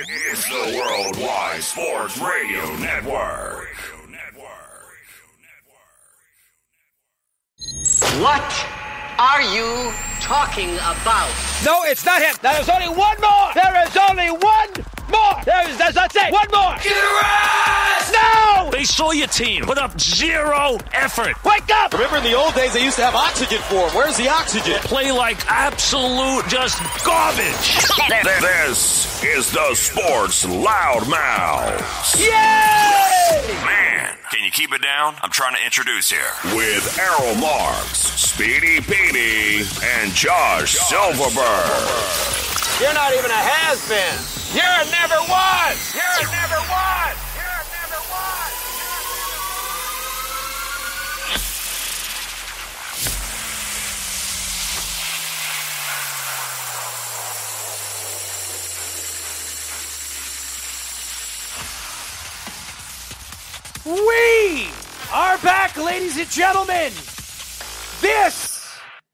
It's the Worldwide Sports Radio Network. What are you talking about? No, it's not him. There is only one more. There is only one more. That's it. One more. Get a rest! No! They saw your team put up zero effort. Wake up! Remember in the old days they used to have oxygen for them. Where's the oxygen? Play like absolute just garbage. This is the Sports Loudmouths. Yay! Man, can you keep it down? I'm trying to introduce here. With Errol Marks, Speedy Petey, and Josh Silverberg. You're not even a has-been. You're a never was. You're a never was. You're a never was. We are back, ladies and gentlemen. This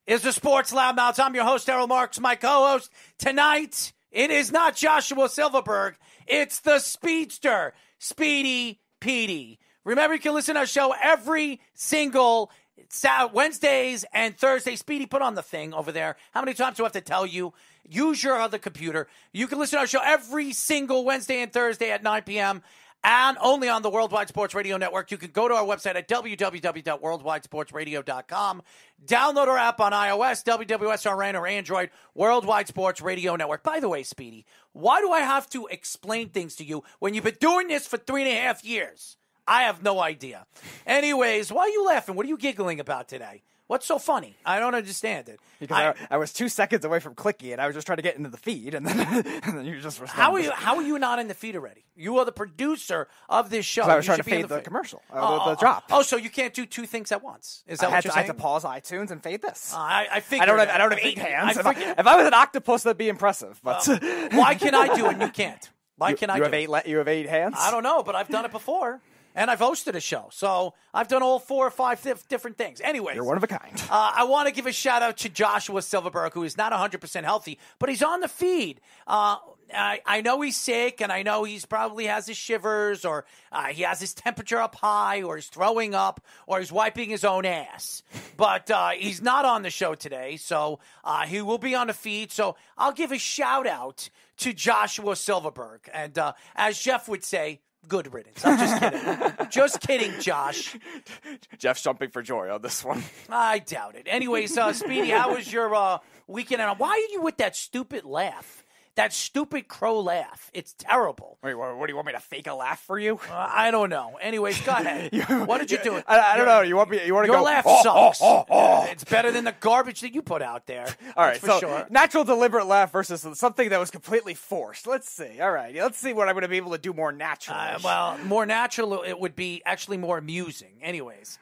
is the Sports Loudmouths. I'm your host, Errol Marks. My co-host tonight, it is not Joshua Silverberg. It's the Speedster, Speedy Petey. Remember, you can listen to our show every single Wednesdays and Thursdays. Speedy, put on the thing over there. How many times do I have to tell you? Use your other computer. You can listen to our show every single Wednesday and Thursday at 9 p.m., and only on the Worldwide Sports Radio Network. You can go to our website at www.worldwidesportsradio.com. Download our app on iOS, WWSRN, or Android, Worldwide Sports Radio Network. By the way, Speedy, why do I have to explain things to you when you've been doing this for 3.5 years? I have no idea. Anyways, why are you laughing? What are you giggling about today? What's so funny? I don't understand it. Because I was 2 seconds away from clicking it. I was just trying to get into the feed, and then you just responded. How are you not in the feed already? You are the producer of this show. I was trying to fade the commercial, the drop. Oh, so you can't do two things at once? Is that what you're saying? I had to pause iTunes and fade this. I figured. I don't have 8 hands. If I was an octopus, that'd be impressive. But why can I do it and you can't? Why can I? You have 8 hands. I don't know, but I've done it before. And I've hosted a show, so I've done all 4 or 5 different things. Anyways. You're one of a kind. I want to give a shout-out to Joshua Silverberg, who is not 100% healthy, but he's on the feed. I know he's sick, and I know he's probably has his shivers, or he has his temperature up high, or he's throwing up, or he's wiping his own ass. But he's not on the show today, so he will be on the feed. So I'll give a shout-out to Joshua Silverberg. And as Jeff would say, good riddance. I'm just kidding. Just kidding, Josh. Jeff's jumping for joy on this one. I doubt it. Anyways, Speedy, how was your weekend? And why are you with that stupid laugh? That stupid crow laugh. It's terrible. Wait, what do you want me to fake a laugh for you? I don't know. Anyways, go ahead. What did you do? I don't know. You want to go? Your laugh sucks. It's better than the garbage that you put out there. All right, so sure. Natural deliberate laugh versus something that was completely forced. Let's see. All right, let's see what I'm going to be able to do more naturally. Well, more natural, it would be actually more amusing. Anyways.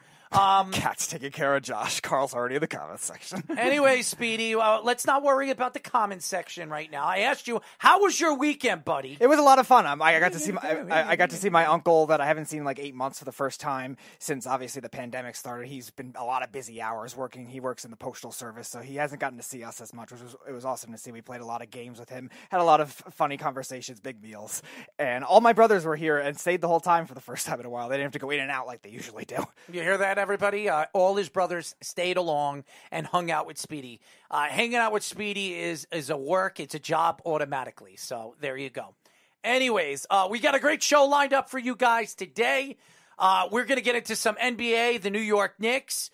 Cat's taking care of Josh. Carl's already in the comments section. Anyway, Speedy, let's not worry about the comments section right now. I asked you, how was your weekend, buddy? It was a lot of fun. I got to see my uncle that I haven't seen in like 8 months for the first time since obviously the pandemic started. He's been a lot of busy hours working. He works in the postal service, so he hasn't gotten to see us as much, it was awesome to see. We played a lot of games with him, had a lot of funny conversations, big meals, and all my brothers were here and stayed the whole time for the first time in a while. They didn't have to go in and out like they usually do. You hear that, everybody? All his brothers stayed along and hung out with Speedy. Hanging out with Speedy is a work. It's a job automatically. So there you go. Anyways, we got a great show lined up for you guys today. We're going to get into some NBA, the New York Knicks.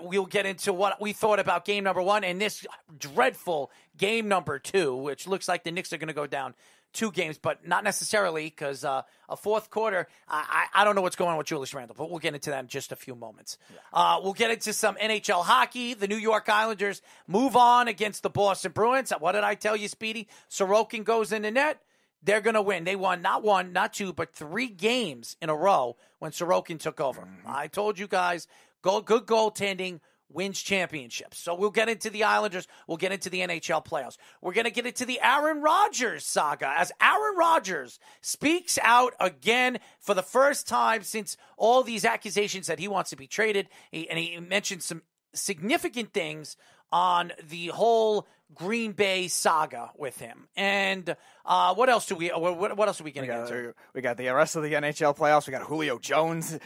We'll get into what we thought about game number 1 and this dreadful game number 2, which looks like the Knicks are going to go down 2 games, but not necessarily because a fourth quarter, I don't know what's going on with Julius Randle, but we'll get into that in just a few moments. Yeah. We'll get into some NHL hockey. The New York Islanders move on against the Boston Bruins. What did I tell you, Speedy? Sorokin goes in the net. They're going to win. They won not 1, not 2, but 3 games in a row when Sorokin took over. Mm-hmm. I told you guys, good goaltending wins championships. So we'll get into the Islanders. We'll get into the NHL playoffs. We're going to get into the Aaron Rodgers saga as Aaron Rodgers speaks out again for the first time since all these accusations that he wants to be traded. He mentioned some significant things on the whole Green Bay saga with him. And what else are we going to get into? We got the rest of the NHL playoffs. We got Julio Jones,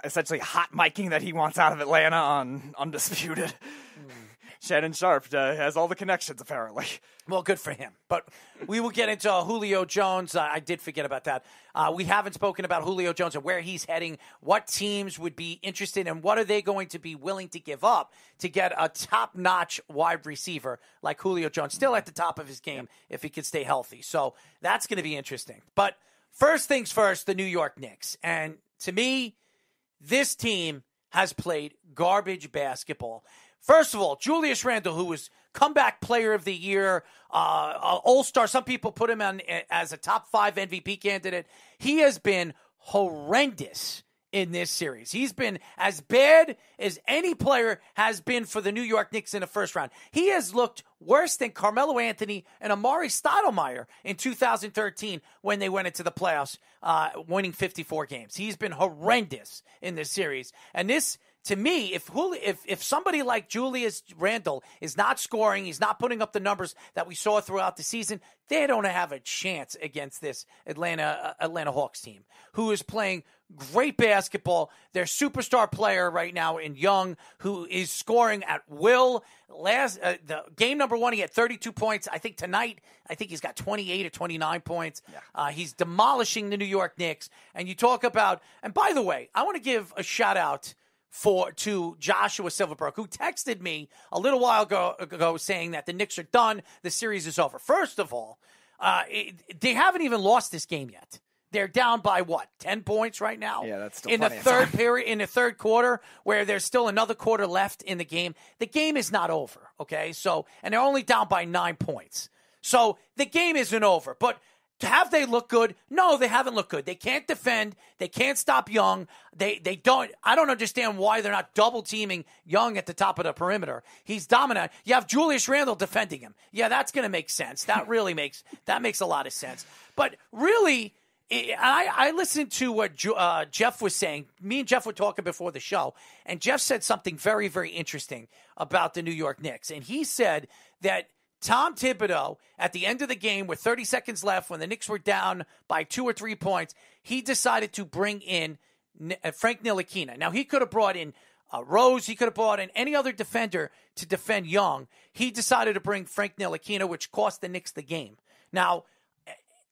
essentially hot miking that he wants out of Atlanta on Undisputed. Shannon Sharp has all the connections, apparently. Well, good for him. But we will get into Julio Jones. I did forget about that. We haven't spoken about Julio Jones and where he's heading, what teams would be interested, and what are they going to be willing to give up to get a top-notch wide receiver like Julio Jones, still at the top of his game if he could stay healthy. So that's going to be interesting. But first things first, the New York Knicks. And to me, this team has played garbage basketball. First of all, Julius Randle, who was comeback player of the year, all-star. Some people put him on as a top 5 MVP candidate. He has been horrendous in this series. He's been as bad as any player has been for the New York Knicks in the first round. He has looked worse than Carmelo Anthony and Amari Stoudemire in 2013 when they went into the playoffs, winning 54 games. He's been horrendous in this series. And this, to me, if somebody like Julius Randle is not scoring, he's not putting up the numbers that we saw throughout the season, they don't have a chance against this Atlanta Hawks team, who is playing great basketball. Their superstar player right now in Young, who is scoring at will. The game number 1, he had 32 points. I think tonight, he's got 28 or 29 points. Yeah. He's demolishing the New York Knicks. And you talk about, and by the way, I want to give a shout out to Joshua Silverberg, who texted me a little while ago saying that the Knicks are done, the series is over. First of all, they haven't even lost this game yet. They're down by 10 points right now? Yeah, that's still in the third period, in the third quarter, where there's still another quarter left in the game. The game is not over, okay? So, and they're only down by 9 points. So the game isn't over. But have they looked good? No, they haven't looked good. They can't defend. They can't stop Young. They don't. I don't understand why they're not double teaming Young at the top of the perimeter. He's dominant. You have Julius Randle defending him. Yeah, that's going to make sense. That makes a lot of sense. But really, I listened to what Jeff was saying. Me and Jeff were talking before the show, and Jeff said something very, very interesting about the New York Knicks. And he said that Tom Thibodeau, at the end of the game with 30 seconds left, when the Knicks were down by 2 or 3 points, he decided to bring in Frank Ntilikina. Now, he could have brought in Rose. He could have brought in any other defender to defend Young. He decided to bring Frank Ntilikina, which cost the Knicks the game. Now,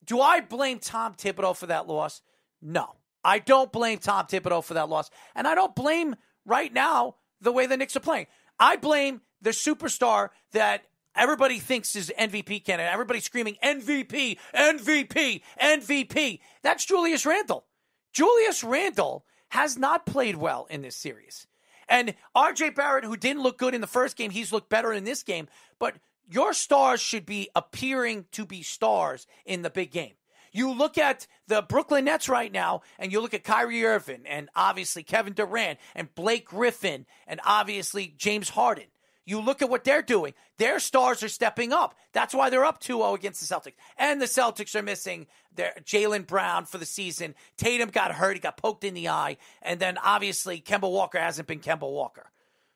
do I blame Tom Thibodeau for that loss? No. I don't blame Tom Thibodeau for that loss. And I don't blame, right now, the way the Knicks are playing. I blame the superstar that everybody thinks is MVP candidate. Everybody's screaming, MVP, MVP, MVP. That's Julius Randle. Julius Randle has not played well in this series. And R.J. Barrett, who didn't look good in the first game, he's looked better in this game. But your stars should be appearing to be stars in the big game. You look at the Brooklyn Nets right now, and you look at Kyrie Irving, and obviously Kevin Durant, and Blake Griffin, and obviously James Harden. You look at what they're doing. Their stars are stepping up. That's why they're up 2-0 against the Celtics. And the Celtics are missing their Jaylen Brown for the season. Tatum got hurt. He got poked in the eye. And then obviously Kemba Walker hasn't been Kemba Walker.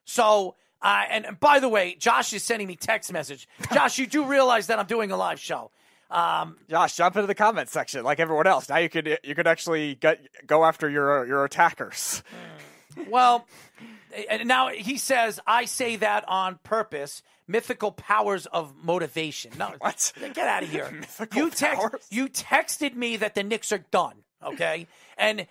So, and by the way, Josh is sending me text message. Josh, you do realize that I'm doing a live show. Josh, jump into the comment section like everyone else. Now you could actually go after your attackers. Well, and now he says, I say that on purpose. Mythical powers of motivation. No, what? Get out of here. Powers? You texted me that the Knicks are done, okay? And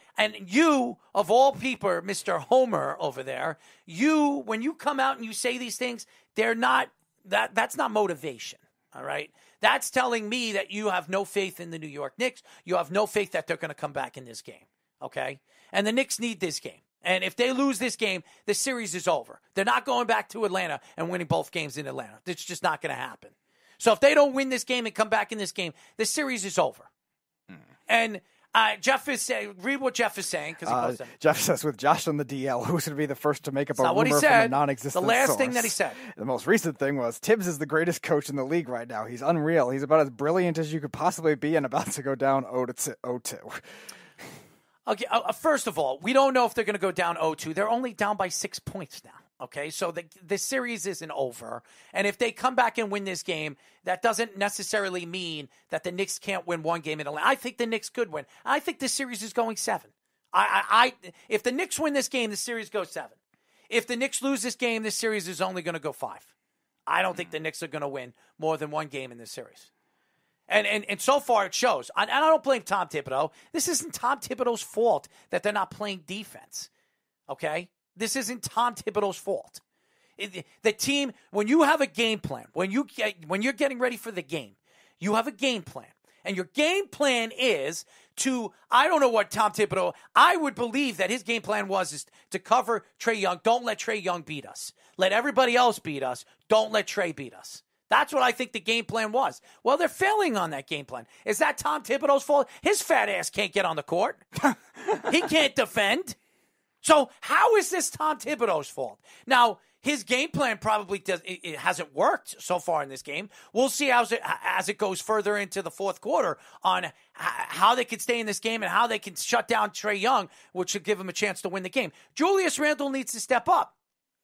you, of all people, Mr. Homer over there, when you come out and you say these things, they're not that's not motivation, all right? That's telling me that you have no faith in the New York Knicks. You have no faith that they're going to come back in this game, okay? And the Knicks need this game. And if they lose this game, the series is over. They're not going back to Atlanta and winning both games in Atlanta. It's just not going to happen. So if they don't win this game and come back in this game, the series is over. And Jeff is saying, read what Jeff is saying. Jeff says, with Josh on the DL, who's going to be the first to make up a rumor from a non-existent The last source? thing that he said. The most recent thing was, Tibbs is the greatest coach in the league right now. He's unreal. He's about as brilliant as you could possibly be and about to go down 0-2. Okay, first of all, we don't know if they're going to go down 0-2. They're only down by 6 points now. Okay, so the series isn't over. And if they come back and win this game, that doesn't necessarily mean that the Knicks can't win one game in Atlanta. I think the Knicks could win. I think this series is going 7. If the Knicks win this game, the series goes 7. If the Knicks lose this game, this series is only going to go 5. I don't think the Knicks are going to win more than one game in this series. And so far it shows. And I don't blame Tom Thibodeau. This isn't Tom Thibodeau's fault that they're not playing defense. Okay? This isn't Tom Thibodeau's fault. The team, when you have a game plan, when you're getting ready for the game, you have a game plan. And your game plan is to, I don't know what Tom Thibodeau, I would believe that his game plan is to cover Trae Young. Don't let Trae Young beat us. Let everybody else beat us. Don't let Trae beat us. That's what I think the game plan was. Well, they're failing on that game plan. Is that Tom Thibodeau's fault? His fat ass can't get on the court. He can't defend. So how is this Tom Thibodeau's fault? Now, his game plan probably it hasn't worked so far in this game. We'll see as it goes further into the fourth quarter on how they can stay in this game and how they can shut down Trae Young, which should give him a chance to win the game. Julius Randle needs to step up.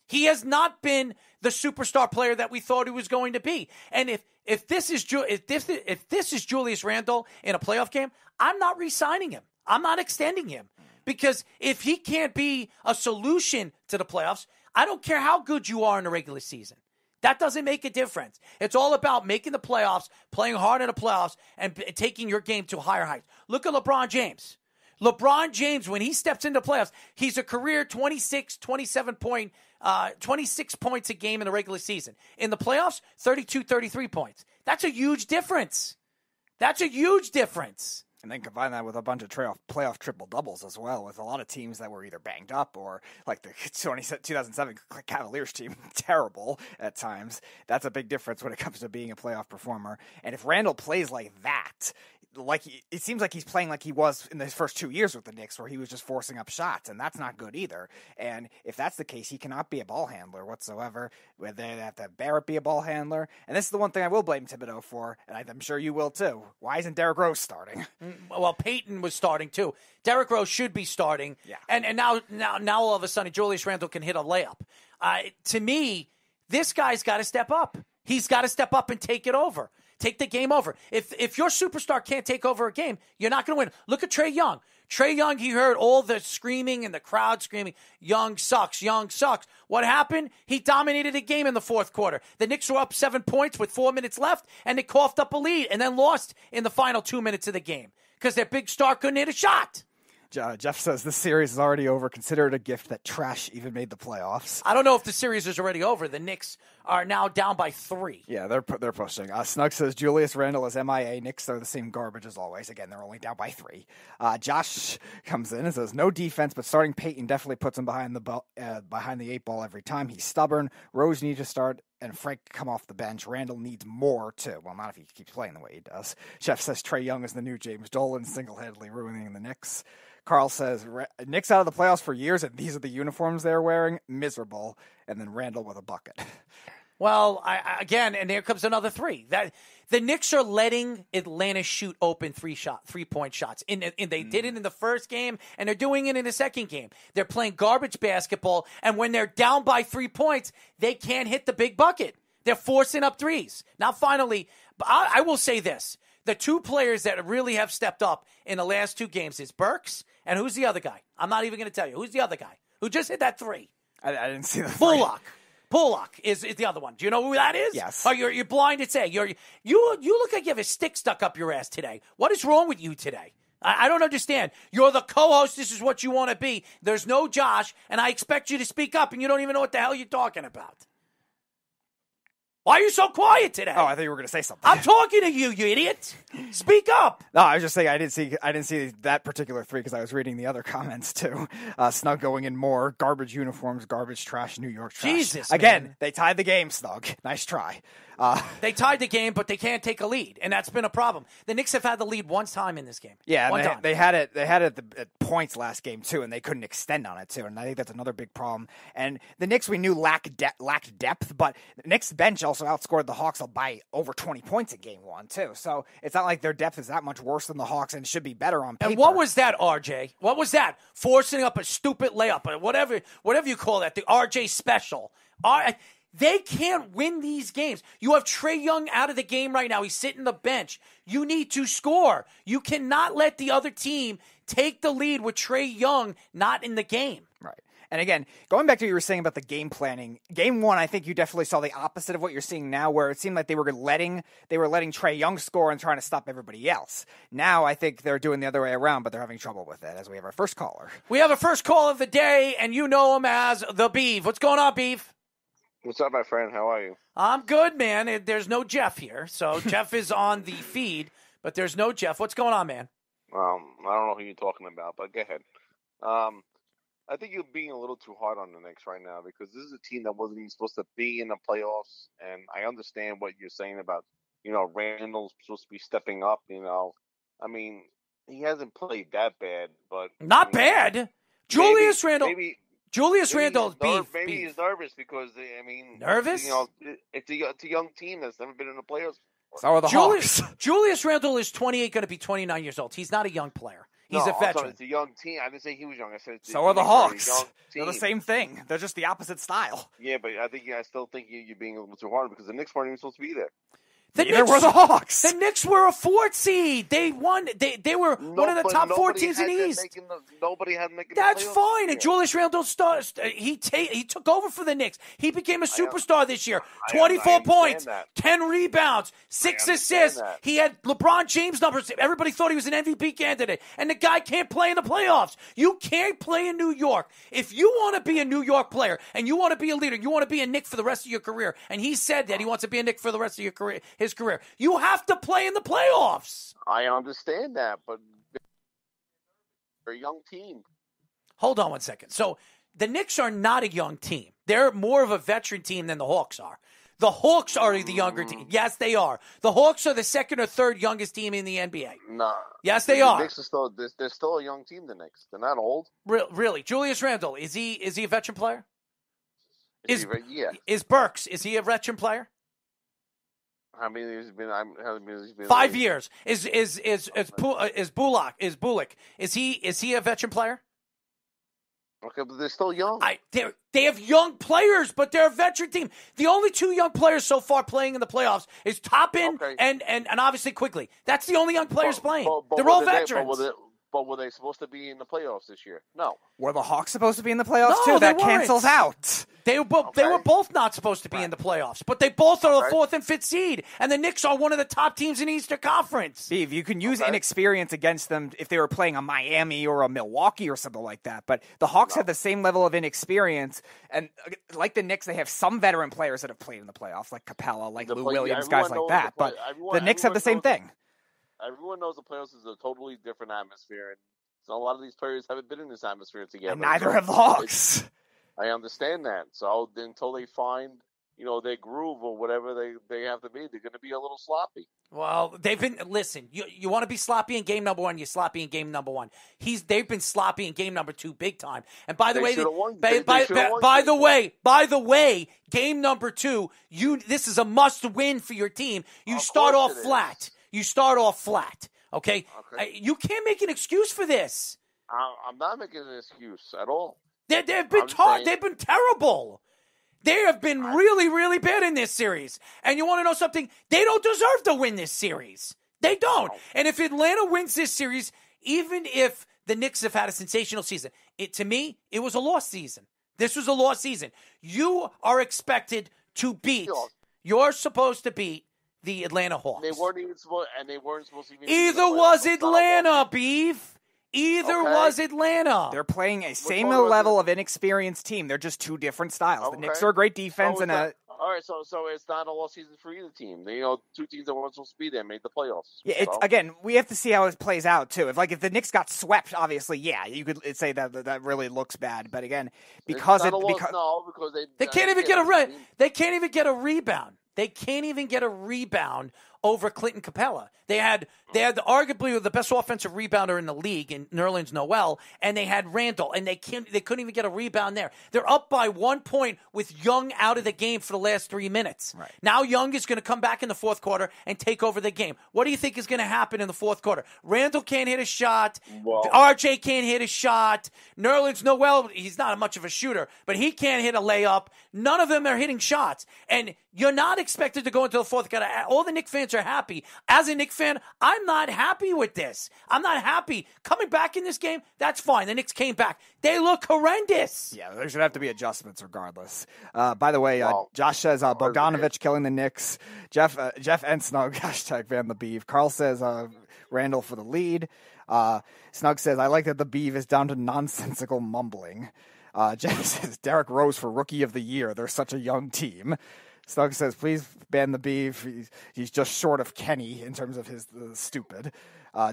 He has not been the superstar player that we thought he was going to be. And if this is Julius Randle in a playoff game, I'm not re-signing him. I'm not extending him. Because if he can't be a solution to the playoffs, I don't care how good you are in the regular season. That doesn't make a difference. It's all about making the playoffs, playing hard in the playoffs, and taking your game to higher heights. Look at LeBron James. LeBron James, when he steps into playoffs, he's a career 26 points a game in the regular season. In the playoffs, 32, 33 points. That's a huge difference. And then combine that with a bunch of playoff triple-doubles as well, with a lot of teams that were either banged up or, like the 2007 Cavaliers team, terrible at times. That's a big difference when it comes to being a playoff performer. And if Randle plays like that, it seems like he's playing like he was in his first 2 years with the Knicks, where he was just forcing up shots, and that's not good either. And if that's the case, he cannot be a ball handler whatsoever. They have to have Barrett be a ball handler. And this is the one thing I will blame Thibodeau for, and I'm sure you will too. Why isn't Derrick Rose starting? Well, Peyton was starting too. Derrick Rose should be starting. Yeah. And now all of a sudden, Julius Randle can hit a layup. To me, this guy's got to step up. He's got to step up and take it over. Take the game over. If your superstar can't take over a game, you're not going to win. Look at Trae Young. Trae Young, he heard all the screaming and the crowd screaming, Young sucks, Young sucks. What happened? He dominated the game in the fourth quarter. The Knicks were up 7 points with 4 minutes left, and they coughed up a lead and then lost in the final 2 minutes of the game because their big star couldn't hit a shot. Jeff says this series is already over. Consider it a gift that trash even made the playoffs. I don't know if the series is already over. The Knicks are now down by 3. Yeah, they're pushing. Snug says Julius Randle is MIA. Knicks are the same garbage as always. Again, they're only down by 3. Josh comes in and says no defense, but starting Peyton definitely puts him behind the 8 ball every time. He's stubborn. Rose needs to start and Frank come off the bench. Randle needs more too. Well, not if he keeps playing the way he does. Jeff says Trae Young is the new James Dolan, single-handedly ruining the Knicks. Carl says, Knicks out of the playoffs for years, and these are the uniforms they're wearing. Miserable. And then Randle with a bucket. Well, again, and there comes another 3. That the Knicks are letting Atlanta shoot open 3-point shots. They did it in the first game, and they're doing it in the second game. They're playing garbage basketball, and when they're down by 3 points, they can't hit the big bucket. They're forcing up threes. Now, finally, I will say this. The 2 players that really have stepped up in the last 2 games is Burks, and who's the other guy? I'm not even going to tell you. Who's the other guy who just hit that 3? I didn't see the Bullock is the other one. Do you know who that is? Yes. Oh, you're blind to say. You look like you have a stick stuck up your ass today. What is wrong with you today? I don't understand. You're the co-host. This is what you want to be. There's no Josh, and I expect you to speak up, and you don't even know what the hell you're talking about. Why are you so quiet today? Oh, I thought you were going to say something. I'm talking to you, you idiot. Speak up. No, I was just saying I didn't see that particular 3 because I was reading the other comments too. Snug going in more. Garbage uniforms, garbage trash, New York trash. Jesus, again, man. They tied the game, Snug. Nice try. They tied the game, but they can't take a lead, and that's been a problem. The Knicks have had the lead one time in this game. Yeah, one time. They had it. They had it at points last game too, and they couldn't extend on it too. And I think that's another big problem. And the Knicks, we knew lacked depth, but the Knicks bench also outscored the Hawks by over 20 points in game one too. So it's not like their depth is that much worse than the Hawks, and should be better on paper. And what was that, RJ? What was that? Forcing up a stupid layup, or whatever you call that, the RJ special. They can't win these games. You have Trae Young out of the game right now. He's sitting the bench. You need to score. You cannot let the other team take the lead with Trae Young not in the game. Right. And again, going back to what you were saying about the game planning, game one, I think you definitely saw the opposite of what you're seeing now, where it seemed like they were letting Trae Young score and trying to stop everybody else. Now I think they're doing the other way around, but they're having trouble with it, as we have our first caller. We have a first call of the day, and you know him as the Beef. What's going on, Beef? What's up, my friend? How are you? I'm good, man. There's no Jeff here. So Jeff is on the feed, but there's no Jeff. What's going on, man? I don't know who you're talking about, but go ahead. I think you're being a little too hard on the Knicks right now, because this is a team that wasn't even supposed to be in the playoffs. And I understand what you're saying about, Randall's supposed to be stepping up. I mean, he hasn't played that bad, but not bad. Julius Randle. Julius maybe Randle. Maybe he's nervous because nervous. It's a young team that's never been in the playoffs. So are the Hawks. Julius Randle is 28, going to be 29 years old. He's not a young player. He's a veteran. It's a young team. I didn't say he was young. I said so are the Hawks. They're the same thing. They're just the opposite style. Yeah, but I still think you're being a little too hard, because the Knicks weren't even supposed to be there. Neither were the Hawks. The Knicks were a 4th seed. They won. They were one of the top 4 teams in the East. Nobody had making. That's fine. And Julius Randle he took over for the Knicks. He became a superstar this year. 24 points, 10 rebounds, 6 assists. He had LeBron James numbers. Everybody thought he was an MVP candidate. And the guy can't play in the playoffs. You can't play in New York. If you want to be a New York player and you want to be a leader, you want to be a Knick for the rest of your career, and he said that he wants to be a Knick for the rest of your career. His career. You have to play in the playoffs. I understand that, but they're a young team. Hold on one second. So the Knicks are not a young team. They're more of a veteran team than the Hawks are. The Hawks are the younger team. Yes, they are. The Hawks are the 2nd or 3rd youngest team in the NBA. No. Yes, they are. The Knicks are they're still a young team, the Knicks. They're not old. Really? Julius Randle, is he a veteran player? Yeah. Is Burks, is he a veteran player? How many years he's been? 5 years. Is Bullock? Is he a veteran player? Okay, but they're still young. They have young players, but they're a veteran team. The only 2 young players so far playing in the playoffs is Toppin and obviously Quigley. That's the only young players playing. They're all veterans. But were they supposed to be in the playoffs this year? No. Were the Hawks supposed to be in the playoffs too? No, that cancels out. They were both not supposed to be in the playoffs, but they both are the 4th and 5th seed, and the Knicks are one of the top teams in the Eastern Conference. Steve, you can use inexperience against them if they were playing a Miami or a Milwaukee or something like that, but the Hawks have the same level of inexperience, and like the Knicks, they have some veteran players that have played in the playoffs, like Capella, like Lou Williams, guys like that, but the Knicks have the same thing. Everyone knows the playoffs is a totally different atmosphere, and so a lot of these players haven't been in this atmosphere together. And neither have the Hawks. I understand that. So until they find, their groove or whatever they have to be, they're going to be a little sloppy. Well, listen, you want to be sloppy in game number 1, you're sloppy in game number 1. They've been sloppy in game number 2 big time. And by the way, game number 2, this is a must win for your team. You start off flat. Okay? You can't make an excuse for this. I'm not making an excuse at all. They've been terrible. They have been really, really bad in this series. And you want to know something? They don't deserve to win this series. They don't. And if Atlanta wins this series, even if the Knicks have had a sensational season, to me, it was a lost season. This was a lost season. You are expected to beat. You're supposed to beat the Atlanta Hawks. They weren't supposed to even. Either was Atlanta, Beef. Was Atlanta. They're playing a same level of inexperienced team. They're just 2 different styles. The Knicks are a great defense all right, so it's not a lost season for either team. 2 teams that weren't supposed to be there made the playoffs. Yeah, again, we have to see how it plays out too. If the Knicks got swept, obviously, yeah, you could say that really looks bad. But again, because they can't even get a rebound. They can't even get a rebound over Clinton Capella. They had arguably the best offensive rebounder in the league in Nerlens Noel, and they had Randall, and they couldn't even get a rebound there. They're up by 1 point with Young out of the game for the last 3 minutes. Right. Now Young is going to come back in the fourth quarter and take over the game. What do you think is going to happen in the fourth quarter? Randall can't hit a shot. RJ can't hit a shot. Nerlens Noel, he's not much of a shooter, but he can't hit a layup. None of them are hitting shots. And you're not expected to go into the fourth quarter. All the Knicks fans are happy. As a Knicks fan, I'm not happy with this. I'm not happy. Coming back in this game, that's fine. The Knicks came back. They look horrendous. Yeah, there should have to be adjustments regardless. By the way, Josh says Bogdanovich killing the Knicks. Jeff and Snug, hashtag Van the Beeve. Carl says Randall for the lead. Snug says, I like that the Beeve is down to nonsensical mumbling. Jeff says, Derrick Rose for Rookie of the Year. They're such a young team. Snug says, please ban the Beef. He's just short of Kenny in terms of his stupid.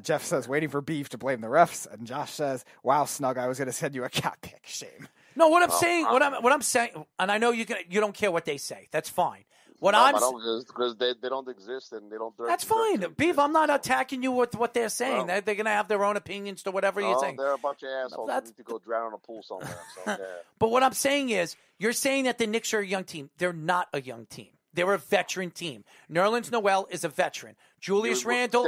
Jeff says, waiting for Beef to blame the refs. And Josh says, wow, Snug, I was going to send you a cat pic. Shame. No, what I'm saying, and I know you don't care what they say. That's fine. Because they don't exist and they don't. That's fine, Beef. I'm not attacking you with what they're saying. They're going to have their own opinions to whatever you're saying. They're a bunch of assholes that need to go drown in a pool somewhere. So, yeah. But what I'm saying is, you're saying that the Knicks are a young team. They're not a young team. They're a veteran team. Nerlens Noel is a veteran. Julius Randle.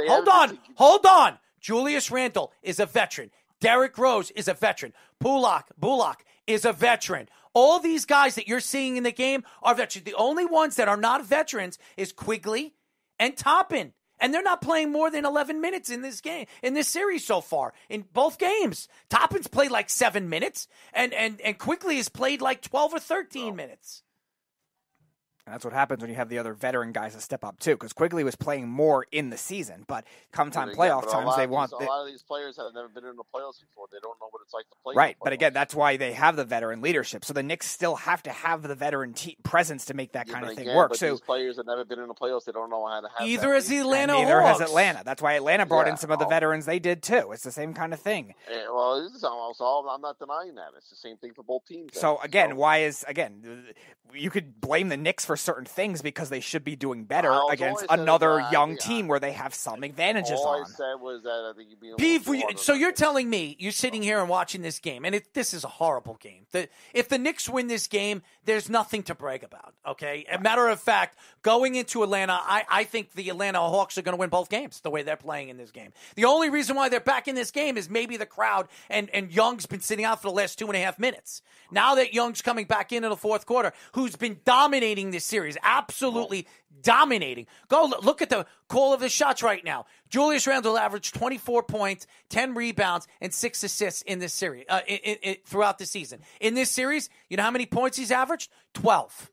Hold on. Julius Randle is a veteran. Derrick Rose is a veteran. Bullock is a veteran. All these guys that you're seeing in the game are veterans. The only ones that are not veterans is Quigley and Toppin. And they're not playing more than 11 minutes in this game, in this series so far, in both games. Toppin's played like 7 minutes, and Quigley has played like 12 or 13 minutes. And that's what happens when you have the other veteran guys to step up, too, because Quigley was playing more in the season. But come playoff times, they want... A lot of these players have never been in the playoffs before. They don't know what it's like to play. Right, but again, that's why they have the veteran leadership. So the Knicks still have to have the veteran presence to make that kind of thing work. But so these players have never been in the playoffs. They don't know how to have either has the Atlanta Hawks. Neither has Atlanta. That's why Atlanta brought in some of the veterans they did, too. It's the same kind of thing. Well, this is also, I'm not denying that. It's the same thing for both teams. So, again, you could blame the Knicks for certain things because they should be doing better against another young team where they have some advantages all on. I said was that I think you'd be Beef, so you're telling me, you're sitting here and watching this game, and this is a horrible game. If the Knicks win this game, there's nothing to brag about, okay? A matter of fact, going into Atlanta, I think the Atlanta Hawks are going to win both games the way they're playing in this game. The only reason why they're back in this game is maybe the crowd and Young's been sitting out for the last 2.5 minutes. Now that Young's coming back into the fourth quarter, who's been dominating this series, absolutely dominating. Go look at the call of the shots right now. Julius Randle averaged 24 points, 10 rebounds, and 6 assists in this series throughout the season. In this series, you know how many points he's averaged? 12.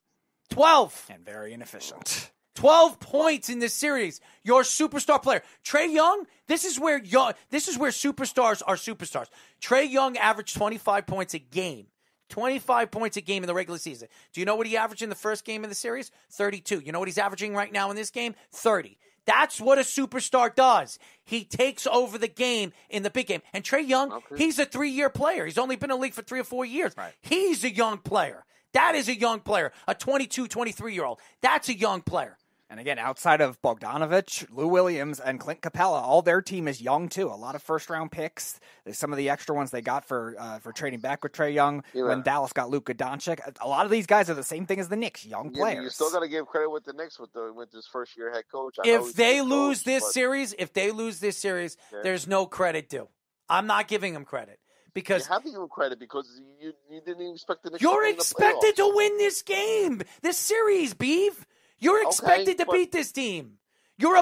And very inefficient. 12 points in this series. Your superstar player. Trae Young, this is where superstars are superstars. Trae Young averaged 25 points a game. 25 points a game in the regular season. Do you know what he averaged in the first game of the series? 32. You know what he's averaging right now in this game? 30. That's what a superstar does. He takes over the game in the big game. And Trae Young, he's a 3-year player. He's only been in the league for 3 or 4 years. Right. He's a young player. That is a young player. A 22, 23-year-old. That's a young player. And again, outside of Bogdanovich, Lou Williams, and Clint Capella, all their team is young too. A lot of first-round picks. There's some of the extra ones they got for trading back with Trae Young when Dallas got Luka Doncic. A lot of these guys are the same thing as the Knicks, young players. But you still got to give credit with the Knicks with this first-year head coach. If they lose this series, there's no credit due. I'm not giving them credit. Because you have to give him credit because you didn't even expect the Knicks You're to expected to win this game, this series, Beef. You're expected to beat this team. You're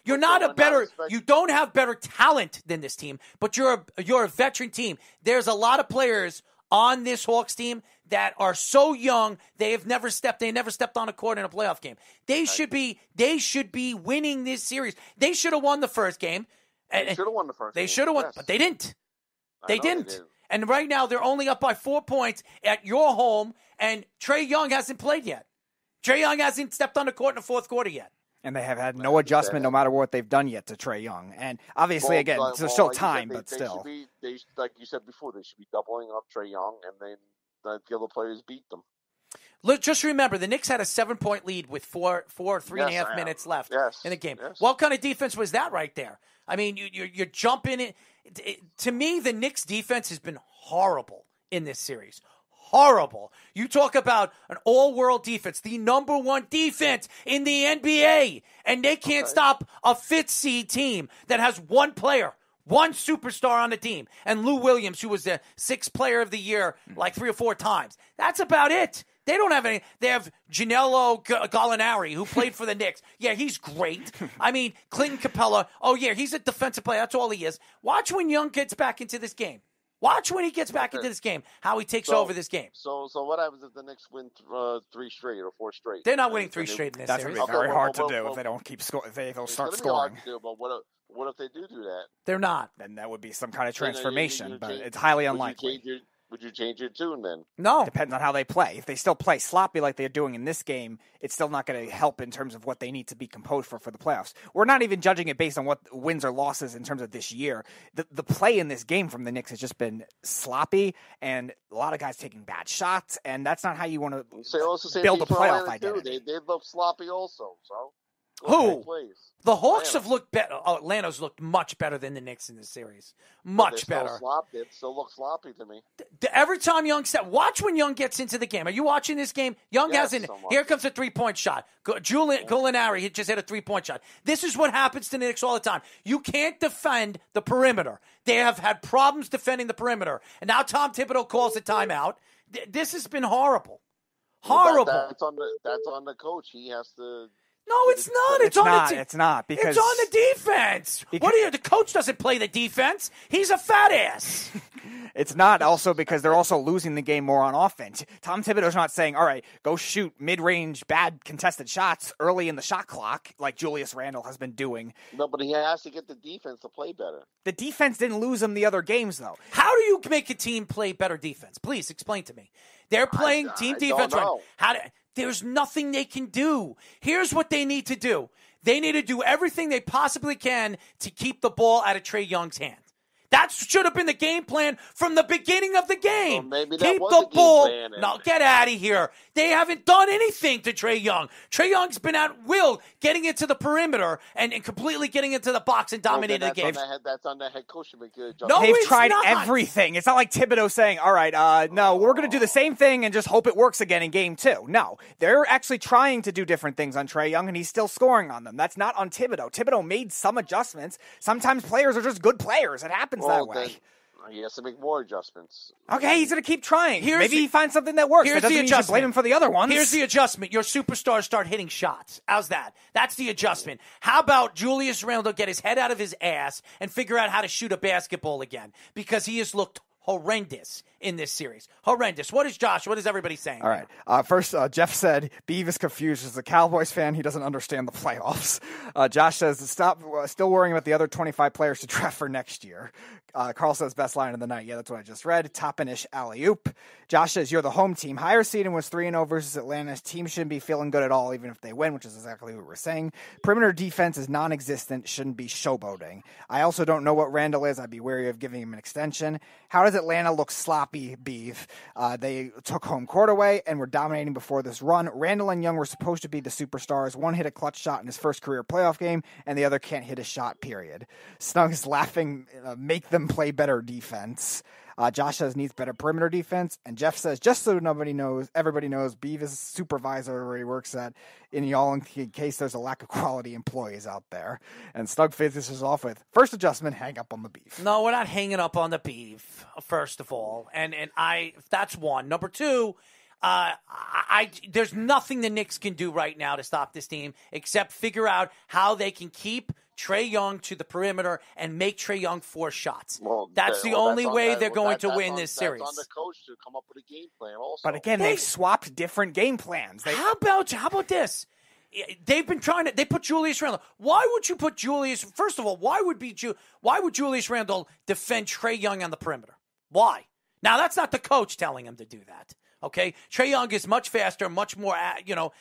you don't have better talent than this team, but you're a veteran team. There's a lot of players on this Hawks team that are so young they never stepped on a court in a playoff game. They should be winning this series. They should have won the first game. They should have won the first game. They should have won, but they didn't. They didn't. And right now they're only up by 4 points at your home, and Trae Young hasn't played yet. Trae Young hasn't stepped on the court in the fourth quarter yet. And they have had no adjustment no matter what they've done yet to Trae Young. And obviously, there's still time, but still. Like you said before, they should be doubling up Trae Young, and then the other players beat them. Look, just remember, the Knicks had a 7-point lead with 3.5 minutes left in the game. Yes. What kind of defense was that right there? I mean, you're jumping it. To me, the Knicks defense has been horrible in this series. Horrible. You talk about an all-world defense, the number one defense in the NBA, and they can't stop a fifth seed team that has one player, one superstar on the team, and Lou Williams, who was the sixth player of the year like 3 or 4 times. That's about it. They don't have any. They have Janello Gallinari, who played for the Knicks. Yeah, he's great. I mean, Clinton Capella. Oh, yeah, he's a defensive player. That's all he is. Watch when Young gets back into this game. Watch when he gets back into this game, how he takes over this game. So what happens if the Knicks win 3 straight or 4 straight? They're not winning 3 straight in this That's series. That's very hard to do if they don't keep scoring. If they don't start scoring. Hard to do, but what if they do that? They're not. Then that would be some kind of transformation, but it's highly unlikely. Would you change your tune then? No. Depends on how they play. If they still play sloppy like they're doing in this game, it's still not going to help in terms of what they need to be composed for the playoffs. We're not even judging it based on what wins or losses in terms of this year. The play in this game from the Knicks has just been sloppy, and a lot of guys taking bad shots, and that's not how you want to build a playoff identity. They look sloppy also, so. Who? The Hawks have looked better. Atlanta's looked much better than the Knicks in this series. Much better. It still looks sloppy to me. Every time Young watch when Young gets into the game. Are you watching this game? Young hasn't. Here comes a 3-point shot. Gallinari, he just hit a 3-point shot. This is what happens to the Knicks all the time. You can't defend the perimeter. They have had problems defending the perimeter, and now Tom Thibodeau calls a timeout. This has been horrible. Horrible. That's on the coach. He has to. No, it's not. It's on the It's not because it's on the defense. The coach doesn't play the defense. He's a fat ass. It's not also because they're also losing the game more on offense. Tom Thibodeau's not saying, all right, go shoot mid-range bad contested shots early in the shot clock like Julius Randle has been doing. No, but he has to get the defense to play better. The defense didn't lose them the other games, though. How do you make a team play better defense? Please explain to me. They're playing team defense right. There's nothing they can do. Here's what they need to do. They need to do everything they possibly can to keep the ball out of Trae Young's hand. That should have been the game plan from the beginning of the game. Well, maybe keep was the ball. Game plan, no, get out of here. They haven't done anything to Trae Young. Trae Young's been at will getting into the perimeter and completely getting into the box and dominating the game. That's on the head coach to make good job. No, They've tried not. everything. It's not like Thibodeau saying, all right, no, we're going to do the same thing and just hope it works again in game 2. No, they're actually trying to do different things on Trae Young, and he's still scoring on them. That's not on Thibodeau. Thibodeau made some adjustments. Sometimes players are just good players. It happens that way. He has to make more adjustments. Okay, he's going to keep trying. Maybe he finds something that works. That doesn't mean you should blame him for the other ones. Here's the adjustment. Your superstars start hitting shots. How's that? That's the adjustment. How about Julius Randle get his head out of his ass and figure out how to shoot a basketball again? Because he has looked horrendous in this series. Horrendous. What is everybody saying? All right. First, Jeff said, Beav is confused. As a Cowboys fan, he doesn't understand the playoffs. Josh says, stop still worrying about the other 25 players to draft for next year. Carl says, best line of the night. Yeah, that's what I just read. Toppin-ish alley-oop. Josh says, you're the home team. Higher seed and was 3-0 versus Atlanta's team shouldn't be feeling good at all, even if they win, which is exactly what we're saying. Perimeter defense is non-existent, shouldn't be showboating. I also don't know what Randle is. I'd be wary of giving him an extension. How does Atlanta look sloppy, Beav? They took home court away and were dominating before this run. Randle and Young were supposed to be the superstars. One hit a clutch shot in his first career playoff game, and the other can't hit a shot, period. Snug is laughing, make them play better defense. Josh says needs better perimeter defense, and Jeff says just so everybody knows, Beav is a supervisor where he works at, in case there's a lack of quality employees out there. And Snug finishes off with first adjustment: hang up on the Beav. No, we're not hanging up on the Beav. First of all, and that's one. Number two. There's nothing the Knicks can do right now to stop this team except figure out how they can keep Trae Young to the perimeter and make Trae Young force shots. That's the only way they're going to win this series. That's on the coach to come up with a game plan also. But again, they've swapped different game plans. How about this? They've been trying to. They put Julius Randle. Why would you put Julius? First of all, why would Julius Randle defend Trae Young on the perimeter? Why? Now that's not the coach telling him to do that. Okay, Trae Young is much faster, much more,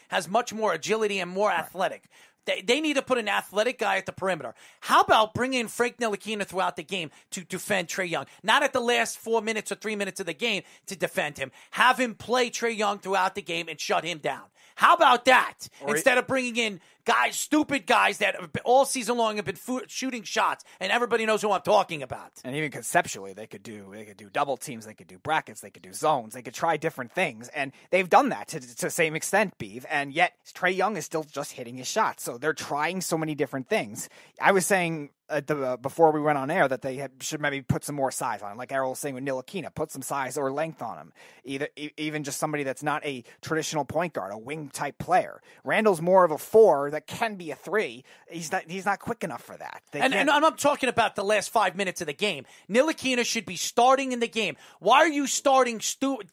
has much more agility and more athletic. They need to put an athletic guy at the perimeter. How about bringing in Frank Ntilikina throughout the game to defend Trae Young? Not at the last 4 minutes or 3 minutes of the game to defend him. Have him play Trae Young throughout the game and shut him down. How about that? Instead of bringing in stupid guys that all season long have been shooting shots, and everybody knows who I'm talking about. And even conceptually, they could do double teams, they could do brackets, they could do zones, they could try different things, and they've done that to the same extent, Beeve. And yet Trae Young is still just hitting his shots. So they're trying so many different things. I was saying before we went on air that they should maybe put some more size on him, like Errol was saying with Ntilikina, put some size or length on him. Even just somebody that's not a traditional point guard, a wing type player. Randall's more of a 4 that can be a 3. He's not quick enough for that. And I'm talking about the last 5 minutes of the game. Ntilikina should be starting in the game. Why are you starting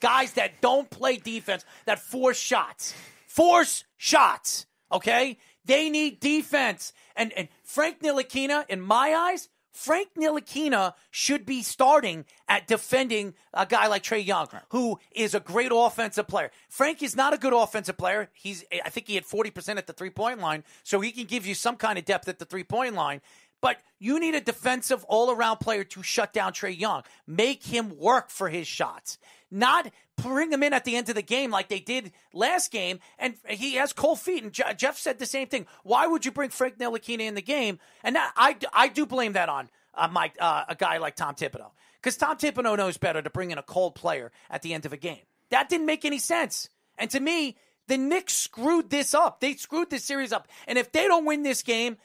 guys that don't play defense, that force shots? Force shots, okay? They need defense. And Frank Ntilikina, in my eyes, Frank Ntilikina should be starting at defending a guy like Trae Young, who is a great offensive player. Frank is not a good offensive player. I think he had 40% at the three-point line, so he can give you some kind of depth at the three-point line. But you need a defensive all-around player to shut down Trae Young. Make him work for his shots. Not bring him in at the end of the game like they did last game, and he has cold feet. And Jeff said the same thing. Why would you bring Frank Ntilikina in the game? And I do blame that on a guy like Tom Thibodeau, because Tom Thibodeau knows better to bring in a cold player at the end of a game. That didn't make any sense. And to me, the Knicks screwed this up. They screwed this series up. And if they don't win this game,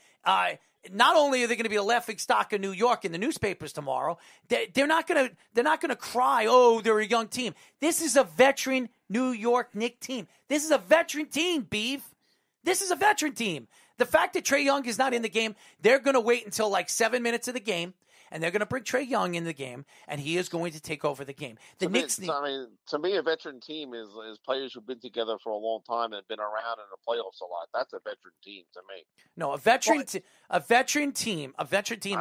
not only are they going to be a laughing stock of New York in the newspapers tomorrow, they're not going to cry, oh, they're a young team. This is a veteran New York Knicks team. This is a veteran team, Beeve. This is a veteran team. The fact that Trae Young is not in the game, they're going to wait until like 7 minutes of the game, and they're going to bring Trae Young in the game, and he is going to take over the game. To me, a veteran team is players who've been together for a long time and been around in the playoffs a lot. That's a veteran team to me. No, a veteran team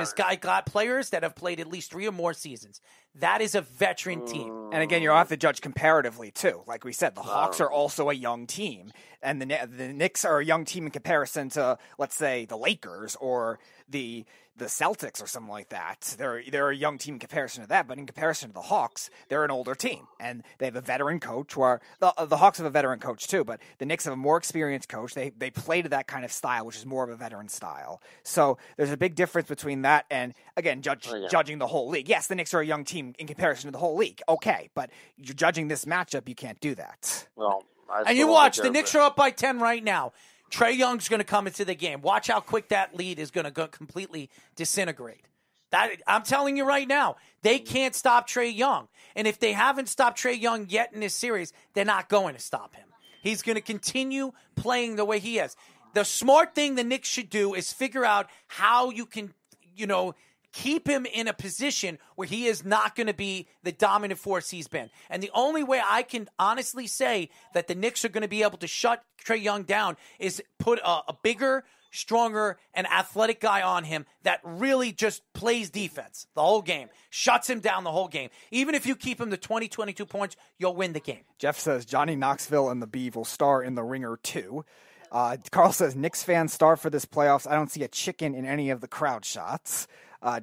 is got players that have played at least 3 or more seasons. That is a veteran team. And again, you'll have to judge comparatively too. Like we said, the Hawks are also a young team, and the Knicks are a young team in comparison to, let's say, the Lakers or the Celtics or something like that. They're a young team in comparison to that, but in comparison to the Hawks, they're an older team, and they have a veteran coach. The Hawks have a veteran coach too, but the Knicks have a more experienced coach. They play to that kind of style, which is more of a veteran style. So there's a big difference between that and, again, judging the whole league. Yes, the Knicks are a young team in comparison to the whole league. Okay, but you're judging this matchup, you can't do that. Well, and you watch, the Knicks are up by 10 right now. Trae Young's going to come into the game. Watch how quick that lead is going to completely disintegrate. I'm telling you right now, they can't stop Trae Young. And if they haven't stopped Trae Young yet in this series, they're not going to stop him. He's going to continue playing the way he is. The smart thing the Knicks should do is figure out how you can, keep him in a position where he is not going to be the dominant force he's been. And the only way I can honestly say that the Knicks are going to be able to shut Trae Young down is put a bigger, stronger, and athletic guy on him that really just plays defense the whole game, shuts him down the whole game. Even if you keep him to 20, 22 points, you'll win the game. Jeff says Johnny Knoxville and the Beeve will star in The Ringer 2. Carl says Knicks fans star for this playoffs. I don't see a chicken in any of the crowd shots.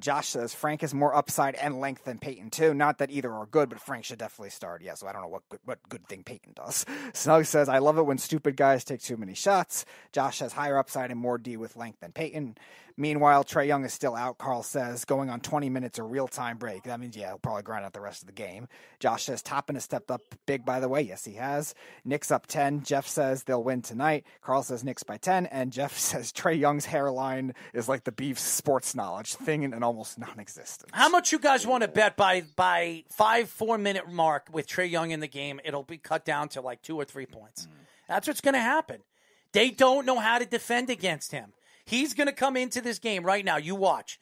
Josh says Frank has more upside and length than Peyton too. Not that either are good, but Frank should definitely start. Yeah, so I don't know what good thing Peyton does. Snug says I love it when stupid guys take too many shots. Josh has higher upside and more D with length than Peyton. Meanwhile, Trae Young is still out. Carl says going on 20 minutes of real-time break. That means, he'll probably grind out the rest of the game. Josh says Toppin has stepped up big, by the way. Yes, he has. Knicks up 10. Jeff says they'll win tonight. Carl says Knicks by 10. And Jeff says Trae Young's hairline is like the Beef's sports knowledge thing and almost non-existent. How much you guys want to bet by 4-minute mark with Trae Young in the game, it'll be cut down to like 2 or 3 points? That's what's going to happen. They don't know how to defend against him. He's going to come into this game right now. You watch.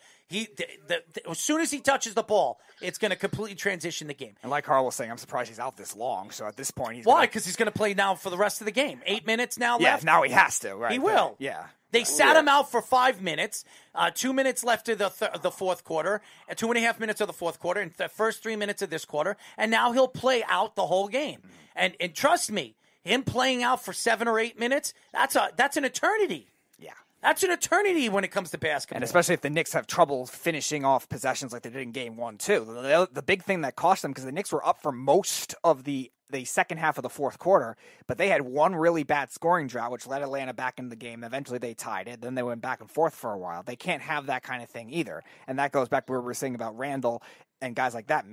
As soon as he touches the ball, it's going to completely transition the game. And like Carl was saying, I'm surprised he's out this long. So at this point, Why? Because he's going to play now for the rest of the game. 8 minutes now left. Yeah, now he has to. Right? He will. Yeah. They sat him out for 5 minutes, 2 minutes left of the fourth quarter, 2.5 minutes of the fourth quarter, and the first 3 minutes of this quarter, and now he'll play out the whole game. And trust me, him playing out for 7 or 8 minutes, that's an eternity. Yeah. That's an eternity when it comes to basketball. And especially if the Knicks have trouble finishing off possessions like they did in Game 1, too. The big thing that cost them, because the Knicks were up for most of the second half of the fourth quarter, but they had one really bad scoring drought, which led Atlanta back into the game. Eventually they tied it. Then they went back and forth for a while. They can't have that kind of thing either. And that goes back to what we were saying about Randall and guys like that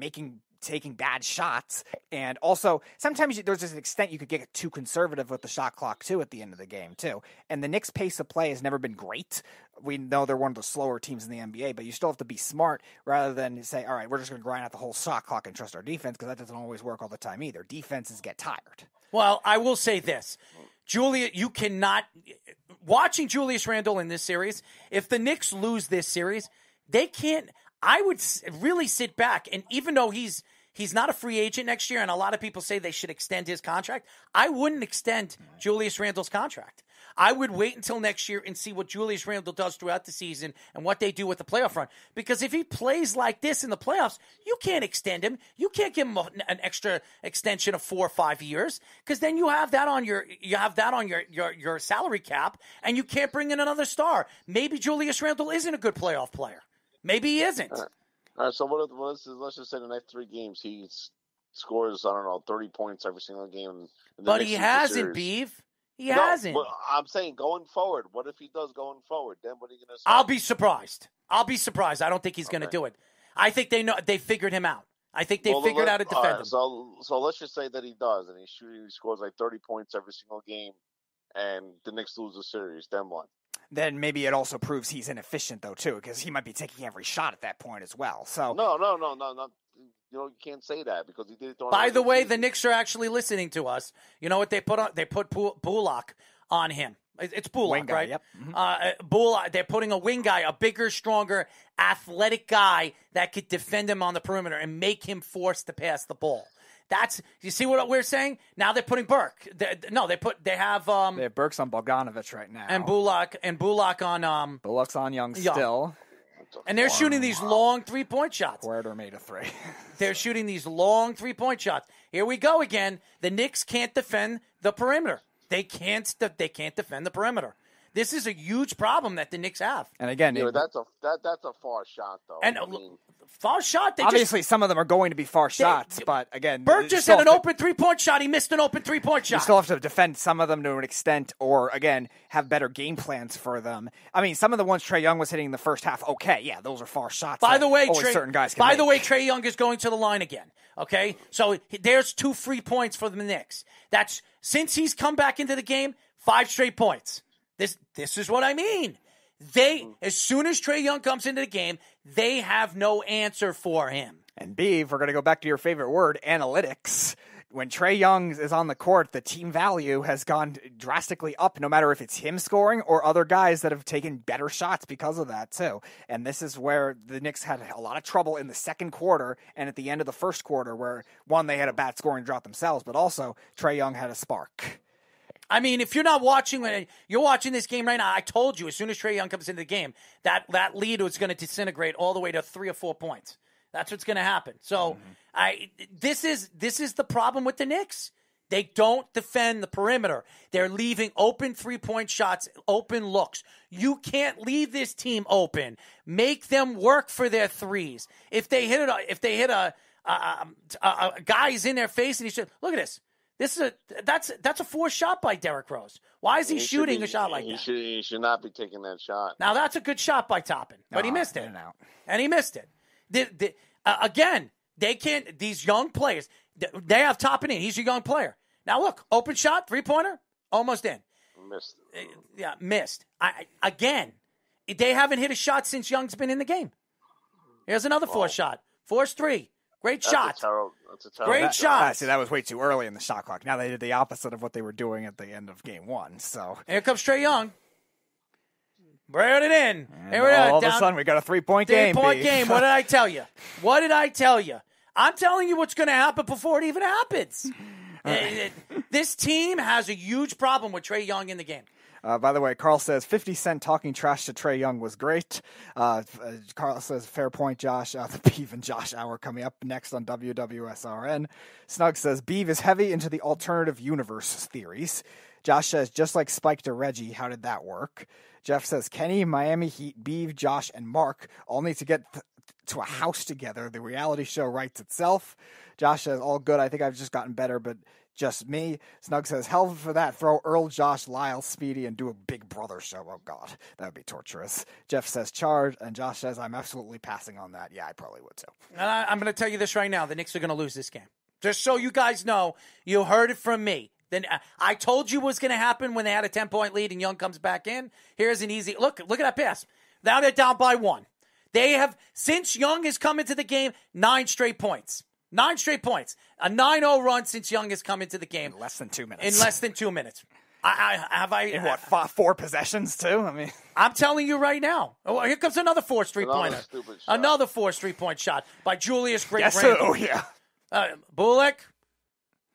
taking bad shots. And also, sometimes there's an extent you could get too conservative with the shot clock, too, at the end of the game, too. And the Knicks' pace of play has never been great. We know they're one of the slower teams in the NBA, but you still have to be smart rather than say, all right, we're just going to grind out the whole shot clock and trust our defense, because that doesn't always work all the time either. Defenses get tired. Well, I will say this. Julia, you cannot – watching Julius Randle in this series, if the Knicks lose this series, they can't – I would really sit back, and even though he's not a free agent next year, and a lot of people say they should extend his contract, I wouldn't extend Julius Randle's contract. I would wait until next year and see what Julius Randle does throughout the season and what they do with the playoff run. Because if he plays like this in the playoffs, you can't extend him. You can't give him an extra extension of 4 or 5 years, because then you have that on your salary cap, and you can't bring in another star. Maybe Julius Randle isn't a good playoff player. Maybe he isn't. All right, so let's just say the next 3 games he scores, I don't know, 30 points every single game. But he hasn't, Beeve. He hasn't. But I'm saying going forward. What if he does going forward? Then what are you going to say? I'll be surprised. I don't think he's going to do it. I think they figured him out. I think they figured out how to defend him. So let's just say that he does, and he scores like 30 points every single game, and the Knicks lose the series. Then what? Then maybe it also proves he's inefficient, though, too, because he might be taking every shot at that point as well. So no. You can't say that, because he did it. By the way, the Knicks are actually listening to us. You know what they put on? They put Bullock on him. It's Bullock, guy, right? Yep. Mm-hmm. Bullock. They're putting a wing guy, a bigger, stronger, athletic guy that could defend him on the perimeter and make him forced to pass the ball. You see what we're saying? Now they're putting Burke. They have Burke's on Bogdanovich right now, and Bullock on Bullock's on Young still. And they're shooting these long 3-point shots. Huerter made a 3. They're shooting these long 3-point shots. Here we go again. The Knicks can't defend the perimeter. They can't defend the perimeter. This is a huge problem that the Knicks have. And again, that's a far shot, though. And far shot. Obviously, some of them are going to be far shots, but again, Burke just had an open 3-point shot. He missed an open 3-point shot. You still have to defend some of them to an extent, or again, have better game plans for them. I mean, some of the ones Trae Young was hitting in the first half, okay, yeah, those are far shots. By the way, certain guys can make. Trae Young is going to the line again. Okay, so there's 2 free points for the Knicks. That's since he's come back into the game, 5 straight points. This is what I mean. As soon as Trae Young comes into the game, they have no answer for him. And Beav, we're going to go back to your favorite word, analytics. When Trae Young is on the court, the team value has gone drastically up, no matter if it's him scoring or other guys that have taken better shots because of that, too. And this is where the Knicks had a lot of trouble in the second quarter and at the end of the first quarter, where, one, they had a bad scoring drought themselves, but also Trae Young had a spark. I mean, if you're not watching, you're watching this game right now, I told you, as soon as Trae Young comes into the game, that lead was going to disintegrate all the way to 3 or 4 points. That's what's going to happen. So this is the problem with the Knicks. They don't defend the perimeter. They're leaving open 3-point shots, open looks. You can't leave this team open. Make them work for their threes. If they hit a guy's in their face and he said, "Look at this. That's a forced shot by Derrick Rose. Why is he shooting a shot like that? He should not be taking that shot. Now that's a good shot by Toppin, but he missed it. And he missed it. Again, they can't. These young players, they have Toppin in. He's a young player. Now look, open shot, 3-pointer, almost in. Missed. Yeah, missed. Again, they haven't hit a shot since Young's been in the game. Here's another forced shot. Forced 3. Great shot. That's a terrible Great shot. See, that was way too early in the shot clock. Now they did the opposite of what they were doing at the end of game 1. So here comes Trae Young. Brought it in. And all of a sudden, we got a 3-point game. 3-point game. What did I tell you? What did I tell you? I'm telling you what's going to happen before it even happens. This team has a huge problem with Trae Young in the game. By the way, Carl says 50 Cent talking trash to Trae Young was great. Carl says, fair point, Josh. The Beav and Josh hour coming up next on WWSRN. Snug says, Beav is heavy into the alternative universe theories. Josh says, just like Spike to Reggie, how did that work? Jeff says, Kenny, Miami Heat, Beav, Josh, and Mark all need to get to a house together. The reality show writes itself. Josh says, all good. I think I've just gotten better, but just me. Snug says, hell for that. Throw Earl, Josh, Lyle, Speedy, and do a Big Brother show. Oh, God. That would be torturous. Jeff says, charge. And Josh says, I'm absolutely passing on that. Yeah, I probably would, too. And I'm going to tell you this right now. The Knicks are going to lose this game. Just so you guys know, you heard it from me. Then I told you what was going to happen when they had a 10-point lead and Young comes back in. Here's an easy look. Look at that pass. Now they're down by 1. They have, since Young has come into the game, 9 straight points. 9 straight points. A 9-0 run since Young has come into the game. In less than 2 minutes. In less than 2 minutes. In what, 4 possessions, too? I mean, I'm telling you right now. Oh, here comes another forced three-pointer. Another forced three-point shot by Julius Great-Randall. Oh, yeah. Bullock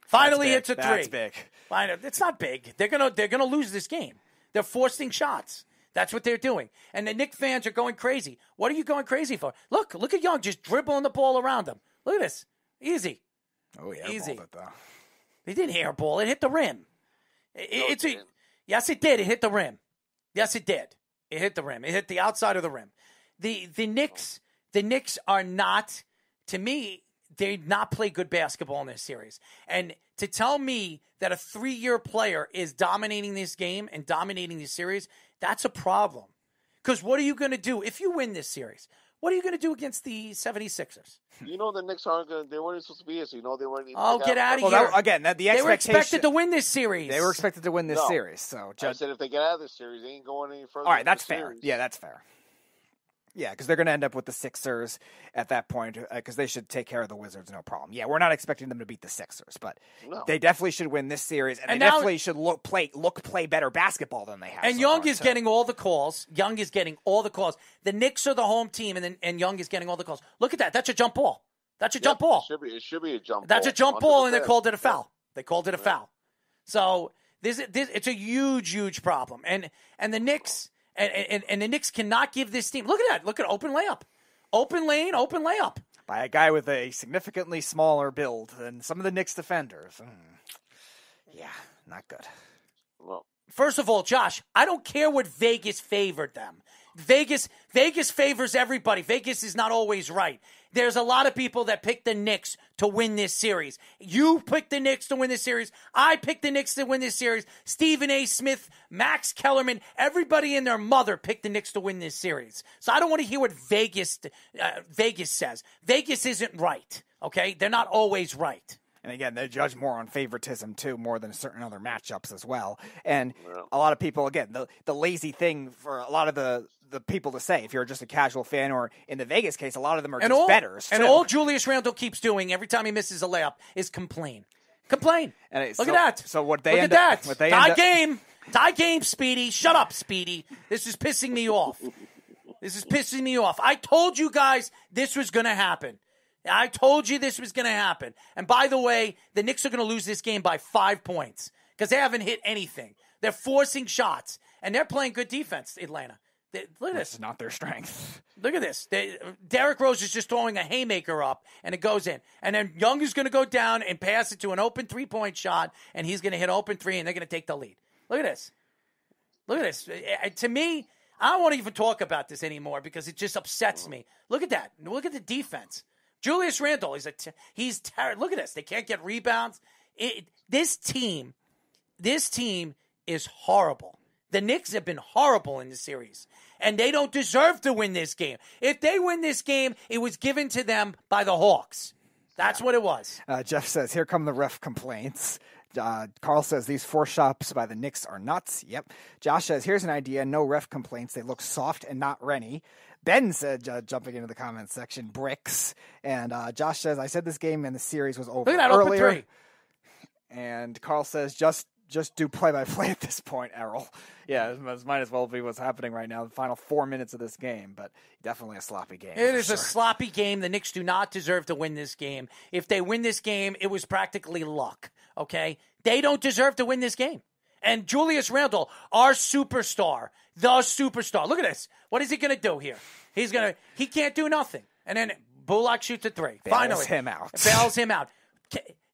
finally hits a 3. That's big. It's not big. They're gonna lose this game. They're forcing shots. That's what they're doing. And the Knicks fans are going crazy. What are you going crazy for? Look at Young just dribbling the ball around him. Look at this. Easy. Oh, yeah. Easy. It, though. They didn't airball. It hit the rim. Yes, it did. It hit the rim. Yes, it did. It hit the rim. It hit the outside of the rim. The Knicks are not, to me, they not play good basketball in this series. And to tell me that a 3-year player is dominating this game and dominating this series, that's a problem. Because what are you going to do if you win this series? What are you going to do against the 76ers? You know the Knicks aren't going to, they weren't supposed to be here, so you know they weren't even. Oh, get out of here. They were expected to win this series. They were expected to win this series. So I said if they get out of this series, they ain't going any further. All right, that's fair. Series. Yeah, that's fair. Yeah, because they're going to end up with the Sixers at that point because they should take care of the Wizards, no problem. Yeah, we're not expecting them to beat the Sixers, but they definitely should win this series, and they definitely should play better basketball than they have. And Young is getting all the calls. Young is getting all the calls. The Knicks are the home team, and Young is getting all the calls. Look at that. That's a jump ball. That's a jump ball. It should be a jump ball. That's a jump ball, and they called it a foul. They called it a foul. So it's a huge, huge problem. And the Knicks... And the Knicks cannot give this team. Look at that. Look at open layup. Open lane, open layup. By a guy with a significantly smaller build than some of the Knicks defenders. Yeah, not good. Well, first of all, Josh, I don't care what Vegas favored them. Vegas favors everybody. Vegas is not always right. There's a lot of people that pick the Knicks to win this series. You picked the Knicks to win this series. I picked the Knicks to win this series. Stephen A. Smith, Max Kellerman, everybody and their mother picked the Knicks to win this series. So I don't want to hear what Vegas says. Vegas isn't right, okay? They're not always right. And again, they judge more on favoritism, too, more than certain other matchups as well. And a lot of people, again, the lazy thing for a lot of the people to say, if you're just a casual fan, or in the Vegas case, a lot of them are just bettors. And all Julius Randle keeps doing every time he misses a layup is complain. Complain. Look at that. So what they Look at that. Tie game, Speedy. Shut up, Speedy. This is pissing me off. I told you guys this was going to happen. I told you this was going to happen. And by the way, the Knicks are going to lose this game by 5 points because they haven't hit anything. They're forcing shots, and they're playing good defense, Atlanta. Look at this. This is not their strength. Look at this. Derrick Rose is just throwing a haymaker up, and it goes in. And then Young is going to go down and pass it to an open three-point shot, and he's going to hit open three, and they're going to take the lead. Look at this. Look at this. To me, I don't want to even talk about this anymore because it just upsets me. Look at that. Look at the defense. Julius Randle, he's terrible. Look at this. They can't get rebounds. This team is horrible. The Knicks have been horrible in the series, and they don't deserve to win this game. If they win this game, it was given to them by the Hawks. That's what it was. Jeff says, here come the ref complaints. Carl says, these 4 shots by the Knicks are nuts. Yep. Josh says, here's an idea. No ref complaints. They look soft and not Rennie. Ben said, jumping into the comments section, bricks. And Josh says, I said this game and the series was over Look at that earlier. open 3. And Carl says, just just do play-by-play at this point, Errol. Yeah, this might as well be what's happening right now, the final 4 minutes of this game, but definitely a sloppy game. It is a sloppy game. The Knicks do not deserve to win this game. If they win this game, it was practically luck, okay? They don't deserve to win this game. And Julius Randle, our superstar, the superstar. Look at this. What is he going to do here? He can't do nothing. And then Bullock shoots a three. Bails him out. Bails him out.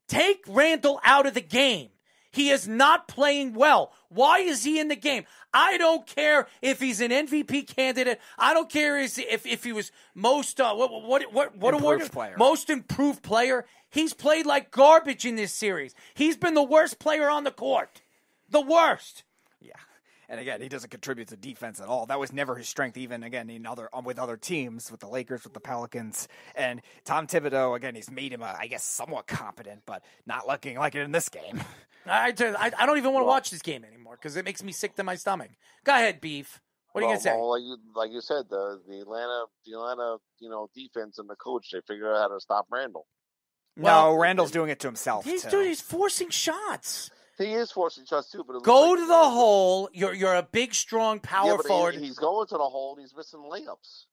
Take Randle out of the game. He is not playing well. Why is he in the game? I don't care if he's an MVP candidate. I don't care if he was most improved player. Most improved player. He's played like garbage in this series. He's been the worst player on the court. The worst. Yeah. And again, he doesn't contribute to defense at all. That was never his strength, even again with other teams, with the Lakers, with the Pelicans, and Tom Thibodeau. Again, he's made him, I guess, somewhat competent, but not looking like it in this game. I don't even want to watch this game anymore because it makes me sick to my stomach. Go ahead, Beef. What are you gonna say? Well, like you said, the Atlanta, defense and the coach, they figured out how to stop Randle. No, Randle's doing it to himself. He's forcing shots. He is forcing shots too, but go to the hole. You're a big, strong power forward. He's going to the hole and he's missing layups.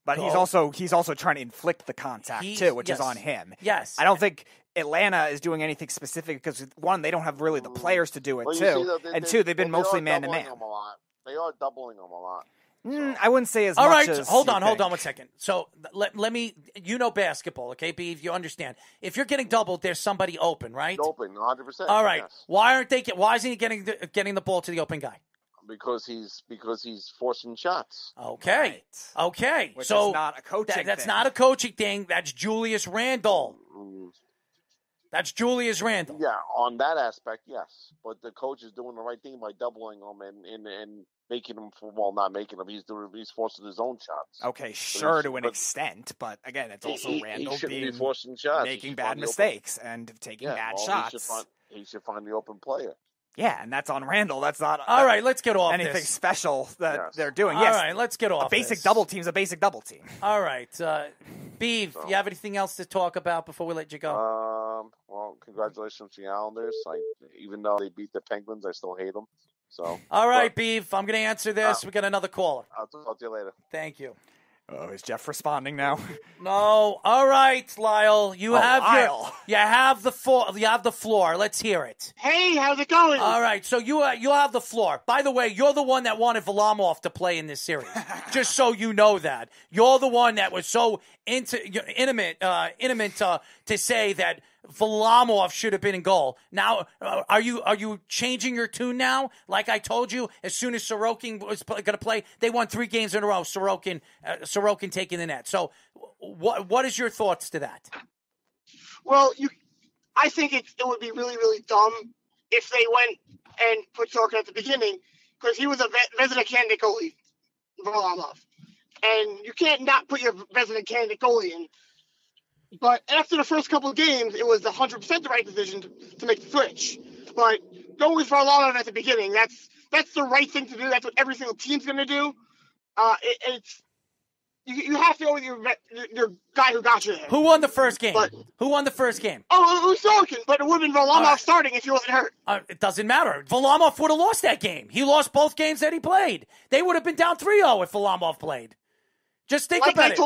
But he's also trying to inflict the contact too, which is on him. Yes, I don't think Atlanta is doing anything specific because one, they don't have really the players to do it and two, they've been mostly man to man. They are doubling them a lot. I wouldn't say as much. All right, as hold on 1 second. So let me, basketball, okay, Beef, you understand. If you're getting doubled, there's somebody open, right? Open, 100%. All right. Yes. Why isn't he getting the ball to the open guy? Because he's forcing shots. Okay. Right. Okay. Which so is not a coaching thing. That's not a coaching thing. That's Julius Randle. That's Julius Randle. Yeah, on that aspect, yes. But the coach is doing the right thing by doubling him and making him, not making him. He's forcing his own shots. Okay, sure, to an extent, but again, it's also Randle be forcing shots, making bad mistakes and taking bad shots. He should find the open player. Yeah, and that's on Randle. That's not all right. Let's get off anything special that they're doing. All right, let's get off. A basic double team's a basic double team. All right, Beef, you have anything else to talk about before we let you go? Well, congratulations to the Islanders. Even though they beat the Penguins, I still hate them. So. All right, Beef. I'm going to answer this. We got another caller. I'll talk to you later. Thank you. Oh, is Jeff responding now? No. All right, Lyle. You have the floor. Let's hear it. Hey, how's it going? All right. So you have the floor. By the way, you're the one that wanted Varlamov to play in this series. Just so you know that. You're the one that was so intimate to say that Varlamov should have been in goal. Now, are you changing your tune now? Like I told you, as soon as Sorokin was going to play, they won 3 games in a row. Sorokin taking the net. So, what is your thoughts to that? Well, I think it would be really, really dumb if they went and put Sorokin at the beginning because he was a Vezina candidate goalie, Varlamov, and you can't not put your Vezina candidate goalie in. But after the first couple of games, it was 100% the right decision to make the switch. But going with Varlamov at the beginning, that's the right thing to do. That's what every single team's going to do. You have to go with your guy who got you there. Who won the first game? Who won the first game? Oh, it was Sorokin, but it would have been Varlamov starting if he wasn't hurt. It doesn't matter. Varlamov would have lost that game. He lost both games that he played. They would have been down 3-0 if Varlamov played. Just think about it.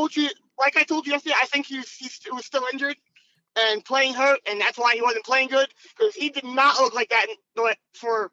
Like I told you yesterday, I think he was still injured and playing hurt, and that's why he wasn't playing good, because he did not look like that for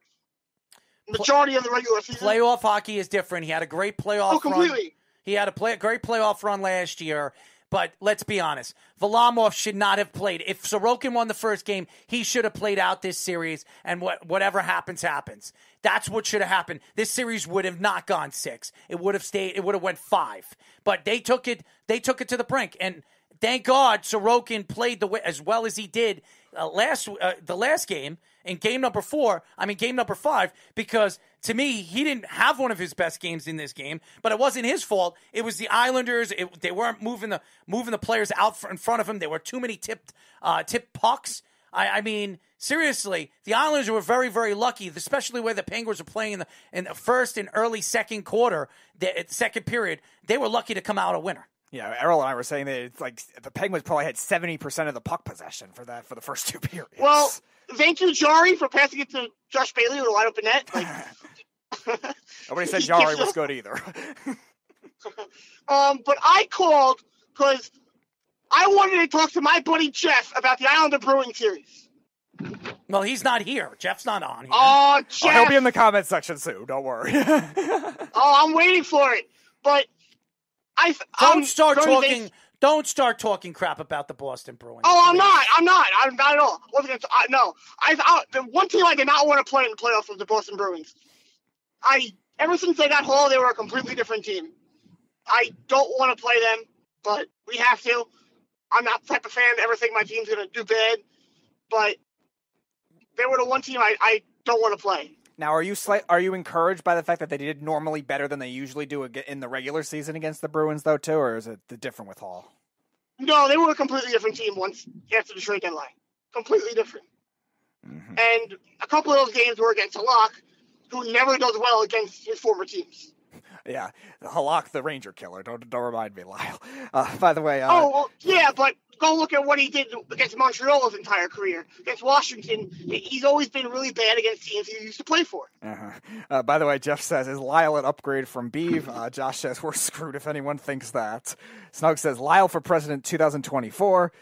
majority of the regular season. Playoff hockey is different. He had a great playoff run. Completely. He had a great playoff run last year, but let's be honest. Varlamov should not have played. If Sorokin won the first game, he should have played out this series, and whatever happens, happens. That's what should have happened. This series would have not gone 6. It would have stayed. It would have went 5. But they took it to the brink, and thank God Sorokin played as well as he did the last game in game number 5, because to me he didn't have one of his best games in this game. But it wasn't his fault. It was the Islanders. They weren't moving the players out in front of him. There were too many tipped pucks. I mean, seriously, the Islanders were very, very lucky, especially where the Penguins were playing in the first and early second quarter, the second period. They were lucky to come out a winner. Yeah, Errol and I were saying that it's like the Penguins probably had 70% of the puck possession for the first two periods. Well, thank you, Jari, for passing it to Josh Bailey with a wide open net. Nobody said Jari was good either. But I called because I wanted to talk to my buddy Jeff about the Islander Bruin series. Well, he's not here. Jeff's not on here. Oh, Jeff! He'll be in the comment section soon. Don't worry. I'm waiting for it. But Don't start talking crap about the Boston Bruins. Oh, I'm not at all. No. The one team I did not want to play in the playoffs was the Boston Bruins. Ever since they got Hall, they were a completely different team. I don't want to play them, but we have to. I'm not the type of fan to ever think my team's going to do bad, but they were the one team I don't want to play. Now, are you encouraged by the fact that they did normally better than they usually do in the regular season against the Bruins, though, too, or is it different with Hall? No, they were a completely different team once after the trade deadline. Completely different. Mm-hmm. And a couple of those games were against Halak, who never does well against his former teams. Yeah, Halak, the Ranger killer. Don't remind me, Lyle. By the way... yeah, but go look at what he did against Montreal his entire career. Against Washington, he's always been really bad against teams he used to play for. Uh-huh. By the way, Jeff says, is Lyle an upgrade from Beeve? Josh says, we're screwed if anyone thinks that. Snug says, Lyle for president 2024.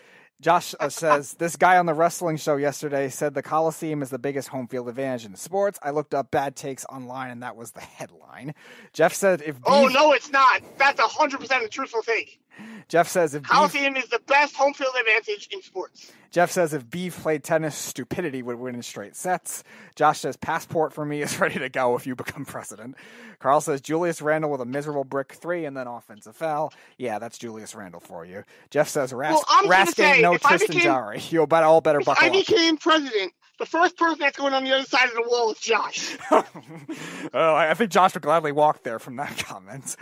Josh says, this guy on the wrestling show yesterday said the Coliseum is the biggest home field advantage in sports. I looked up bad takes online, and that was the headline. Jeff said, Oh, no, it's not. That's 100% a truthful take. Jeff says, Coliseum is the best home field advantage in sports. Jeff says, if Beef played tennis, stupidity would win in straight sets. Josh says, passport for me is ready to go if you become president. Carl says, Julius Randle with a miserable brick 3 and then offensive foul. Yeah, that's Julius Randle for you. Jeff says, Raskin, no Tristan Jarry. You all better buckle up. If I became president, the first person that's going on the other side of the wall is Josh. I think Josh would gladly walk there from that comment.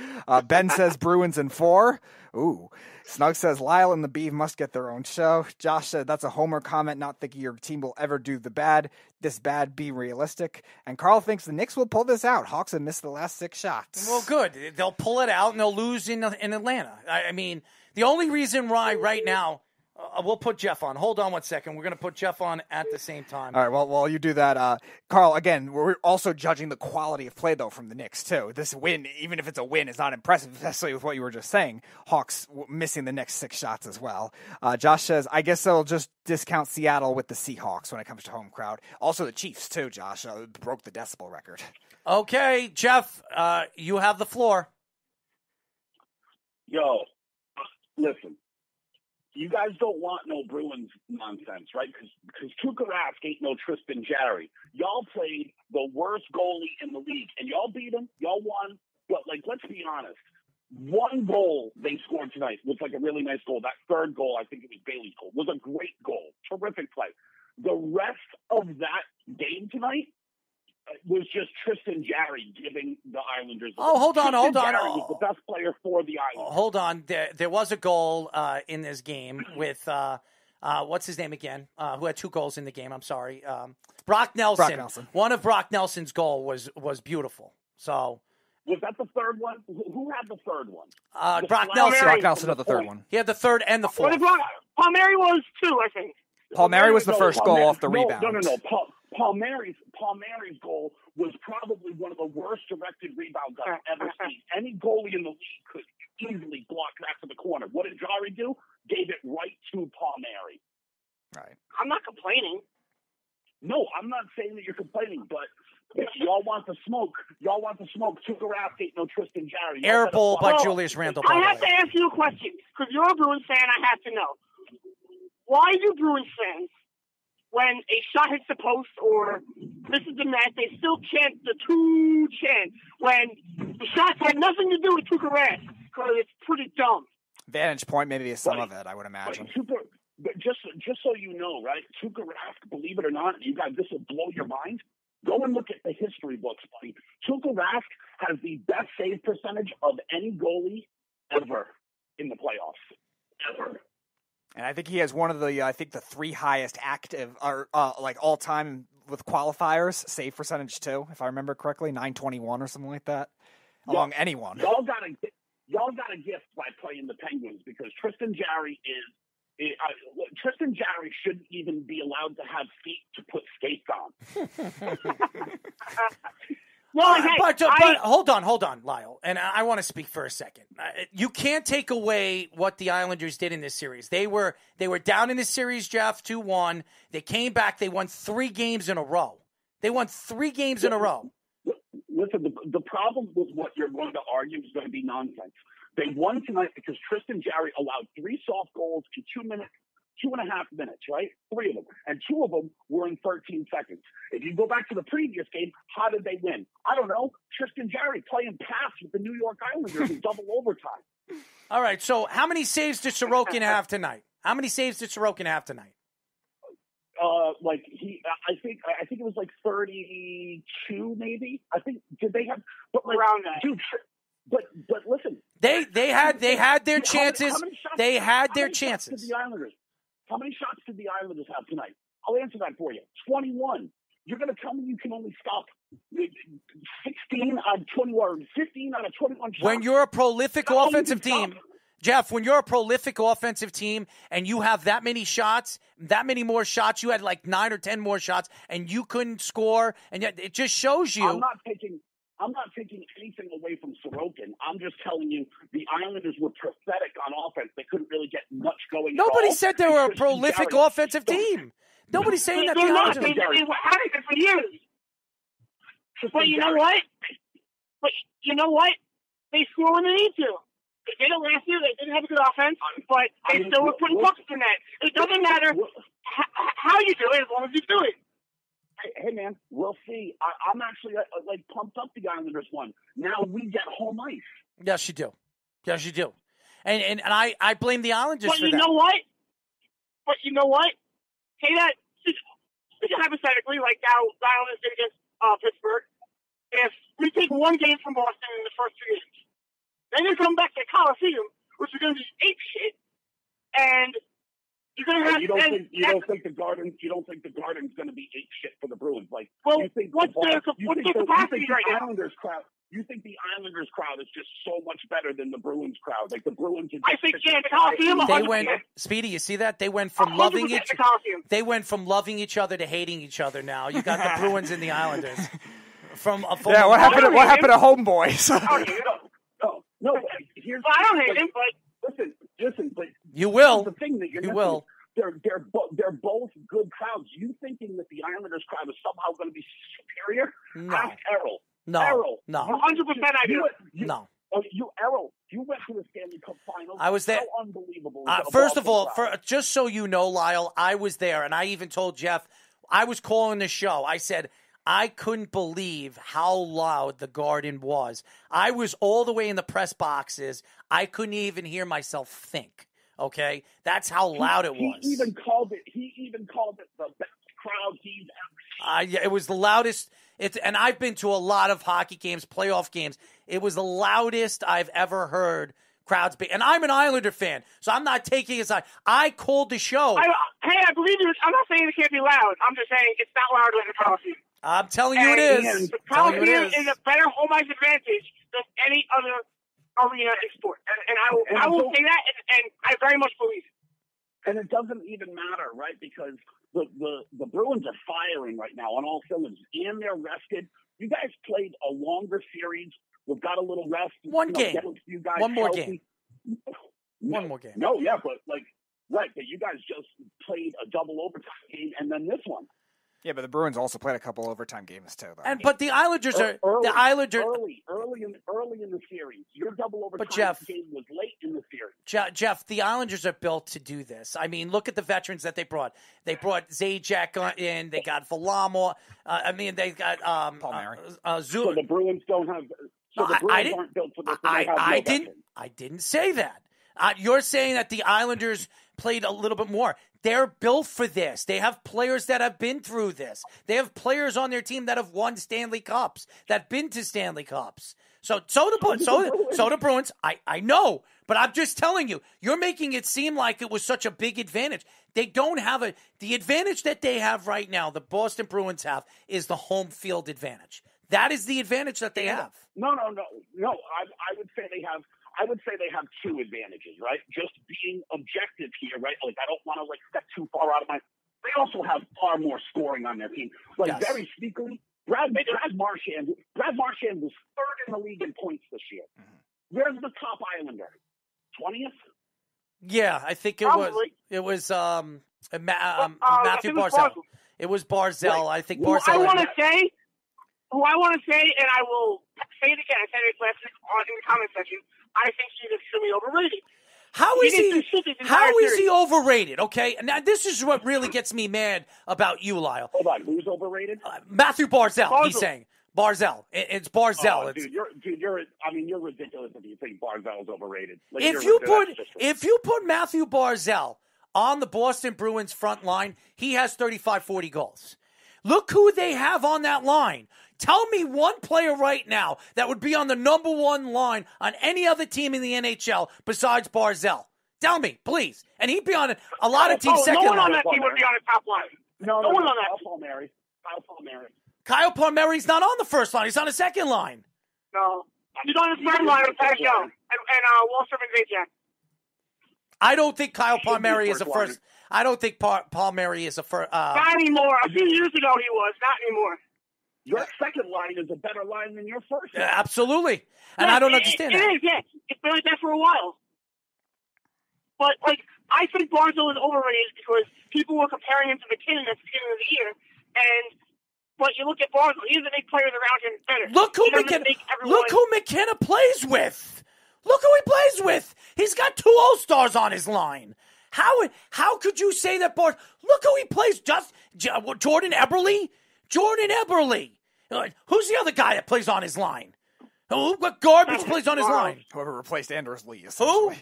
Ben says, Bruins in 4. Ooh. Snug says, Lyle and the Beef must get their own show. Josh said, that's a homer comment, not thinking your team will ever do this bad, be realistic. And Carl thinks the Knicks will pull this out. Hawks have missed the last 6 shots. Well, good. They'll pull it out, and they'll lose in Atlanta. I mean, the only reason why right now, we'll put Jeff on. Hold on 1 second. We're going to put Jeff on at the same time. All right, well, while you do that, Carl, again, we're also judging the quality of play, though, from the Knicks, too. This win, even if it's a win, is not impressive, especially with what you were just saying. Hawks missing the next 6 shots as well. Josh says, I guess they'll just discount Seattle with the Seahawks when it comes to home crowd. Also the Chiefs, too, Josh, broke the decibel record. Okay, Jeff, you have the floor. Yo, listen. You guys don't want no Bruins nonsense, right? Because Tuukka Rask ain't no Tristan Jarry. Y'all played the worst goalie in the league, and y'all beat him. Y'all won. But, let's be honest. One goal they scored tonight was a really nice goal. That third goal, I think it was Bailey's goal, was a great goal. Terrific play. The rest of that game tonight was just Tristan Jarry giving the Islanders. Hold on. Jarry was the best player for the Islanders. Hold on. There was a goal in this game with what's his name again? Who had 2 goals in the game? I'm sorry, Brock Nelson. One of Brock Nelson's goal was beautiful. So was that the third one? Who had the third one? Brock Nelson. Brock Nelson had the third one. He had the third and the fourth. Palmieri was 2, I think. Palmieri was the first goal off the rebound. No. Palmieri's goal was probably one of the worst directed rebounds I've ever seen. Any goalie in the league could easily block that to the corner. What did Jarry do? Gave it right to Palmieri. Right. I'm not complaining. No, I'm not saying that you're complaining, but if y'all want the smoke. Tuukka Rask ain't no Tristan Jarry. Air ball by Julius Randle. I have to ask you a question, because you're a Bruins fan, I have to know. Why do Bruins fans, when a shot hits the post or misses the net, they still chant the two chant when the shots had nothing to do with Tuukka Rask? Because it's pretty dumb. Vantage point, maybe is some of it, I would imagine. But just so you know, right? Tuukka Rask, believe it or not, you guys, this will blow your mind. Go and look at the history books, buddy. Tuukka Rask has the best save percentage of any goalie ever in the playoffs. Ever. And I think he has one of the, the 3 highest active, or all time with qualifiers, save percentage too, if I remember correctly, 921 or something like that, among anyone. Y'all gotta y'all got a gift by playing the Penguins because Tristan Jarry Tristan Jarry shouldn't even be allowed to have feet to put skates on. Well, but hold on, Lyle. And I want to speak for a second. You can't take away what the Islanders did in this series. They were down in this series, Jeff, 2-1. They came back. They won 3 games in a row. Listen, the problem with what you're going to argue is going to be nonsense. They won tonight because Tristan Jarry allowed 3 soft goals in 2.5 minutes, right? 3 of them. And 2 of them were in 13 seconds. If you go back to the previous game, how did they win? I don't know. Tristan Jarry playing pass with the New York Islanders in double overtime. All right, so how many saves did Sorokin have tonight? I think it was like 32, maybe. I think did they have around that? Dude, but listen, they had their chances. They had their chances. How many shots did the Islanders have tonight? I'll answer that for you. 21. You're going to tell me you can only stop 16 out of 21, 15 out of 21 shots? When you're a prolific offensive team, Jeff, when you're a prolific offensive team and you have that many shots, that many more shots, you had like 9 or 10 more shots, and you couldn't score, and yet it just shows you. I'm not taking anything away from Sorokin. I'm just telling you the Islanders were pathetic on offense. They couldn't really get much going. Nobody said they were a prolific offensive team. Nobody's saying that. They're not. They were having it for years. But you know what? They score when they need to. They did it last year. They didn't have a good offense, but they still were putting pucks in net. It doesn't matter how you do it as long as you do it. Hey, man, we'll see. I'm actually pumped up the Islanders one. Now we get home ice. Yes, you do. And I blame the Islanders for that. But you know what? Hey, that hypothetically, like how the Islanders did against Pittsburgh, if we take one game from Boston in the first 2 games, then they come back to Coliseum, which is going to be ape shit, and you're going to have. You don't think the Garden's going to be ape shit for the Bruins? What's their capacity right now? You think the Islanders crowd is just so much better than the Bruins crowd? Like the Bruins. The Coliseum. They went, Speedy. You see that? They went from loving each other to hating each other. Now you got the Bruins and the Islanders. What happened to homeboys? No. I don't hate him, but listen. But you will. The thing that you will. They're both good crowds. You thinking that the Islanders crowd is somehow going to be superior? No. Ask Errol. No. Errol. No. 100% I do. No. Errol, you went to the Stanley Cup Finals. I was there. How unbelievable. First of all, just so you know, Lyle, I was there, and I even told Jeff, I was calling the show. I said, I couldn't believe how loud the Garden was. I was all the way in the press boxes. I couldn't even hear myself think. Okay? That's how loud it was. He even called it the best crowd he's ever seen. It was the loudest. And I've been to a lot of hockey games, playoff games. It was the loudest I've ever heard crowds be. And I'm an Islander fan, so I'm not taking it aside. I called the show. I believe you. I'm not saying it can't be loud. I'm just saying it's not louder than the Coliseum. I'm telling you it is. The Coliseum is a better home ice advantage than any other arena in sport. And I will say that, and I very much believe it. And it doesn't even matter, right? Because the Bruins are firing right now on all cylinders, and they're rested. You guys played a longer series. We've got a little rest. One game. One more game. No, yeah, but but you guys just played a double overtime game, and then this one. Yeah, but the Bruins also played a couple overtime games too. But the Islanders are early early in the series. Your double overtime game was late in the series. Jeff, the Islanders are built to do this. I mean, look at the veterans that they brought. They brought Zajac in. They got Varlamov. They got Palmieri. So the Bruins don't have. So the Bruins aren't built for this. I didn't say that. You're saying that the Islanders played a little bit more. They're built for this. They have players that have been through this. They have players on their team that have won Stanley Cups, that been to Stanley Cups. So the Bruins. I know, but I'm just telling you, you're making it seem like it was such a big advantage. They don't have the advantage that they have right now, the Boston Bruins have, is the home field advantage. That is the advantage that they have. No. I would say they have. I would say they have two advantages, right? Just being objective here, right? Like, I don't want to, like, step too far out of my... They also have far more scoring on their team. Like, very sneakily, Brad Marchand was third in the league in points this year. Where's the top Islander? 20th? Yeah, I think it was Matthew Barzal. It was Barzal. I think Barzal. Who I want to say, and I will say it again. I said it last week in the comment section. I think he's extremely overrated. How is he overrated? Okay, now this is what really gets me mad about you, Lyle. Hold on, who's overrated? Matthew Barzal. He's saying Barzal. It's Barzal. Oh, dude, you're ridiculous if you think Barzal is overrated. Like, if you put Matthew Barzal on the Boston Bruins front line, he has 35, 40 goals. Look who they have on that line. Tell me one player right now that would be on the number one line on any other team in the NHL besides Barzal. Tell me, please. And he'd be on a lot of teams' second line. No one on that team would be on the top line. No one on that. Kyle Palmieri. Kyle Palmieri's not on the first line. He's on the second line. No. He's on the third line with Pat Young and Wallstrom and Zajac. I don't think Kyle Palmieri is a first. I don't think Palmieri is a first. Not anymore. A few years ago he was. Not anymore. Your second line is a better line than your first line. Absolutely. And I don't understand that. It is, yes. It's been like that for a while. But, like, I think Barzal is overrated because people were comparing him to McKinnon at the beginning of the year. But you look at Barzal, he doesn't make players around him better. Look who McKenna plays with. Look who he plays with. He's got 2 All-Stars on his line. How could you say that Barzal? Look who he plays. Jordan Eberle? Jordan Eberle. Who's the other guy that plays on his line? What garbage plays on his line? Whoever replaced Anders Lee. Who?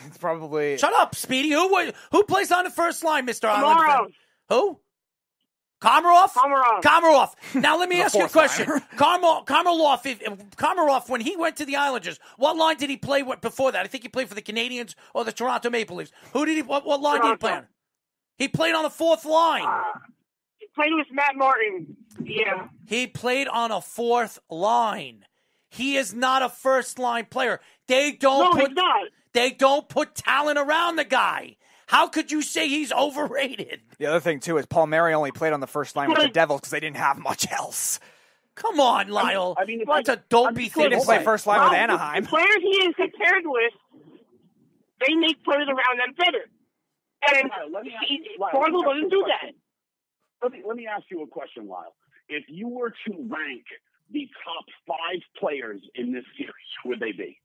It's probably... Shut up, Speedy. Who plays on the first line, Mr. Island? Who? Komarov. Now let me ask you a question. Komarov, when he went to the Islanders, what line did he play with before that? I think he played for the Canadiens or the Toronto Maple Leafs. What line did he play on? He played on the fourth line. He played with Matt Martin. Yeah. He played on a fourth line. He is not a first line player. He's not. They don't put talent around the guy. How could you say he's overrated? The other thing, too, is Palmieri only played on the first line with the Devils because they didn't have much else. Come on, Lyle. That's a dopey thing. He didn't play first line with Anaheim. The players he is compared with, they make players around them better. And Barzal doesn't do that. Let me ask you a question, Lyle. If you were to rank the top 5 players in this series, who would they be?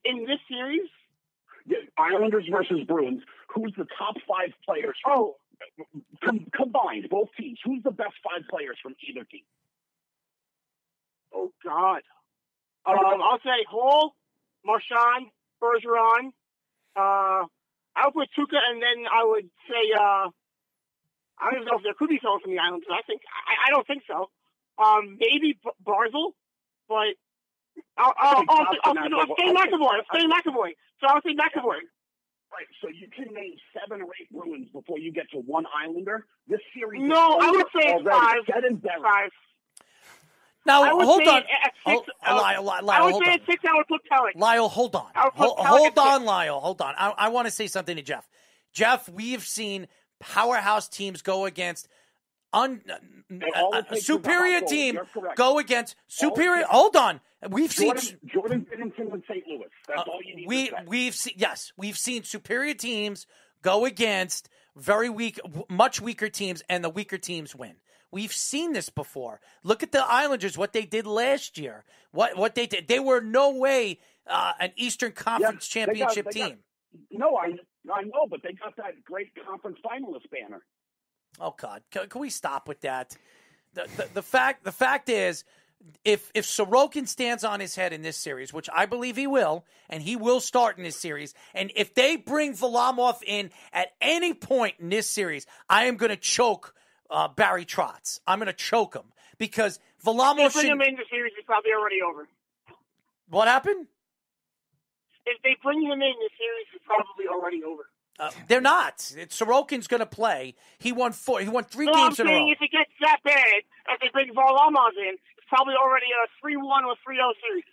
In this series? Islanders versus Bruins. Who's the top 5 players? Combined, both teams. Who's the best 5 players from either team? Oh, God. I'll say Hall, Marchand, Bergeron. I would put Tuukka, and then I would say, I don't even know if there could be someone from the Islanders. I don't think so. Maybe Barzal, but I'll say McAvoy. So I'll say McAvoy. Right, so you can name 7 or 8 Bruins before you get to one Islander. This series. No, I would say 5. 5. Now hold on. Lyle, I would say at 6. I would put Pelech. Lyle, hold on. Hold on, Lyle. Hold on. I want to say something to Jeff. Jeff, we've seen powerhouse teams go against superior team go against superior. Hold on. We've seen Jordan Binnington with St. Louis. That's all you need to say. We've seen superior teams go against very weak, much weaker teams, and the weaker teams win. We've seen this before. Look at the Islanders, what they did last year. What they did. They were no way an Eastern Conference championship team. I know, but they got that great conference finalist banner. Oh God, can we stop with that? The fact is, if Sorokin stands on his head in this series, which I believe he will, and he will start in this series, and if they bring Varlamov in at any point in this series, I am going to choke Barry Trotz. I'm going to choke him because Varlamov. If they bring him in the series, it's probably already over. What happened? If they bring him in the series, it's probably already over. They're not. Sorokin's going to play. He won 3 games in a row. I'm saying if it gets that bad, if they bring Varlamov in, it's probably already a 3-1 or 3-0 series.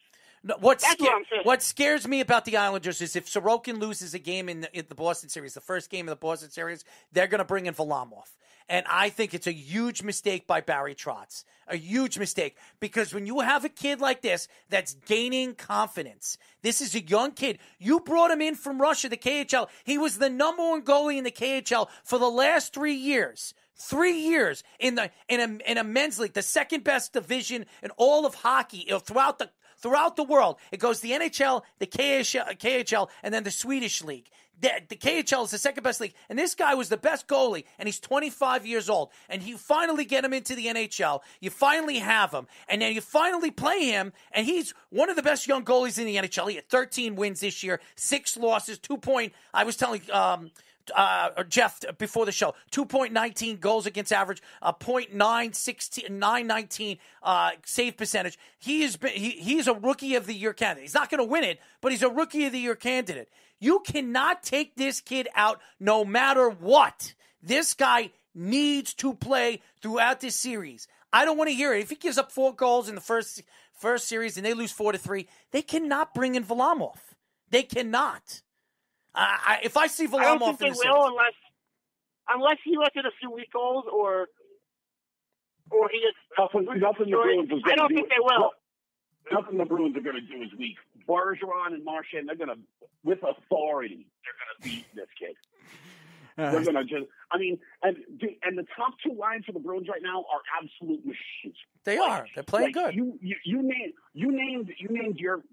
No, That's what I'm saying. what scares me about the Islanders is if Sorokin loses a game in the Boston series, the first game of the Boston series, they're going to bring in Varlamov. And I think it's a huge mistake by Barry Trotz. A huge mistake. Because when you have a kid like this that's gaining confidence, this is a young kid. You brought him in from Russia, the KHL. He was the number one goalie in the KHL for the last 3 years. 3 years in a men's league, the second best division in all of hockey throughout the world. It goes the NHL, the KHL, and then the Swedish league. The KHL is the second best league, and this guy was the best goalie, and he's 25 years old. And you finally get him into the NHL. You finally have him, and then you finally play him, and he's one of the best young goalies in the NHL. He had 13 wins this year, 6 losses, 2 point. I was telling Jeff before the show, 2.19 goals against average, a .919 save percentage. He's a rookie of the year candidate. He's not going to win it, but he's a rookie of the year candidate. You cannot take this kid out no matter what. This guy needs to play throughout this series. I don't want to hear it. If he gives up 4 goals in the first series and they lose 4-3, they cannot bring in Varlamov. They cannot. If I see Varlamov, I don't think they will unless he lets in a few weak goals or he gets nothing the Bruins is I don't think they will. Nothing the Bruins are going to do is weak. Bergeron and Marchand, they're going to, with authority, they're going to beat this kid. They're going to just, and the top 2 lines for the Bruins right now are absolute machines. They are. They're playing good. You named your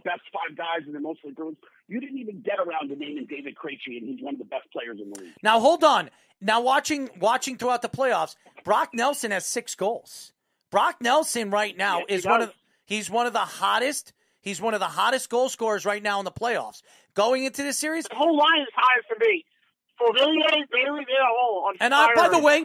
best 5 guys, and they're mostly Bruins. You didn't even get around to naming David Krejci, and he's one of the best players in the league. Now hold on. Now watching throughout the playoffs, Brock Nelson has 6 goals. Brock Nelson right now is he's one of the hottest. He's one of the hottest goal scorers right now in the playoffs. Going into this series, the whole line is high for me. For Villiers, Bailey, they're all on and fire.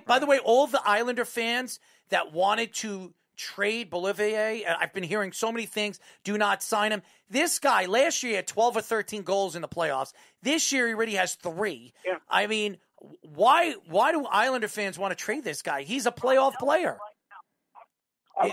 by the way, all the Islander fans that wanted to trade Bolivier, and I've been hearing so many things, do not sign him. This guy, last year, had 12 or 13 goals in the playoffs. This year, he already has 3. Yeah. I mean, why do Islander fans want to trade this guy? He's a playoff player. I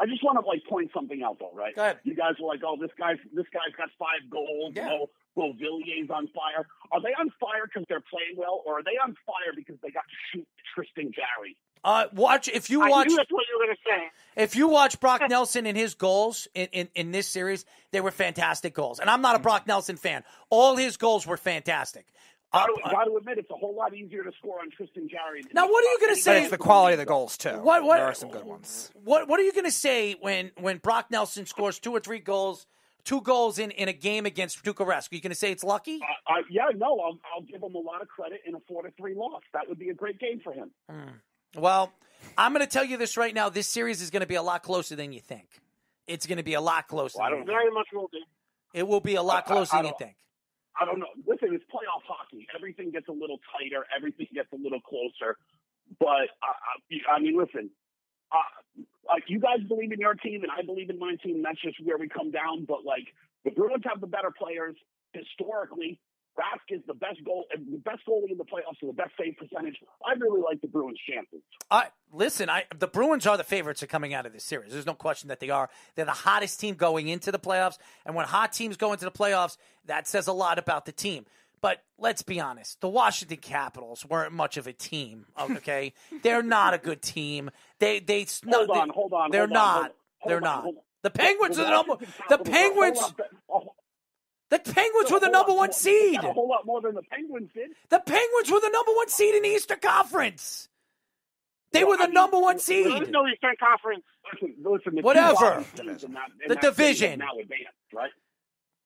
just want to point something out though, right? Go ahead. You guys were like, "Oh, this guy's got 5 goals." Yeah. Villiers on fire. Are they on fire because they're playing well, or are they on fire because they got to shoot Tristan Jarry? I knew that's what you were going to say. If you watch Brock Nelson and his goals in this series, they were fantastic goals. And I'm not a Brock Nelson fan. All his goals were fantastic. Got to admit, it's a whole lot easier to score on Tristan Jarry. Now, what are you going to say? But it's the quality of the goals, too. What there are some good ones. What are you going to say when Brock Nelson scores 2 or 3 goals, 2 goals in a game against Bucharest? Are you going to say it's lucky? I'll give him a lot of credit in a 4-3 loss. That would be a great game for him. Well, I'm going to tell you this right now. This series is going to be a lot closer than you think. It's going to be a lot closer. Very much will be. It will be a lot closer than you think. I don't know. Listen, it's playoff hockey. Everything gets a little tighter. Everything gets a little closer. But, listen, you guys believe in your team, and I believe in my team. That's just where we come down. But, the Bruins have the better players historically. Rask is the best goalie in the playoffs with the best save percentage. I really like the Bruins' chances. The Bruins are the favorites coming out of this series. There's no question that they are. They're the hottest team going into the playoffs. And when hot teams go into the playoffs, that says a lot about the team. But let's be honest, the Washington Capitals weren't much of a team, okay? They're not a good team. Hold on. They're not. The Penguins are the number. The Penguins. The Penguins were the number 1 seed. A whole lot more than the Penguins did. The Penguins were the number 1 seed in the Eastern Conference. They were the number 1 seed. There's no Eastern Conference. Listen, whatever. The division now advanced, right?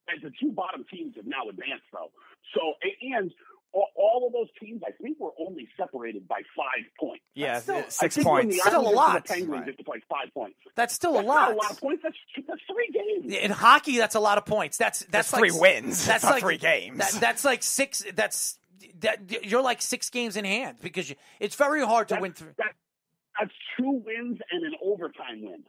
And the 2 bottom teams have now advanced, though. So, and all of those teams, I think, were only separated by 5 points. Yeah, still, 6 points. Still a lot. The Penguins just played 5 points. That's still a lot. Not a lot of points. That's 3 games. In hockey, that's a lot of points. That's 3 wins. That's not like 3 games. That's like 6. You're like 6 games in hand because it's very hard to win 3. That's 2 wins and an overtime win.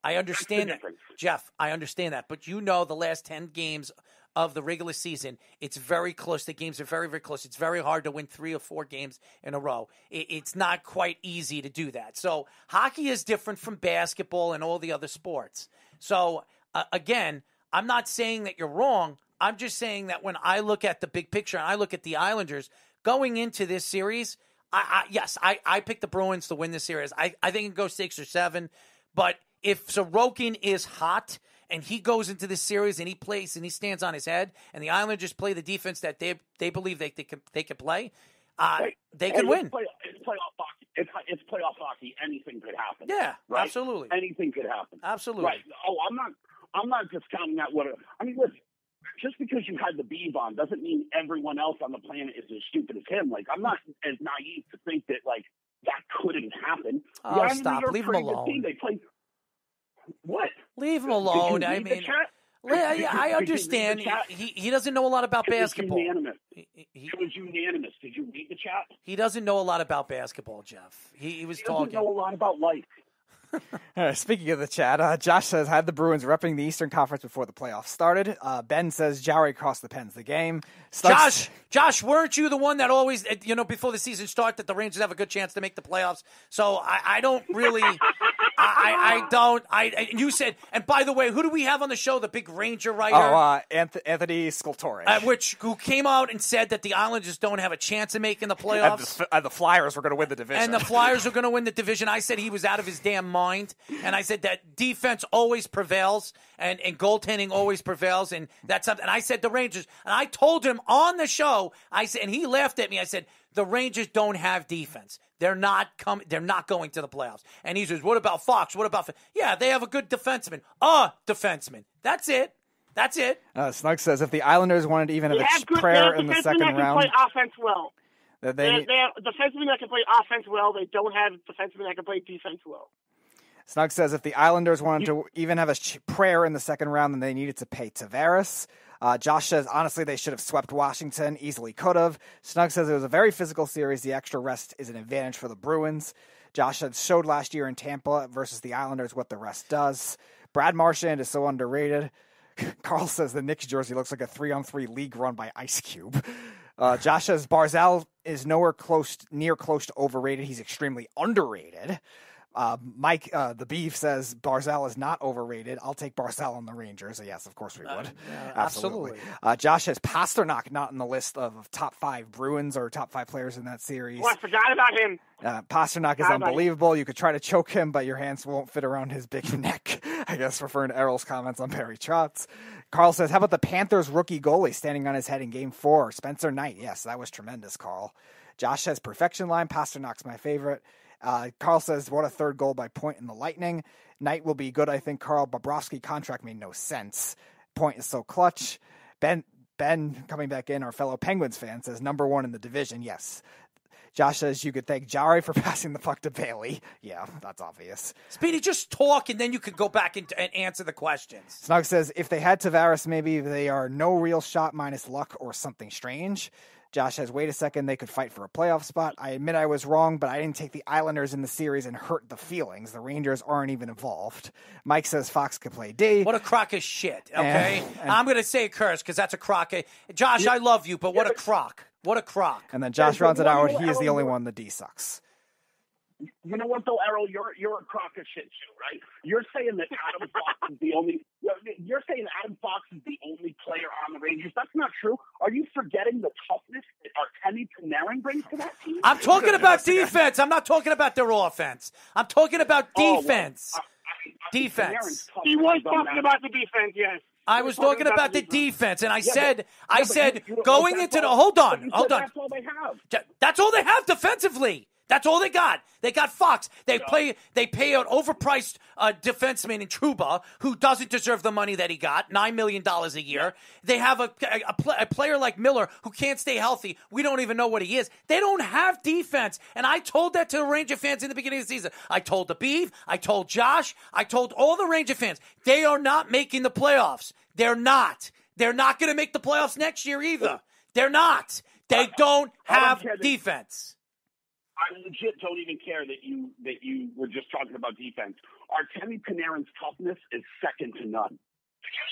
I understand that, Jeff. I understand that, but the last 10 games of the regular season, it's very close. The games are very, very close. It's very hard to win 3 or 4 games in a row. It's not quite easy to do that. So hockey is different from basketball and all the other sports. So, again, I'm not saying that you're wrong. I'm just saying that when I look at the big picture and I look at the Islanders going into this series, I picked the Bruins to win this series. I think it can go 6 or 7. But if Sorokin is hot and he goes into this series and he plays and he stands on his head and the Islanders play the defense that they believe they can play, they can win. It's playoff hockey. It's playoff hockey. Anything could happen. Yeah, right? Absolutely. Anything could happen. Absolutely. Right. Oh, I'm not discounting that. Listen, just because you had the Beeve on doesn't mean everyone else on the planet is as stupid as him. Like, I'm not as naive to think that, like, that couldn't happen. Oh, stop. Leave him alone. They play. What? Leave him alone. I mean, I understand. He doesn't know a lot about basketball. It was unanimous. Did you read the chat? He doesn't know a lot about basketball, Jeff. He was talking. He doesn't know a lot about life. Speaking of the chat, Josh says, had the Bruins repping the Eastern Conference before the playoffs started. Ben says, Jarry crossed the pens the game. Josh, weren't you the one that always, before the season started, that the Rangers have a good chance to make the playoffs? So I don't really, you said, and by the way, who do we have on the show, the big Ranger writer? Anthony Scultore. Who came out and said that the Islanders don't have a chance of making the playoffs. And the Flyers were going to win the division. And the Flyers are going to win the division. I said he was out of his damn mind. And I said that defense always prevails and goaltending always prevails. And that's something. And I said the Rangers, and I told him on the show, I said, and he laughed at me. I said, the Rangers don't have defense. They're not going to the playoffs. And he says, what about Fox? What about, yeah, they have a good defenseman. Defenseman. That's it. Snug says, if the Islanders wanted to even have a prayer in the second round. Play offense well. They have defensemen that can play offense well. They don't have defensemen that can play defense well. Snug says, if the Islanders wanted to even have a prayer in the second round, then they needed to pay Tavares. Josh says, honestly, they should have swept Washington. Easily could have. Snug says, it was a very physical series. The extra rest is an advantage for the Bruins. Josh said, showed last year in Tampa versus the Islanders what the rest does. Brad Marchand is so underrated. Carl says the Knicks jersey looks like a 3-on-3 league run by Ice Cube. Josh says, Barzal is nowhere near close to overrated. He's extremely underrated. Mike, the Beef, says Barzal is not overrated. I'll take Barzal on the Rangers. So yes, of course we would. Absolutely. Josh has Pasternak not in the list of top 5 Bruins or top 5 players in that series. Oh, I forgot about him. Pasternak is unbelievable. You could try to choke him, but your hands won't fit around his big neck. I guess referring to Errol's comments on Barry Trotz. Carl says, how about the Panthers rookie goalie standing on his head in Game 4? Spencer Knight. Yes, that was tremendous, Carl. Josh says, perfection line. Pasternak's my favorite. Carl says, what a third goal by Point in the Lightning. Knight will be good, I think. Carl, Bobrovsky contract made no sense. Point is so clutch. Ben coming back in, our fellow Penguins fan, says, number 1 in the division. Yes. Josh says, you could thank Jarry for passing the puck to Bailey. Yeah, that's obvious. Speedy, just talk, and then you could go back and answer the questions. Snug says, if they had Tavares, maybe they are no real shot minus luck or something strange. Josh says, wait a second, they could fight for a playoff spot. I admit I was wrong, but I didn't take the Islanders in the series and hurt the feelings. The Rangers aren't even involved. Mike says Fox could play D. What a crock of shit, okay? I'm going to say a curse because that's a crock. Josh, I love you, but what a crock. What a crock. And then Josh rounds it out. He is the only one. The D sucks. You know what, though, Errol? You're a crock of shit, too, right? You're saying that Adam Fox is the only... You're saying Adam Fox is the only player on the Rangers. That's not true. Are you forgetting the toughness that Artemi Panarin brings to that team? I'm talking about defense. I'm not talking about their offense. I'm talking about defense. Defense. He was talking about the defense, yes. I was talking about the defense, and I said, going into the... Hold on. That's all they have. That's all they have defensively. That's all they got. They got Fox. They pay an overpriced defenseman in Trouba who doesn't deserve the money that he got, $9 million a year. They have a player like Miller who can't stay healthy. We don't even know what he is. They don't have defense. And I told that to the Ranger fans in the beginning of the season. I told the Beef. I told Josh. I told all the Ranger fans. They are not making the playoffs. They're not. They're not going to make the playoffs next year either. They're not. They don't have defense. I legit don't even care that you were just talking about defense. Artemi Panarin's toughness is second to none.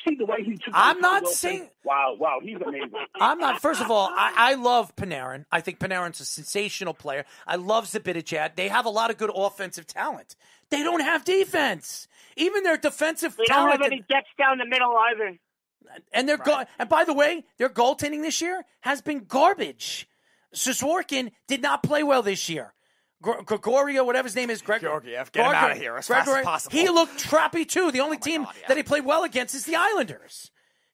See the way he took I'm not saying. Wow, he's amazing. I'm not. First of all, I love Panarin. I think Panarin's a sensational player. I love Zibanejad. They have a lot of good offensive talent. They don't have defense. Even their defensive They talent. don't have any depth down the middle either. And they're and by the way, their goaltending this year has been garbage. Sorokin did not play well this year. Gregorio, whatever his name is, Georgiev, get him out of here as fast as possible. He looked trappy too. The only team that he played well against is the Islanders.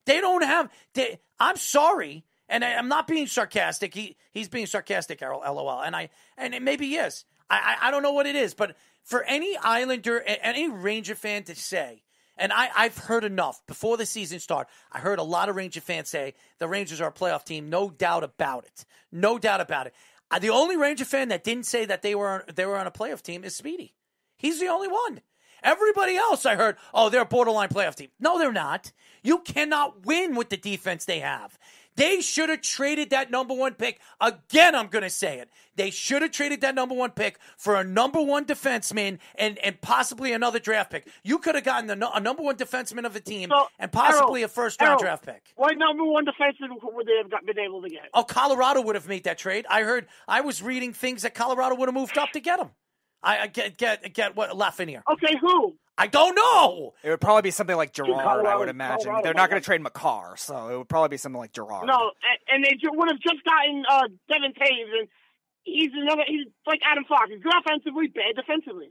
They don't have. I'm sorry, and I'm not being sarcastic. He's being sarcastic, LOL, and maybe he is. I don't know what it is, but for any Islander, any Ranger fan to say, and I've heard enough before the season started. I heard a lot of Ranger fans say the Rangers are a playoff team. No doubt about it. No doubt about it. The only Ranger fan that didn't say that they were on a playoff team is Speedy. He's the only one. Everybody else I heard, they're a borderline playoff team. No, they're not. You cannot win with the defense they have. They should have traded that number one pick. Again, I'm going to say it. They should have traded that number one pick for a number one defenseman and possibly another draft pick. You could have gotten a number one defenseman of the team and possibly a first-round draft pick. What number one defenseman would they have been able to get? Oh, Colorado would have made that trade. I was reading things that Colorado would have moved up to get him. I get what Lafreniere. Okay, who? I don't know. It would probably be something like Gerard, I would imagine. Colorado, They're not going to trade Makar, so it would probably be something like Gerard. No, and they would have just gotten Devin Taves, and he's like Adam Fox. He's good offensively, bad defensively.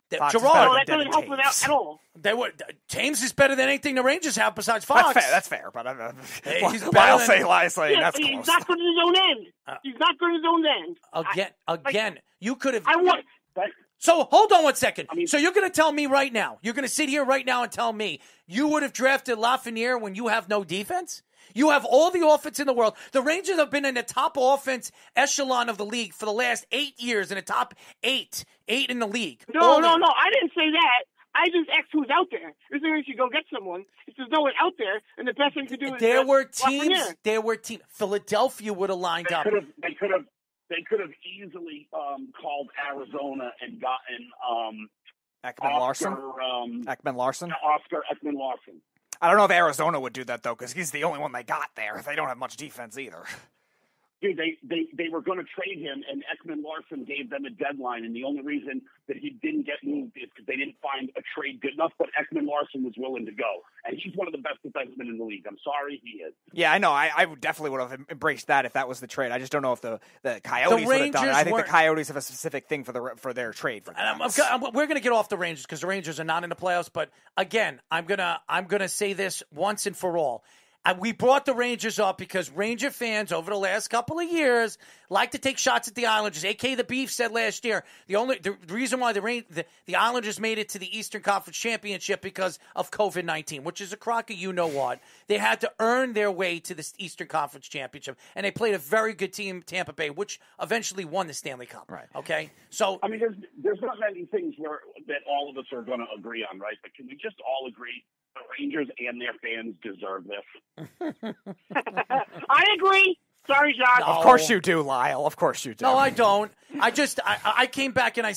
Gerard, so that doesn't help them out at all. Taves is better than anything the Rangers have besides Fox. That's fair. But he's Lyle say that's close. He's not good in his own end. He's not good in his own end. Again, you could have. So hold on one second. So you're going to tell me right now, you're going to sit here right now and tell me you would have drafted Lafreniere when you have no defense? You have all the offense in the world. The Rangers have been in the top offense echelon of the league for the last 8 years, in the top eight in the league. No, I didn't say that. I just asked who's out there. You're saying we should go get someone. If there's no one out there, and the best thing to do is there were teams. Lafreniere. There were teams. Philadelphia would have lined up. They could have easily called Arizona and gotten Ekman-Larsson. Oscar Ekman-Larsson. I don't know if Arizona would do that though, because he's the only one they got there. They don't have much defense either. Dude, they were going to trade him, and Ekman-Larsson gave them a deadline, and the only reason that he didn't get moved is because they didn't find a trade good enough, but Ekman-Larsson was willing to go. And he's one of the best defensemen in the league. I'm sorry, he is. Yeah, I know. I definitely would have embraced that if that was the trade. I just don't know if the Coyotes would have done it. I think the Coyotes have a specific thing for their trade. We're going to get off the Rangers because the Rangers are not in the playoffs, but again, I'm gonna say this once and for all. We brought the Rangers up because Ranger fans over the last couple of years like to take shots at the Islanders. A.K. the Beef said last year the reason why the Islanders made it to the Eastern Conference Championship because of COVID-19, which is a crock of you-know-what. They had to earn their way to the Eastern Conference Championship, and they played a very good team, Tampa Bay, which eventually won the Stanley Cup. Right. Okay? So, I mean, there's not many things that all of us are going to agree on, right? But can we just all agree the Rangers and their fans deserve this? I agree. Sorry, Josh. Of course you do, Lyle. Of course you do. No, I don't. I came back and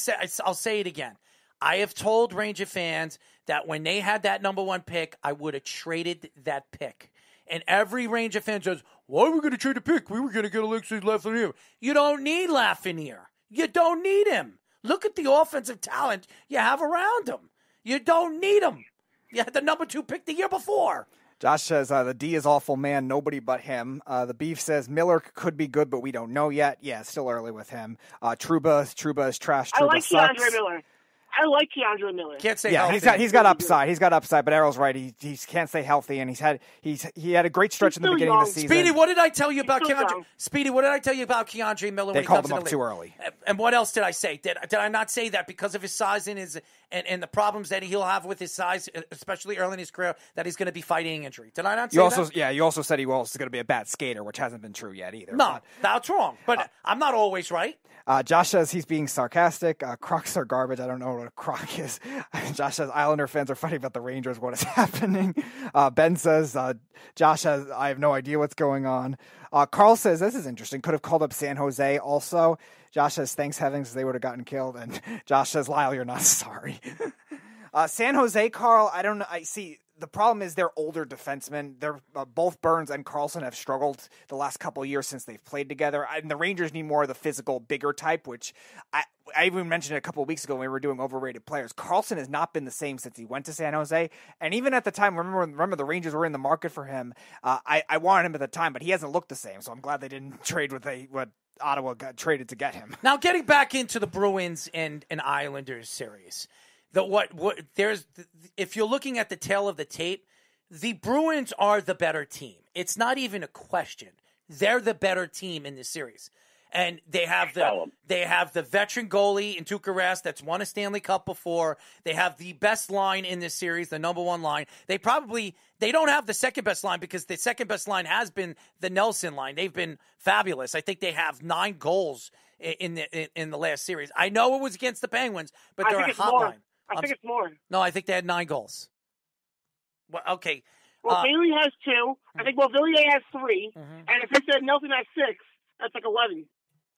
I'll say it again. I have told Ranger fans that when they had that number one pick, I would have traded that pick. And every Ranger fan says, why are we going to trade a pick? We were going to get Alexis Lafreniere. You don't need Lafreniere. You don't need him. Look at the offensive talent you have around him. You don't need him. You had the number 2 pick the year before. Josh says the D is awful, man. Nobody but him. The Beef says Miller could be good, but we don't know yet. Yeah, it's still early with him. Trouba is trash. Trouba I like sucks. Keandre Miller. I like Keandre Miller. Can't say healthy. he's got upside. He's got upside, but Errol's right. He can't stay healthy, and he had a great stretch in the beginning of the season. Speedy, what did I tell you about Keandre? Speedy, what did I tell you about Keandre Miller? They called him up too early. And what else did I say? Did I not say that because of his size and the problems that he'll have with his size, especially early in his career, that he's going to be fighting injury? Did I not say that? Yeah, you also said he was going to be a bad skater, which hasn't been true yet either. No, that's wrong. But I'm not always right. Josh says he's being sarcastic. Crocs are garbage. I don't know what a croc is. Josh says Islander fans are fighting about the Rangers. What is happening? Ben says Josh says I have no idea what's going on. Carl says this is interesting. Could have called up San Jose also. Josh says thanks heavens they would have gotten killed. And Josh says Lyle, you're not sorry. San Jose, Carl. I don't know. I see the problem is they're older defensemen. They're both Burns and Carlson have struggled the last couple of years since they've played together. And the Rangers need more of the physical, bigger type, which I even mentioned it a couple of weeks ago when we were doing overrated players. Carlson has not been the same since he went to San Jose. And even at the time, remember the Rangers were in the market for him. I wanted him at the time, but he hasn't looked the same. So I'm glad they didn't trade what Ottawa got traded to get him. Now, getting back into the Bruins and Islanders series, if you're looking at the tail of the tape, the Bruins are the better team. It's not even a question. They're the better team in this series. And they have the veteran goalie in Tuukka Rask that's won a Stanley Cup before. They have the best line in this series, the number one line. They don't have the second best line because the second best line has been the Nelson line. They've been fabulous. I think they have 9 goals in the last series. I know it was against the Penguins, but they're a hot line. I think it's more. No, I think they had 9 goals. Well, okay. Well, Bailey has 2. I think Villiers has 3. And if they said Nelson has 6, that's like 11.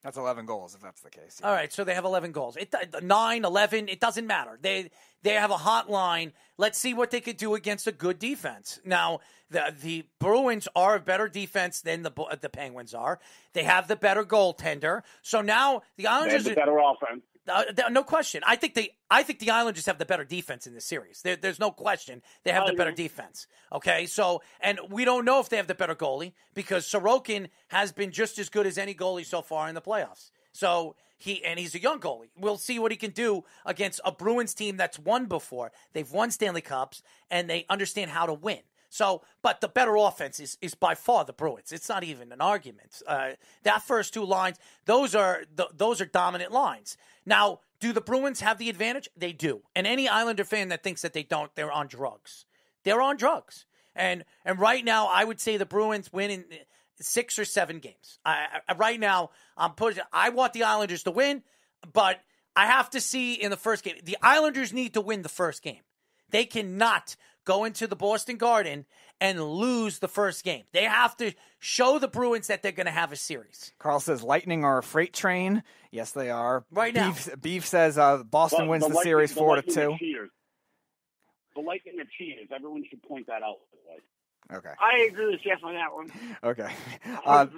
That's 11 goals if that's the case. Yeah. All right, so they have 11 goals. 9, 11, it doesn't matter. They have a hot line. Let's see what they could do against a good defense. Now, the Bruins are a better defense than the Penguins are. They have the better goaltender. So now the Islanders have the better offense. No question. I think the Islanders have the better defense in this series. There's no question. They have the better defense. Okay, so and we don't know if they have the better goalie because Sorokin has been just as good as any goalie so far in the playoffs. So he's a young goalie. We'll see what he can do against a Bruins team that's won before. They've won Stanley Cups and they understand how to win. So, but the better offense is by far the Bruins. It's not even an argument. That first 2 lines, those are dominant lines. Now, do the Bruins have the advantage? They do. And any Islander fan that thinks that they don't, they're on drugs. They're on drugs. And right now, I would say the Bruins win in 6 or 7 games. Right now, I want the Islanders to win, but I have to see in the first game. The Islanders need to win the first game. They cannot go into the Boston Garden and lose the first game. They have to show the Bruins that they're going to have a series. Carl says Lightning are a freight train. Yes, they are. Right now. Beef says Boston wins the series 4-2. The Lightning are cheaters. Everyone should point that out. Okay. I agree with Jeff on that one. Okay. 100%.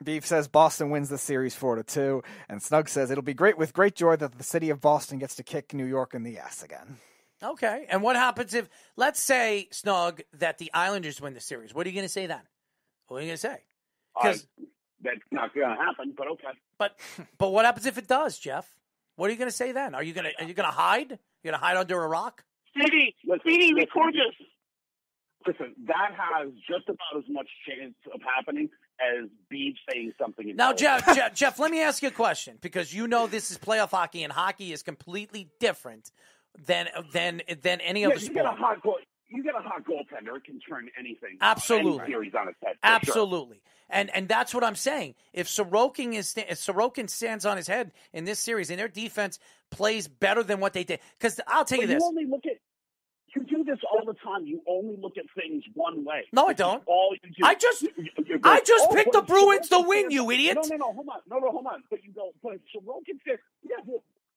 Beef says Boston wins the series 4-2. And Snug says it'll be great with great joy that the city of Boston gets to kick New York in the ass again. Okay. And what happens if, let's say, Snug, that the Islanders win the series? What are you going to say then? What are you going to say? Because that's not going to happen, but okay. But what happens if it does, Jeff? What are you going to say then? Are you going to hide? You're going to hide under a rock? Speedy, record this. Listen, that has just about as much chance of happening as Beach saying something. Now, Jeff, let me ask you a question, because you know this is playoff hockey, and hockey is completely different than any other sport. You get a hot goaltender, it can turn anything. Absolutely. Any series on its head. Absolutely. Sure. And that's what I'm saying. If Sorokin stands on his head in this series and their defense plays better than what they did, because I'll tell you this. You do this all the time. You only look at things one way. No, I don't. All you do. I just picked the Bruins to win, you idiot. No, hold on. But you go, but Sorokin says,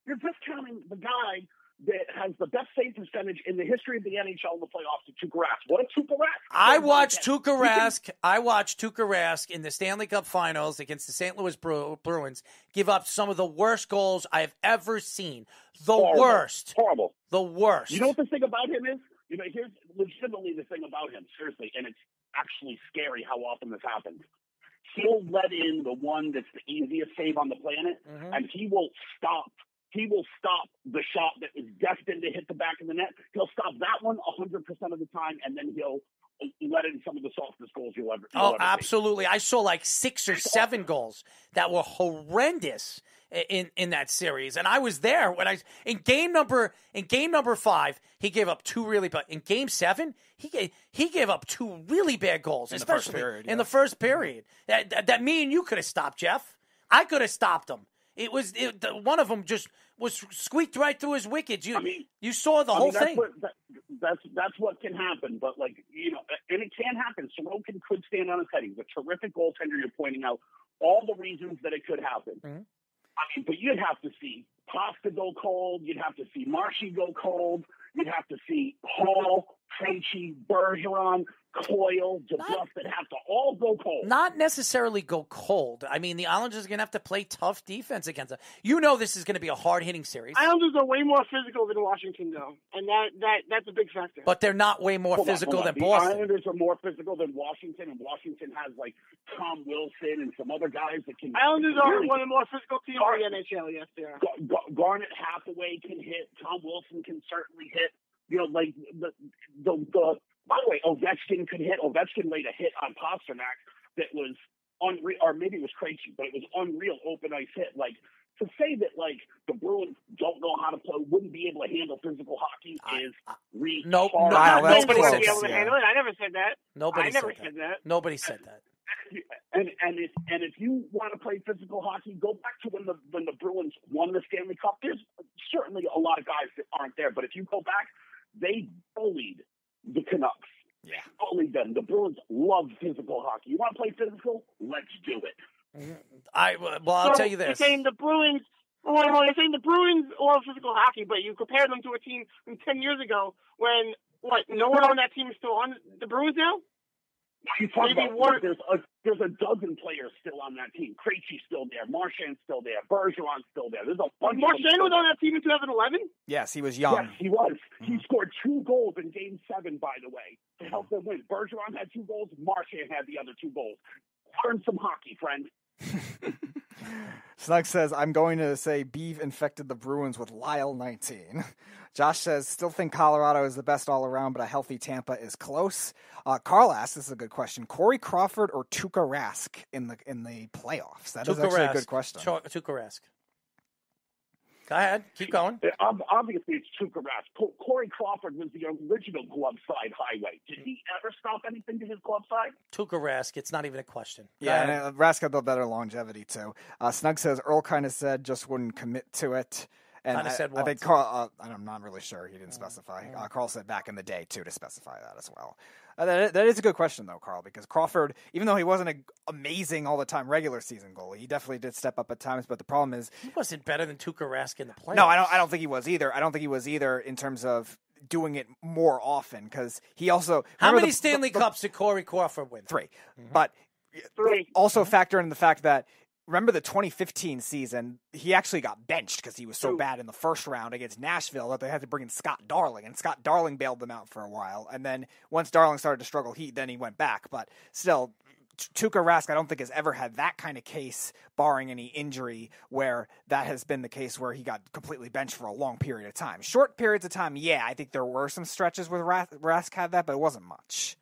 you're discounting the guy that has the best save percentage in the history of the NHL in the playoffs, Tuukka Rask. What a Tuukka Rask! I watched Tuukka Rask in the Stanley Cup Finals against the St. Louis Bruins give up some of the worst goals I've ever seen. Worst. Horrible. The worst. You know what the thing about him is? Here's legitimately the thing about him, seriously, and it's actually scary how often this happens. He'll let in the one that's the easiest save on the planet, and he will stop the shot that was destined to hit the back of the net. He'll stop that one 100% of the time, and then he'll let in some of the softest goals you'll ever absolutely. see. I saw like 6 or 7 goals that were horrendous in that series, and I was there when in game number 5 he gave up 2 really bad. In game 7 he gave up 2 really bad goals, especially in the first period. That me and you could have stopped, Jeff. I could have stopped them. One of them just was squeaked right through his wickets. You saw the whole thing. That's what can happen. But and it can happen. Sorokin could stand on his head. He's a terrific goaltender. You're pointing out all the reasons that it could happen. Mm-hmm. But you'd have to see Pasta go cold. You'd have to see Marshy go cold. You'd have to see Hall Krejci, Bergeron, Coyle, DeBrusk that have to all go cold. Not necessarily go cold. I mean, the Islanders are going to have to play tough defense against them. You know this is going to be a hard-hitting series. Islanders are way more physical than Washington, though, and that's a big factor. But they're not way more physical than Boston. The Islanders are more physical than Washington, and Washington has, like, Tom Wilson and some other guys that can... Islanders are one of the more physical teams in the NHL, yes, they are. Garnet Hathaway can hit. Tom Wilson can certainly hit. You know, like, the by the way, Ovechkin could hit. Ovechkin laid a hit on Pasternak that was unreal, or maybe it was Krejci, but it was unreal open ice hit. Like, to say that, like, the Bruins don't know how to play, wouldn't be able to handle physical hockey is retarded. Nobody would be able to handle it. I never said that. Nobody said that. Nobody said that. And if you want to play physical hockey, go back to when the Bruins won the Stanley Cup. There's certainly a lot of guys that aren't there, but if you go back, they bullied the Canucks. Yeah. Bullied them. The Bruins love physical hockey. You want to play physical? Let's do it. I'll tell you this. You're saying the Bruins. Well, you're saying the Bruins love physical hockey, but you compare them to a team from 10 years ago when no one on that team is still on the Bruins now. You talk about there's a dozen players still on that team. Krejci's still there. Marchand's still there. Bergeron's still there. There's a bunch. Marchand was on that team in 2011. Yes, he was young. Yes, he was. He scored 2 goals in Game 7, by the way, to help them win. Bergeron had 2 goals. Marchand had the other 2 goals. Learn some hockey, friend. Snug says, I'm going to say Beeve infected the Bruins with Lyle 19. Josh says, still think Colorado is the best all around, but a healthy Tampa is close. Carl asks, this is a good question, Corey Crawford or Tuukka Rask in the playoffs? That is actually a good question. Tuukka Rask. Go ahead. Keep going. Obviously, it's Tuukka Rask. Corey Crawford was the original glove side highway. Did he ever stop anything to his glove side? Tuukka Rask. It's not even a question. Yeah, and Rask had the better longevity, too. Snug says, Earl kind of said just wouldn't commit to it. And I think Carl, I'm not really sure. He didn't specify. Carl said back in the day, too, to specify that as well. That is a good question, though, Carl, because Crawford, even though he wasn't an amazing all the time regular season goalie, he definitely did step up at times. But the problem is he wasn't better than Tuukka Rask in the playoffs. No, I don't think he was either. I don't think he was either in terms of doing it more often because he also. How many Stanley Cups did Corey Crawford win? 3, but 3. Also factor in the fact that. Remember the 2015 season, he actually got benched because he was so bad in the first round against Nashville that they had to bring in Scott Darling, and Scott Darling bailed them out for a while. And then once Darling started to struggle, then he went back. But still, Tuukka Rask, I don't think has ever had that kind of case, barring any injury, where that has been the case where he got completely benched for a long period of time. Short periods of time, yeah, I think there were some stretches where Rask had that, but it wasn't much.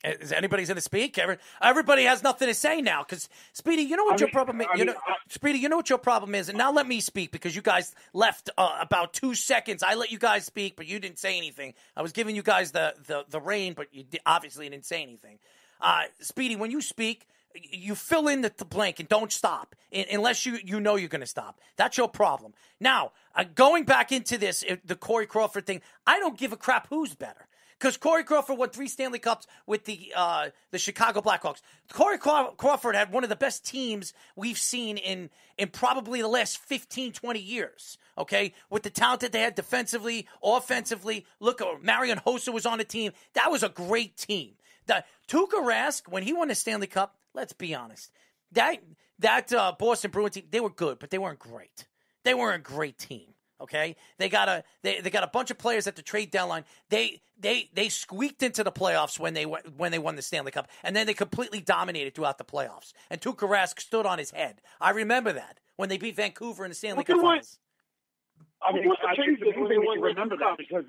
Is anybody's going to speak? Everybody has nothing to say now because Speedy, you know what your problem is. Speedy, you know what your problem is, and now let me speak because you guys left about 2 seconds. I let you guys speak, but you didn't say anything. I was giving you guys the rein, but you obviously didn't say anything. Speedy, when you speak, you fill in the blank and don't stop unless you know you're going to stop. That's your problem. Now, going back into this, the Corey Crawford thing, I don't give a crap who's better. Because Corey Crawford won 3 Stanley Cups with the Chicago Blackhawks. Corey Crawford had one of the best teams we've seen in probably the last 15, 20 years, okay? With the talent that they had defensively, offensively. Look, Marion Hossa was on the team. That was a great team. Tuukka Rask, when he won the Stanley Cup, let's be honest, that Boston Bruins team, they were good, but they weren't great. They weren't a great team. Okay, they got a bunch of players at the trade deadline. They squeaked into the playoffs when they won the Stanley Cup, and then they completely dominated throughout the playoffs. And Tuukka Rask stood on his head. I remember that when they beat Vancouver in the Stanley Cup Finals. I mean, it's amazing that you remember that because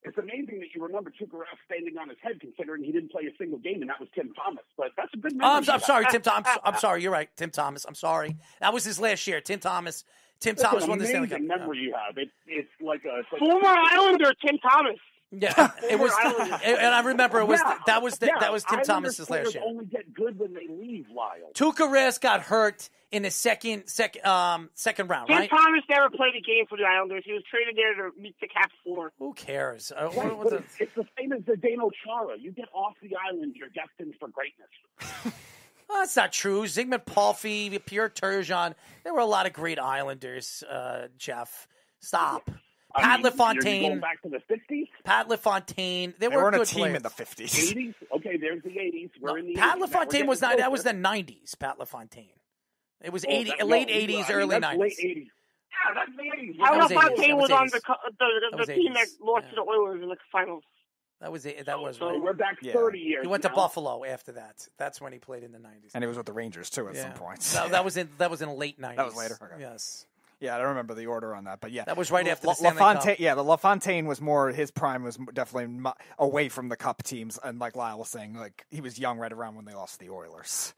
it's amazing that you remember Tuukka Rask standing on his head, considering he didn't play a single game, and that was Tim Thomas. But that's a good memory. I'm sorry, Tim Thomas. I'm sorry. You're right, Tim Thomas. I'm sorry. That was his last year. Tim Thomas won the Stanley Cup. Memory you have. It's like a former Islander Tim Thomas. Yeah, it was, and I remember that was Tim Thomas's last year. Only get good when they leave, Lyle. Tuukka Rask got hurt in the second round, right? Tim Thomas never played a game for the Islanders. He was traded there to meet the cap floor. Who cares? It's the same as the Zdeno Chara. You get off the island, you're destined for greatness. Well, that's not true. Zygmunt Palffy, Pierre Turgeon. There were a lot of great Islanders, Jeff. Stop. Pat LaFontaine. You're going back to the 50s? Pat LaFontaine. They weren't good a team players. in the 50s. 80s? Okay, there's the 80s. We're in the Pat 80s. LaFontaine was not. That was the 90s. Pat LaFontaine. It was late 80s, early 90s. Late 80s. Yeah, that's the 80s. Pat LaFontaine was on That the team that lost to the Oilers in the finals. That was it. That was So right. we're back 30 years. He went to now. Buffalo after that. That's when he played in the 90s. And he was with the Rangers, too, at some point. No, that was in the late 90s. That was later? Okay. Yes. Yeah, I don't remember the order on that, but yeah. That was right after the Stanley Cup. Yeah, the LaFontaine was more, his prime was definitely away from the Cup teams, and like Lyle was saying, like he was young right around when they lost to the Oilers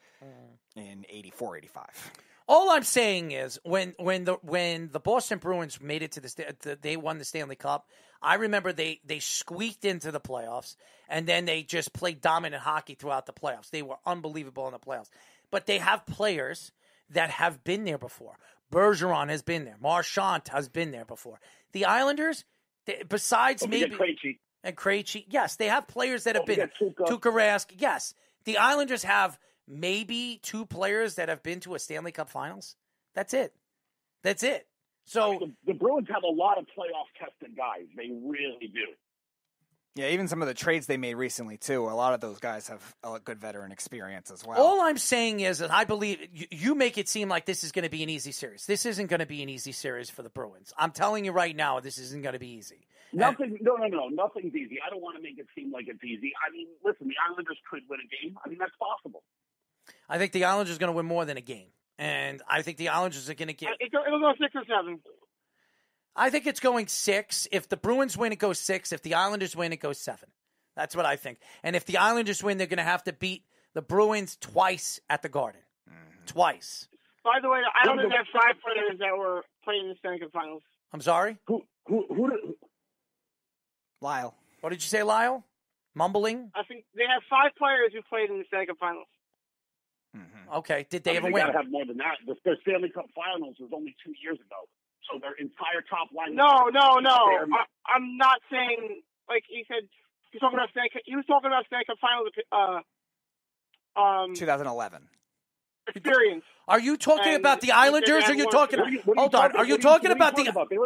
in 84, 85. All I'm saying is when the Boston Bruins made it to they won the Stanley Cup, I remember they squeaked into the playoffs, and then they just played dominant hockey throughout the playoffs. They were unbelievable in the playoffs. But they have players that have been there before. Bergeron has been there. Marchand has been there before. The Islanders, besides maybe Krejci, yes, they have players that have been there. Tuukka Rask, yes. The Islanders have maybe 2 players that have been to a Stanley Cup Finals. That's it. So the Bruins have a lot of playoff tested guys. They really do. Yeah, even some of the trades they made recently, too, a lot of those guys have a good veteran experience as well. All I'm saying is that I believe you make it seem like this is going to be an easy series. This isn't going to be an easy series for the Bruins. I'm telling you right now, this isn't going to be easy. No, nothing's easy. I don't want to make it seem like it's easy. I mean, listen, the Islanders could win a game. I mean, that's possible. I think the Islanders are going to win more than a game. And I think the Islanders are going to get... It'll go 6 or 7. I think it's going 6. If the Bruins win, it goes 6. If the Islanders win, it goes 7. That's what I think. And if the Islanders win, they're going to have to beat the Bruins twice at the Garden. Twice. By the way, the Islanders have 5 players that were playing in the Stanley Cup Finals. I'm sorry? Who Lyle. What did you say, Lyle? Mumbling? I think they have 5 players who played in the Stanley Cup Finals. Okay. Did they ever They win? got to have more than that. The Stanley Cup Finals was only 2 years ago. So their entire top line. No. I'm not saying, like he said, he was talking about Stanley Cup Finals 2011. experience. Are you talking about the Islanders, or are you talking... Hold on. Are you talking about the... They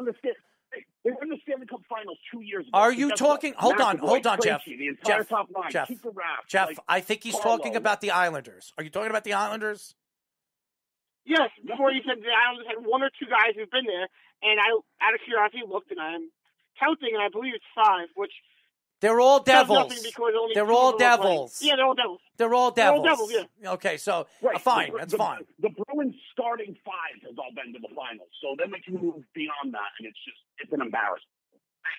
were in the Stanley Cup Finals 2 years ago. Are you talking... Hold on, Jeff. The entire top line. Jeff, I think he's talking about the Islanders. Are you talking about the Islanders? Yes, before you said the Islanders had 1 or 2 guys who've been there, and I, out of curiosity, looked, and I'm counting, and I believe it's 5, which... They're all Devils. They're all Devils. Yeah, they're all Devils. They're all Devils. They're all Devils, yeah. Okay, so Fine. That's fine. The Bruins starting 5 has all been to the finals, so then they can move beyond that, and it's an embarrassment.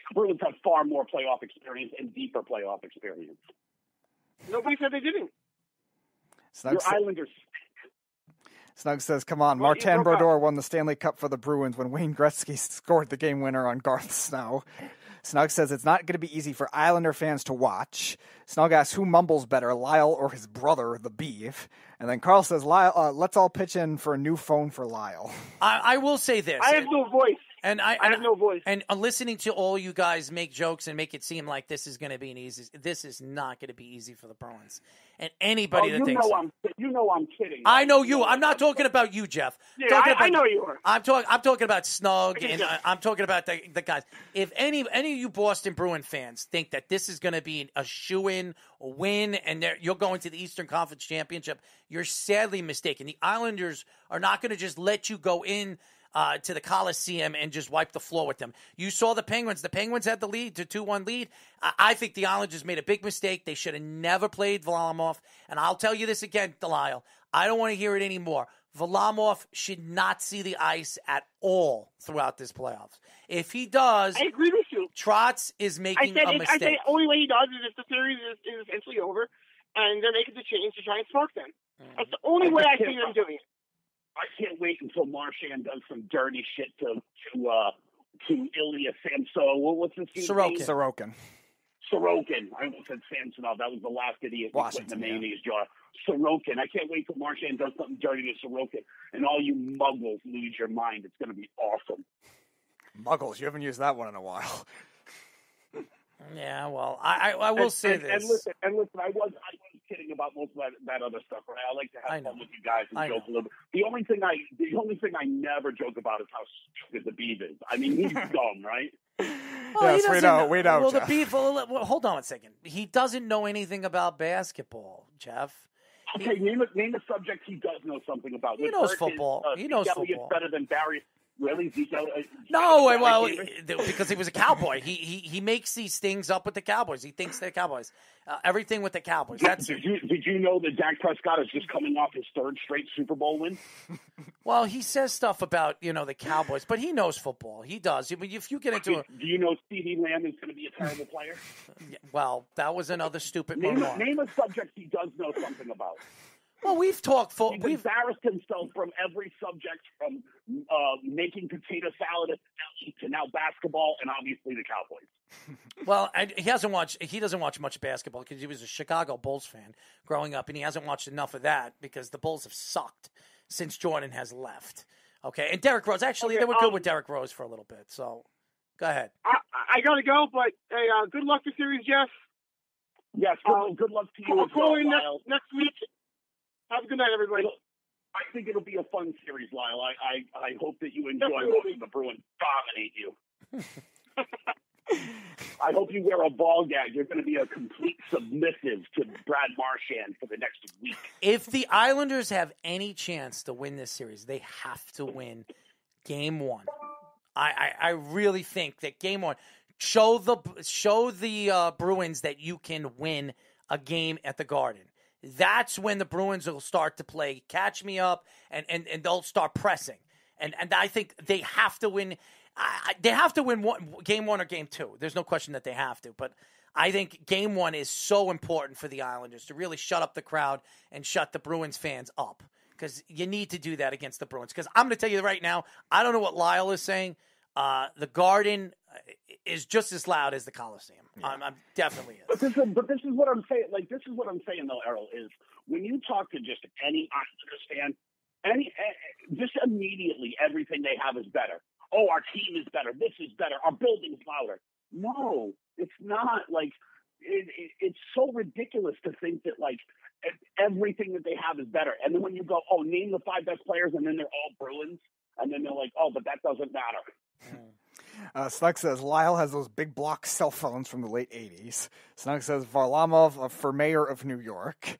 The Bruins have far more playoff experience and deeper playoff experience. Nobody said they didn't. Your Islanders. Snug says, come on, Martin Brodeur won the Stanley Cup for the Bruins when Wayne Gretzky scored the game winner on Garth Snow. Snug says it's not going to be easy for Islander fans to watch. Snug asks, who mumbles better, Lyle or his brother, the Beef? And then Carl says, Lyle, let's all pitch in for a new phone for Lyle. I will say this. I have no voice. And I have no voice. And listening to all you guys make jokes and make it seem like this is going to be an easy. This is not going to be easy for the Bruins. And anybody that thinks I'm kidding. I know you. I'm not talking about you, Jeff. Yeah, I know you are. I'm talking about Snug, and I'm talking about the guys. If any of you Boston Bruin fans think that this is going to be a shoo-in, a win, and you're going to the Eastern Conference Championship, you're sadly mistaken. The Islanders are not going to just let you go in to the Coliseum and just wipe the floor with them. You saw the Penguins. The Penguins had the lead, to 2-1 lead. I think the Islanders made a big mistake. They should have never played Varlamov. And I'll tell you this again, Delisle. I don't want to hear it anymore. Varlamov should not see the ice at all throughout this playoffs. If he does, I agree with you. Trotz is making a mistake. I say the only way he does is if the series is essentially over and they're making the change to try and spark them. That's the only way I see them doing it. I can't wait until Marchand does some dirty shit to Ilya Samsonov. What's his name? Sorokin. I almost said Samsonov. That was the last idiot who put in the mayonnaise jar. Sorokin. I can't wait till Marchand does something dirty to Sorokin, and all you muggles lose your mind. It's going to be awesome. Muggles, you haven't used that one in a while. Yeah, well, I will say this. And listen, I was kidding about most of that other stuff, right? I like to have fun with you guys and joke a little bit. The only thing I never joke about is how stupid the Beav is. I mean, he's dumb, right? Well, yes, we know. Well, Jeff. the beef. Well, hold on a second. He doesn't know anything about basketball, Jeff. Okay, name a subject he does know something about. He knows football. He knows football. Better than Barry. Really? No, well, because he was a Cowboy. He makes these things up with the Cowboys. He thinks they're Cowboys. Everything with the Cowboys. Did you know that Dak Prescott is just coming off his third straight Super Bowl win? Well, he says stuff about the Cowboys, but he knows football. He does. I mean, if you get into do you know CeeDee Lamb is going to be a terrible player? Well, that was another stupid name remark. a subject he does know something about. Well, we've talked. He's embarrassed himself from every subject, from making potato salad at LA to now basketball, and obviously the Cowboys. Well, he doesn't watch much basketball because he was a Chicago Bulls fan growing up, and he hasn't watched enough of that because the Bulls have sucked since Jordan has left. Okay, and Derrick Rose. Actually, they were good with Derrick Rose for a little bit. So, go ahead. I got to go, but hey, good luck this series, Jeff. Yes, good luck to you. Call in next week. Have a good night, everybody. I think it'll be a fun series, Lyle. I hope that you enjoy watching the Bruins dominate you. I hope you wear a ball gag. You're going to be a complete submissive to Brad Marchand for the next week. If the Islanders have any chance to win this series, they have to win Game 1. I really think that Game 1 show the Bruins that you can win a game at the Garden. That's when the Bruins will start to play catch me up, and they'll start pressing. And I think they have to win. They have to win Game 1 or Game 2. There's no question that they have to. But I think Game 1 is so important for the Islanders to really shut up the crowd and shut the Bruins fans up, because you need to do that against the Bruins. Because I'm going to tell you right now, I don't know what Lyle is saying. The Garden is just as loud as the Coliseum. Yeah. I'm definitely is. But this is what I'm saying. Like, this is what I'm saying, though, Errol, is when you talk to just any Islanders fan, just immediately everything they have is better. Oh, our team is better. This is better. Our building's louder. No, it's not. Like, it's so ridiculous to think that, like, everything that they have is better. And then when you go, oh, name the 5 best players, and then they're all Bruins, and then they're like, oh, but that doesn't matter. Snug says Lyle has those big block cell phones from the late 80s. Snug says Varlamov for mayor of New York.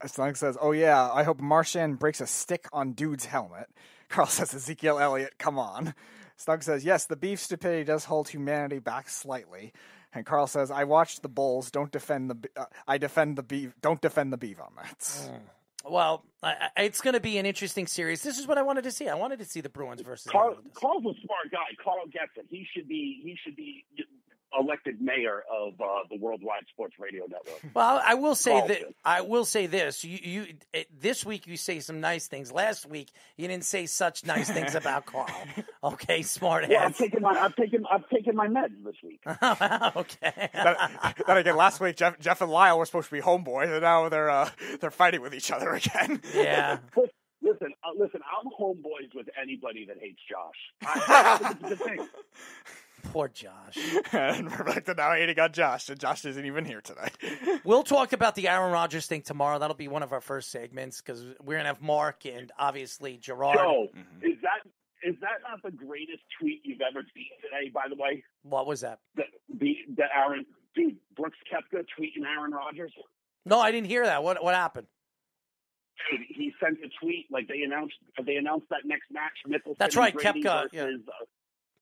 Snug says, oh yeah, I hope Marchand breaks a stick on dude's helmet. Carl says Ezekiel Elliott, come on. Snug says, yes, the beef stupidity does hold humanity back slightly. And Carl says, I watched the Bulls. Don't defend the beef. Don't defend the beef on that. Well, it's going to be an interesting series. This is what I wanted to see. I wanted to see the Bruins versus Carl's a smart guy. Carl gets it. He should be elected mayor of the Worldwide Sports Radio Network. Well, I will say that. I will say this: you this week you say some nice things. Last week you didn't say such nice things about Carl. Okay, smart ass. Yeah, I've taken my meds this week. Okay. Then again, last week Jeff and Lyle were supposed to be homeboys, and now they're fighting with each other again. Yeah. Listen. I'm homeboys with anybody that hates Josh. I think it's a good thing. Poor Josh. And we're back to now hating on Josh, and Josh isn't even here today. We'll talk about the Aaron Rodgers thing tomorrow. That'll be one of our first segments because we're going to have Mark and obviously Gerard. Joe, is that not the greatest tweet you've ever seen today, by the way? What was that? The Aaron, dude, Brooks Koepka tweeting Aaron Rodgers? No, I didn't hear that. What happened? Dude, he sent a tweet like they announced that next match. Mickelson. That's right, Brady Koepka. Versus,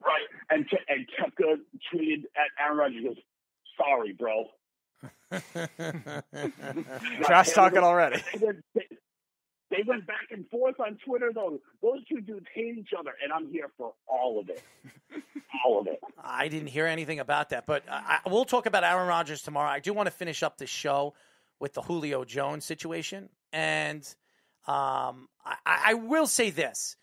right, and Koepka tweeted at Aaron Rodgers, he goes, sorry, bro. Trash talking already. They went back and forth on Twitter, though. Those two dudes hate each other, and I'm here for all of it. All of it. I didn't hear anything about that, but we'll talk about Aaron Rodgers tomorrow. I do want to finish up the show with the Julio Jones situation, and I will say this.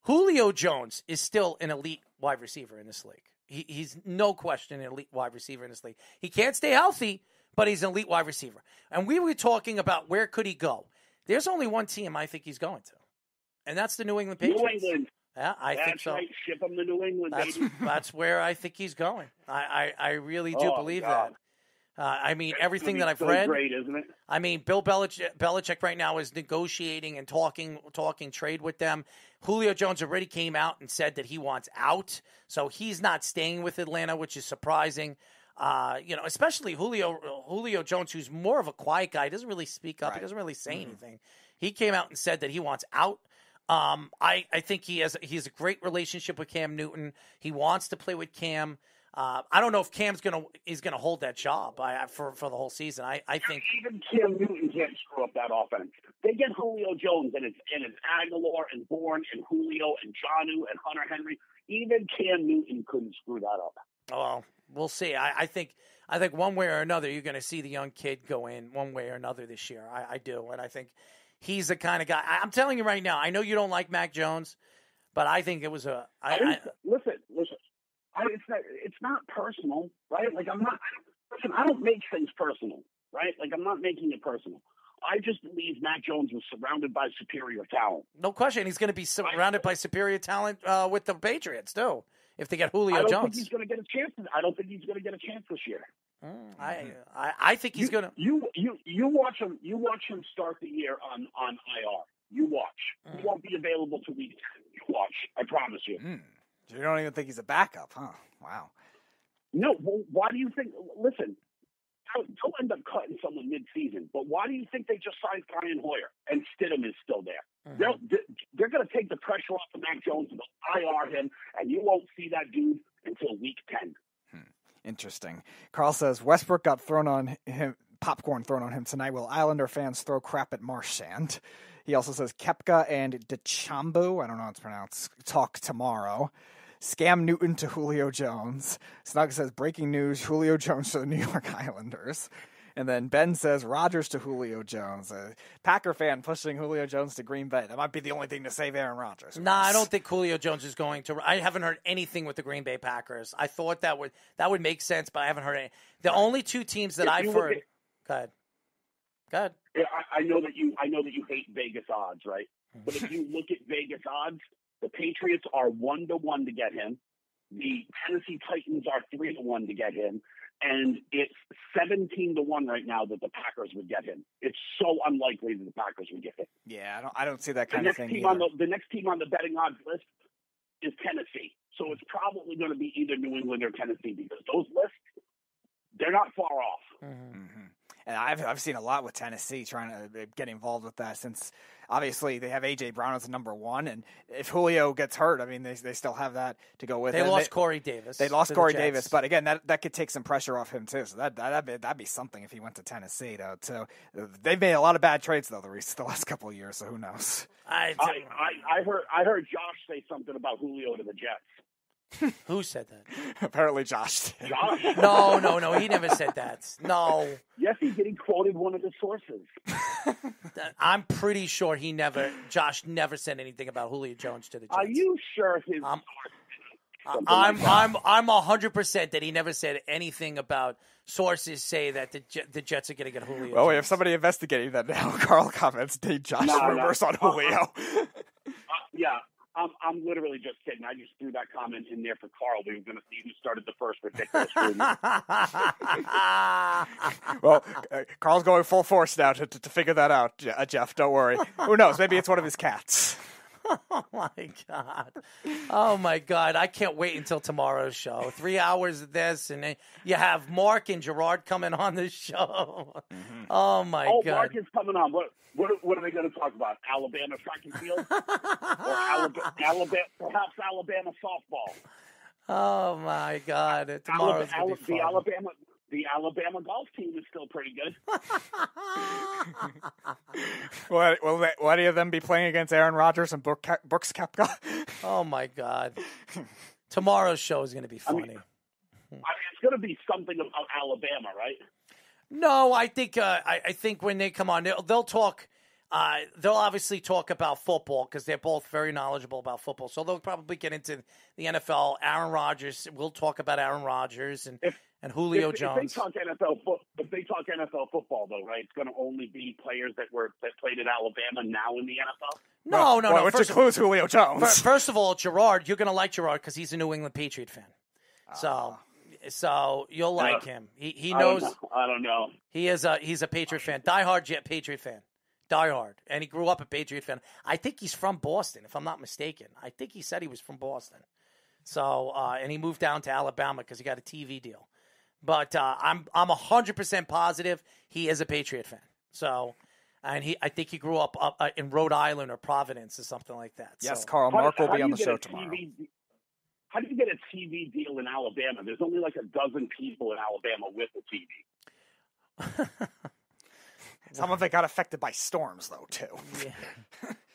Julio Jones is still an elite wide receiver in this league. He's no question an elite wide receiver in this league. He can't stay healthy, but he's an elite wide receiver. And we were talking about where could he go. There's only one team I think he's going to, and that's the New England Patriots. New England. Yeah, I think so. That's right. Ship him to New England, baby. That's where I think he's going. I really do believe that. I mean, everything It's that I've so read. great, isn't it? I mean, Bill Belichick right now is negotiating and talking trade with them. Julio Jones already came out and said that he wants out, so he's not staying with Atlanta, which is surprising. Especially Julio Jones, who's more of a quiet guy, doesn't really speak up. He doesn't really say anything. He came out and said that he wants out. I think he has a great relationship with Cam Newton. He wants to play with Cam. I don't know if Cam's gonna hold that job for the whole season. I think even Cam Newton can't screw up that offense. They get Julio Jones and it's Aguilar and Bourne and Julio and Jonnu and Hunter Henry. Even Cam Newton couldn't screw that up. Well, we'll see. I think one way or another you're going to see the young kid go in one way or another this year. I do, and I think he's the kind of guy. I'm telling you right now. I know you don't like Mac Jones, but I think it was Listen. It's not personal, right? Like I don't make things personal, right? Like I'm not making it personal. I just believe Mac Jones was surrounded by superior talent. No question. He's going to be surrounded by superior talent with the Patriots too. If they get Julio Jones, I don't think he's going to get a chance. I don't think he's going to get a chance this year. I think he's going to. You watch him. You watch him start the year on IR. You watch. He won't be available to week 10. You watch. I promise you. You don't even think he's a backup, huh? Wow. No. Well, why do you think? Listen, they'll end up cutting someone mid-season. But why do you think they just signed Brian Hoyer and Stidham is still there? They're going to take the pressure off of Mac Jones and IR him, and you won't see that dude until week 10. Interesting. Carl says Westbrook got popcorn thrown on him tonight. Will Islander fans throw crap at Marchand? He also says Koepka and Dechambeau, I don't know how it's pronounced, talk tomorrow. Scam Newton to Julio Jones. Snug says breaking news: Julio Jones to the New York Islanders. And then Ben says Rodgers to Julio Jones. A Packer fan pushing Julio Jones to Green Bay. That might be the only thing to save Aaron Rodgers. No, I don't think Julio Jones is going to. I haven't heard anything with the Green Bay Packers. I thought that would make sense, but I haven't heard any. The only two teams that I've heard. Go ahead. Yeah, I know that you hate Vegas odds, right? But if you look at Vegas odds, the Patriots are 1-1 to get him. The Tennessee Titans are 3-1 to get him. And it's 17-1 right now that the Packers would get him. It's so unlikely that the Packers would get him. Yeah, I don't see that kind of thing. The next team on the betting odds list is Tennessee. So it's probably going to be either New England or Tennessee because those lists, they're not far off. Mm-hmm. And I've seen a lot with Tennessee trying to get involved with that since obviously they have A.J. Brown as the number one. And if Julio gets hurt, I mean, they still have that to go with. They lost Corey Davis. They lost Corey Davis. But again, that could take some pressure off him too. So that'd be something if he went to Tennessee, though. So they've made a lot of bad trades, though, the last couple of years. So who knows? I heard Josh say something about Julio to the Jets. Who said that? Apparently Josh did. Josh? No, he never said that. No. Yes, he did. He quoted one of his sources. I'm pretty sure Josh never said anything about Julio Jones to the Jets. Are you sure his I'm 100% that he never said anything about sources say that the Jets are going to get Julio Well, Jones. we have somebody investigating that now. Carl comments, date Josh rumors on Julio. Yeah. I'm literally just kidding. I just threw that comment in there for Carl. We were going to see who started the first ridiculous rumor. Well, Carl's going full force now to figure that out, Jeff. Don't worry. Who knows? Maybe it's one of his cats. Oh my God! I can't wait until tomorrow's show. 3 hours of this, and then you have Mark and Gerard coming on the show. Mm-hmm. Oh my God! Mark is coming on. What are they going to talk about? Alabama track and field, or perhaps Alabama softball? Oh my God! Tomorrow's gonna be fun. The Alabama golf team is still pretty good. Will any of them be playing against Aaron Rodgers and Brooks Koepka? Oh, my God. Tomorrow's show is going to be funny. It's going to be something about Alabama, right? No, I think when they come on, they'll talk. They'll obviously talk about football because they're both very knowledgeable about football. So they'll probably get into the NFL. Aaron Rodgers, we'll talk about Aaron Rodgers and Julio Jones. If they talk NFL football, though, right? It's going to only be players that played at Alabama now in the NFL. No. Which includes Julio Jones. First of all, Gerard, you're going to like Gerard because he's a New England Patriot fan. So so you'll like him. He I knows. don't know. He's a Patriot fan, diehard Patriot fan, diehard, and he grew up a Patriot fan. I think he's from Boston, if I'm not mistaken. I think he said he was from Boston. So and he moved down to Alabama because he got a TV deal. But I'm 100% positive he is a Patriot fan. So. And I think he grew up in Rhode Island or Providence or something like that. Yes, so. Carl. Mark will be on the show tomorrow. How do you get a TV deal in Alabama? There's only like a dozen people in Alabama with a TV. Some of it got affected by storms, though, too. Yeah.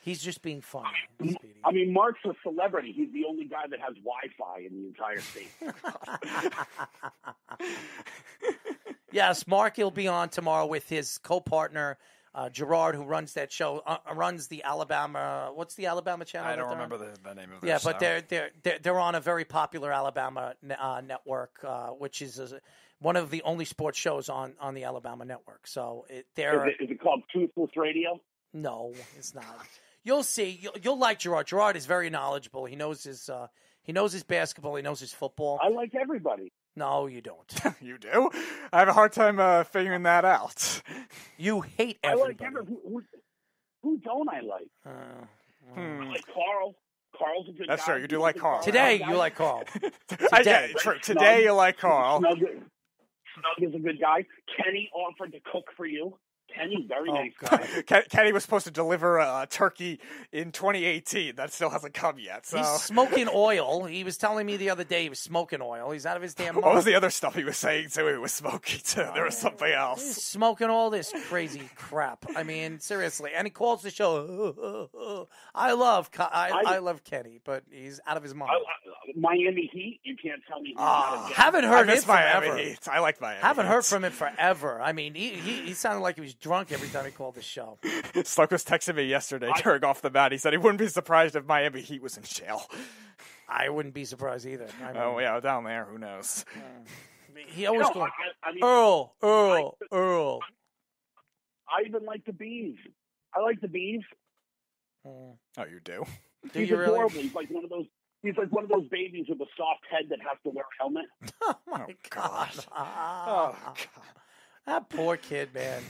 He's just being funny. I mean, Mark's a celebrity. He's the only guy that has Wi-Fi in the entire state. Yes, Mark will be on tomorrow with his co-partner, Gerard, who runs that show, runs the Alabama. What's the Alabama channel? I don't remember the name of it. Yeah, but they're on a very popular Alabama network, which is one of the only sports shows on the Alabama network. So is it called Toothless Radio? No, it's not. You'll see. You'll like Gerard. Gerard is very knowledgeable. He knows his basketball. He knows his football. I like everybody. No, you don't. You do? I have a hard time figuring that out. You hate everybody. I like everybody. Who don't I like? I like Carl. Carl's a good guy. That's true. You do like Carl. Today, you like Carl. Today, true. Today, you like Carl. Snug is a good guy. Kenny offered to cook for you. Kenny, very nice guy. Kenny was supposed to deliver a turkey in 2018. That still hasn't come yet. So. He's smoking oil. He was telling me the other day he was smoking oil. He's out of his damn mind. What was the other stuff he was saying too? He was smoking too. There was something else. He's smoking all this crazy crap. I mean, seriously. And he calls the show. I love Kenny, but he's out of his mind. Miami Heat. You can't tell me. Haven't heard it forever. Heat. I like Miami. Haven't heard from him forever. I mean, he sounded like he was drunk every time he called the show. Sluck was texting me yesterday during off the bat. He said he wouldn't be surprised if Miami Heat was in jail. I wouldn't be surprised either. I mean, oh yeah, down there, who knows? He always goes, Earl. I even like the Bees. I like the Bees. Oh, you do? He's adorable. Really? He's like one of those babies with a soft head that has to wear a helmet. Oh God. Oh God. That poor kid, man.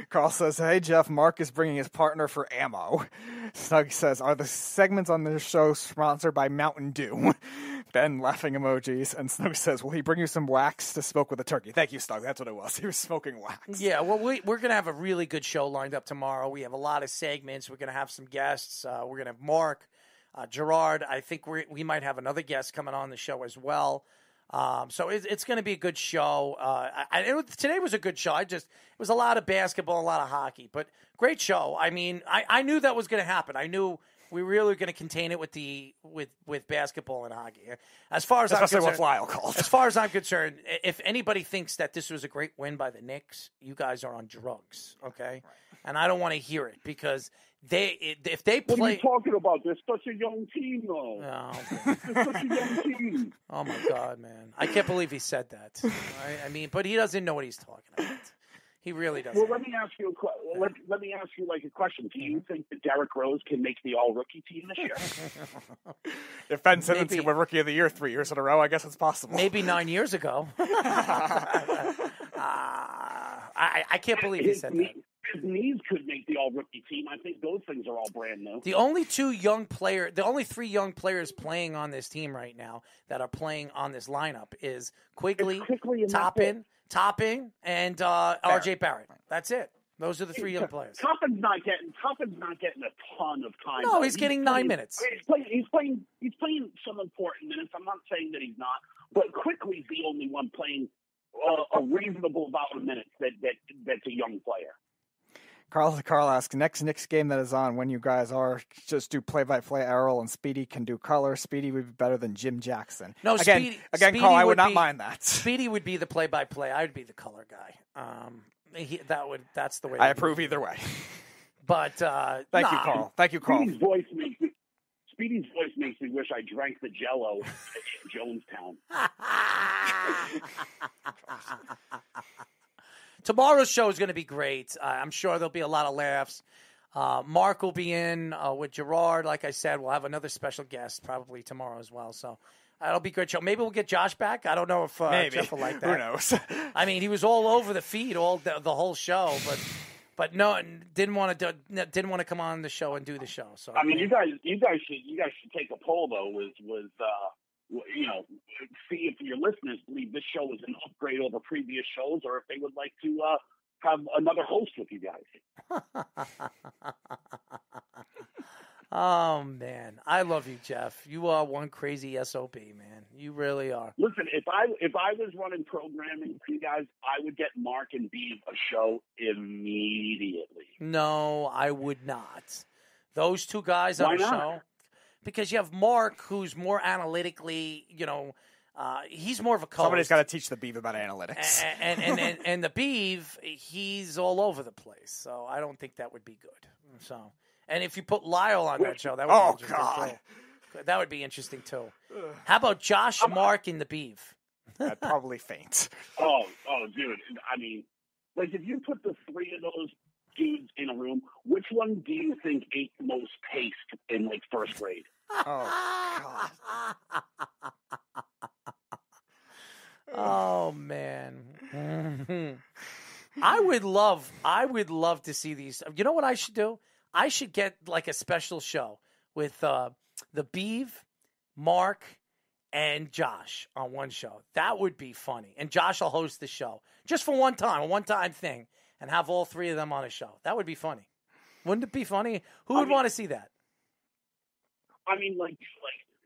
Carl says, hey, Jeff, Mark is bringing his partner for ammo. Snug says, are the segments on this show sponsored by Mountain Dew? Ben laughing emojis. And Snug says, will he bring you some wax to smoke with a turkey? Thank you, Snug. That's what it was. He was smoking wax. Yeah, well, we're going to have a really good show lined up tomorrow. We have a lot of segments. We're going to have some guests. We're going to have Mark, Gerard. I think we might have another guest coming on the show as well. So it's going to be a good show. Today was a good show. It was a lot of basketball, a lot of hockey, but great show. I mean, I knew that was going to happen. I knew we really were going to contain it with basketball and hockey. As far as especially with Lyle called. As far as I'm concerned, if anybody thinks that this was a great win by the Knicks, you guys are on drugs, okay? Right. And I don't want to hear it because if they play. What are you talking about? They're such a young team, though. Oh, okay. They're such a young team. Oh my God, man! I can't believe he said that. I mean, but he doesn't know what he's talking about. He really doesn't. Well, let me ask you a question. Do you think that Derrick Rose can make the All-Rookie team this year? If Ben Simmons were Rookie of the Year 3 years in a row, I guess it's possible. Maybe 9 years ago. I can't believe he said that. His knees could make the All-Rookie team. I think those things are all brand new. The only three young players playing on this team right now that are playing on this lineup is Quigley Toppin, and R.J. Barrett. That's it. Those are the three young players. Toppin's not getting a ton of time. No, he's getting 9 minutes. He's playing some important minutes. I'm not saying that he's not, but Quigley's the only one playing a reasonable amount of minutes that's a young player. Carl asks, next Knicks game that is on, when you guys are, just do play-by-play. Errol and Speedy can do color. Speedy would be better than Jim Jackson. No, Speedy, Speedy Carl, I would not mind that. Speedy would be the play-by-play. I would be the color guy. That's the way. I approve either way. But thank you, Carl. Thank you, Carl. Speedy's voice makes me wish I drank the Jell-O in Jonestown. Tomorrow's show is going to be great. I'm sure there'll be a lot of laughs. Mark will be in with Gerard. Like I said, we'll have another special guest probably tomorrow as well. So That'll be a good show. Maybe we'll get Josh back. I don't know if Jeff will like that. Who knows? I mean, he was all over the feed all the whole show, but no, didn't want to come on the show and do the show. So I mean, you guys should take a poll though. See if your listeners believe this show is an upgrade over previous shows, or if they would like to have another host with you guys. Oh man, I love you, Jeff. You are one crazy SOB, man. You really are. Listen, if I was running programming for you guys, I would get Mark and Beeve a show immediately. No, I would not. Those two guys on Why a not? show, because you have Mark, who's more analytically, he's more of a coach. Somebody's got to teach the Beeve about analytics. And the Beeve, he's all over the place. So I don't think that would be good. So, and if you put Lyle on that show, that would be interesting too. That would be interesting too. How about Josh, Mark, and the Beeve? I'd probably faint. Oh, dude. I mean, like if you put the three of those dudes in a room, which one do you think ate the most paste in like first grade? Oh God. Oh man. I would love to see these. You know what I should do? I should get like a special show with the Beeve, Mark, and Josh on one show. That would be funny. And Josh will host the show just for a one-time thing, and have all three of them on a show. That would be funny. Wouldn't it be funny? Who would want to see that? I mean, like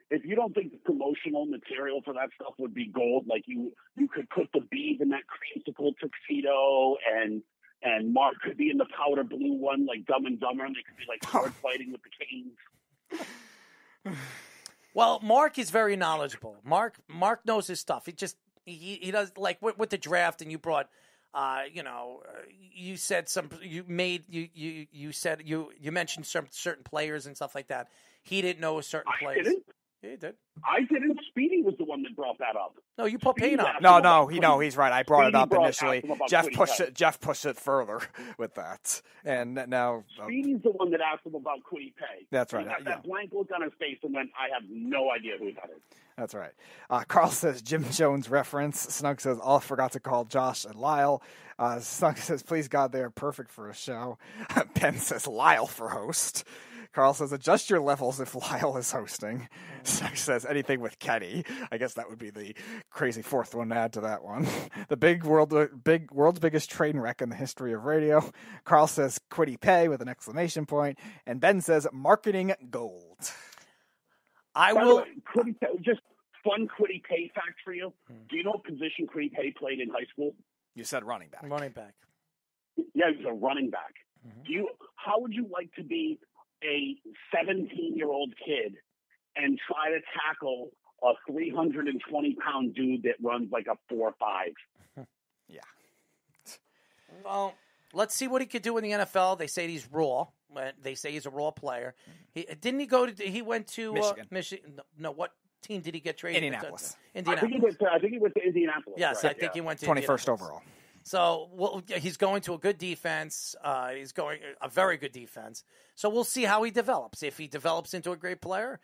if you don't think the promotional material for that stuff would be gold, like you could put the Beeve in that creamsicle tuxedo, and Mark could be in the powder blue one, like Dumb and Dumber, and they could be like sword fighting with the canes. Well, Mark is very knowledgeable. Mark knows his stuff. He does, like with the draft, and you brought, you said you mentioned some certain players and stuff like that. He didn't know certain players. Didn't? Yeah, he did. I didn't. Speedy was the one that brought that up. No, you put Payne up. No, he's right. I brought it up Speedy initially. Jeff pushed it further with that, and now Speedy's the one that asked him about Quiddy Pay. That's right. He got that blank look on his face, and went, "I have no idea who that is." That's right. Carl says Jim Jones reference. Snug says all forgot to call Josh and Lyle. Snug says please God they are perfect for a show. Ben says Lyle for host. Carl says adjust your levels if Lyle is hosting. Snug says anything with Kenny. I guess that would be the crazy fourth one to add to that one. The world's biggest train wreck in the history of radio. Carl says Quiddy Pay with an exclamation point, and Ben says marketing gold. Just fun Quiddy Pay fact for you. Do you know what position Quiddy Pay played in high school? You said running back. Running back. Yeah, he was a running back. How would you like to be a 17-year-old kid and try to tackle a 320-pound dude that runs like a 4.5? Yeah. Well, let's see what he could do in the NFL. They say he's raw. They say he's a raw player. He went to Michigan. No, what team did he get traded? Indianapolis. I think he went to Indianapolis. Yes, right? I think he went to 21st overall. So he's going to a good defense. He's going a very good defense. So we'll see how he develops. If he develops into a great player,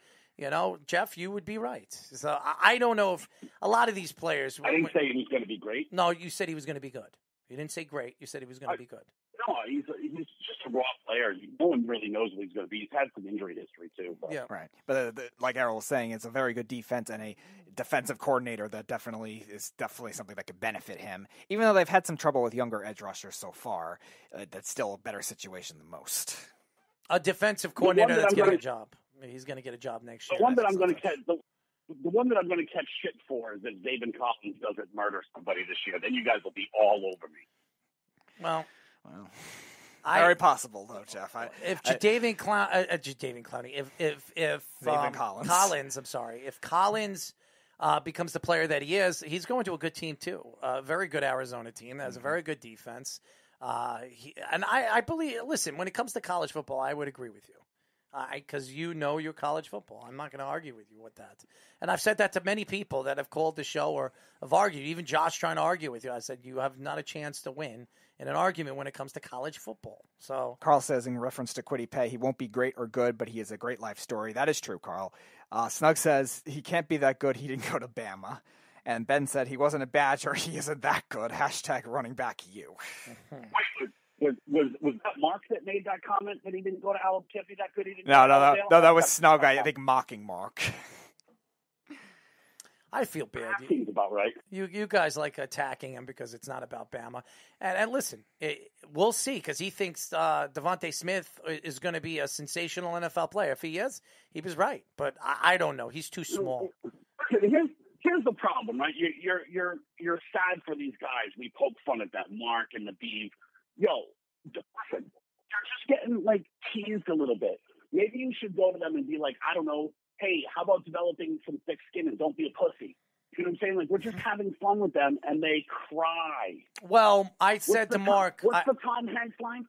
Jeff, you would be right. So I don't know if a lot of these players. I didn't say he was going to be great. No, you said he was going to be good. You didn't say great. You said he was going to be good. No, he's just a raw player. No one really knows what he's going to be. He's had some injury history too. But. Yeah, right. But like Errol was saying, it's a very good defense and a defensive coordinator that definitely something that could benefit him. Even though they've had some trouble with younger edge rushers so far, that's still a better situation than most. A defensive coordinator that's getting a job. He's going to get a job next year. The one that I'm going to catch. The one that I'm going to catch shit for is if David Collins doesn't murder somebody this year. Then you guys will be all over me. Well, very possible though, Jeff. If Jadeveon Clowney, if Collins, I'm sorry, if Collins becomes the player that he is, he's going to a good team too. A very good Arizona team that has a very good defense. I believe. Listen, when it comes to college football, I would agree with you. Because you know your college football. I'm not going to argue with you with that. And I've said that to many people that have called the show or have argued. Even Josh trying to argue with you. I said, you have not a chance to win in an argument when it comes to college football. So Carl says in reference to Kwity Paye, he won't be great or good, but he is a great life story. That is true, Carl. Snug says he can't be that good. He didn't go to Bama. And Ben said he wasn't a Badger. He isn't that good. # running back you. Was that Mark that made that comment that he didn't go to Alabama? Can't be that good. He didn't No, that was That's Snug. I think mocking Mark. I feel bad. Seems about right. You guys like attacking him because it's not about Bama. And listen, we'll see because he thinks Devontae Smith is going to be a sensational NFL player. If he is, he was right. But I don't know. He's too small. Here's the problem, right? You're sad for these guys. We poke fun at that Mark and the Beeve. Yo, listen, you're just getting like teased a little bit. Maybe you should go to them and be like, I don't know, hey, how about developing some thick skin and don't be a pussy? You know what I'm saying? Like, we're just having fun with them, and they cry. Well, I said to Mark... What's the Tom Hanks line?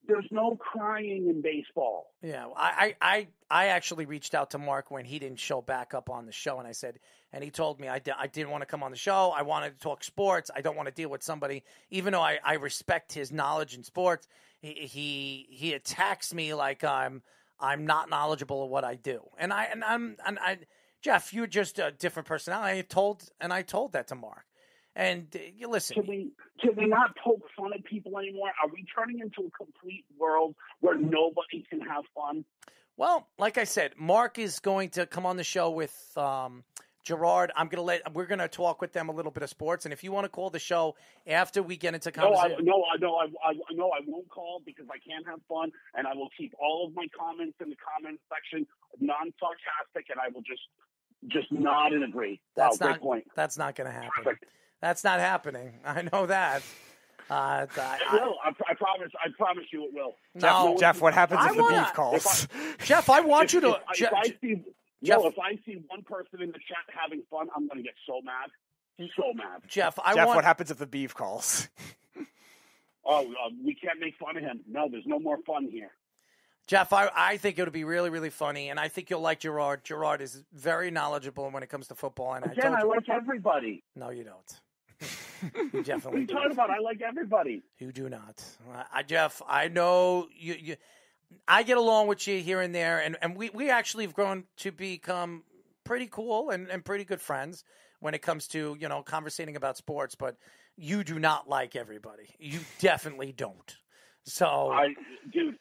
There's no crying in baseball. Yeah, I actually reached out to Mark when he didn't show back up on the show, and I said... And he told me I didn't want to come on the show. I wanted to talk sports. I don't want to deal with somebody, even though I respect his knowledge in sports. He attacks me like I'm not knowledgeable of what I do. And I Jeff, you're just a different personality. I told that to Mark. And you listen. Can we not poke fun at people anymore? Are we turning into a complete world where nobody can have fun? Well, like I said, Mark is going to come on the show with Gerard. We're gonna talk with them a little bit of sports, and if you want to call the show after we get into conversation, I won't call because I can't have fun, and I will keep all of my comments in the comment section non-sarcastic, and I will just nod and agree. Great point. That's not going to happen. Perfect. That's not happening. I know that. It will. I promise you it will. No, Jeff, what happens if the beef calls? Jeff, I want you to. If I see one person in the chat having fun, I'm going to get so mad. So mad. Jeff, what happens if the beef calls? We can't make fun of him. No, there's no more fun here. Jeff, I think it'll be really, really funny, and I think you'll like Gerard. Gerard is very knowledgeable when it comes to football. And I like everybody. No, you don't. You definitely what are you do. talking about? I like everybody. You do not. Jeff, I know you. I get along with you here and there, and we actually have grown to become pretty cool and pretty good friends when it comes to, conversating about sports, but you do not like everybody. You definitely don't. So, you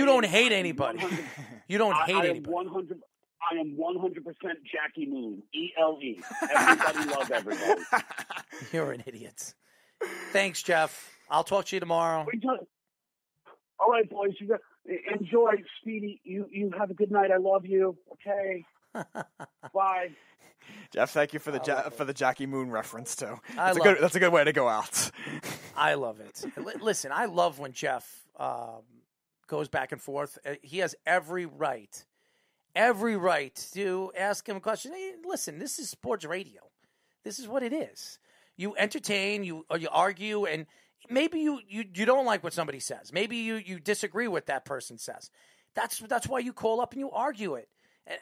don't hate anybody. You don't hate anybody. I am 100% Jackie Moon, ELE. Everybody loves everybody. You're an idiot. Thanks, Jeff. I'll talk to you tomorrow. All right, boys. Enjoy, Speedy. You have a good night. I love you. Okay. Bye. Jeff, thank you for the Jackie Moon reference too. That's a good way to go out. I love it. Listen, I love when Jeff goes back and forth. He has every right to ask him a question. Hey, listen, this is sports radio. This is what it is. You entertain, you argue, and maybe you don't like what somebody says. Maybe you disagree with that person says. That's why you call up and you argue it.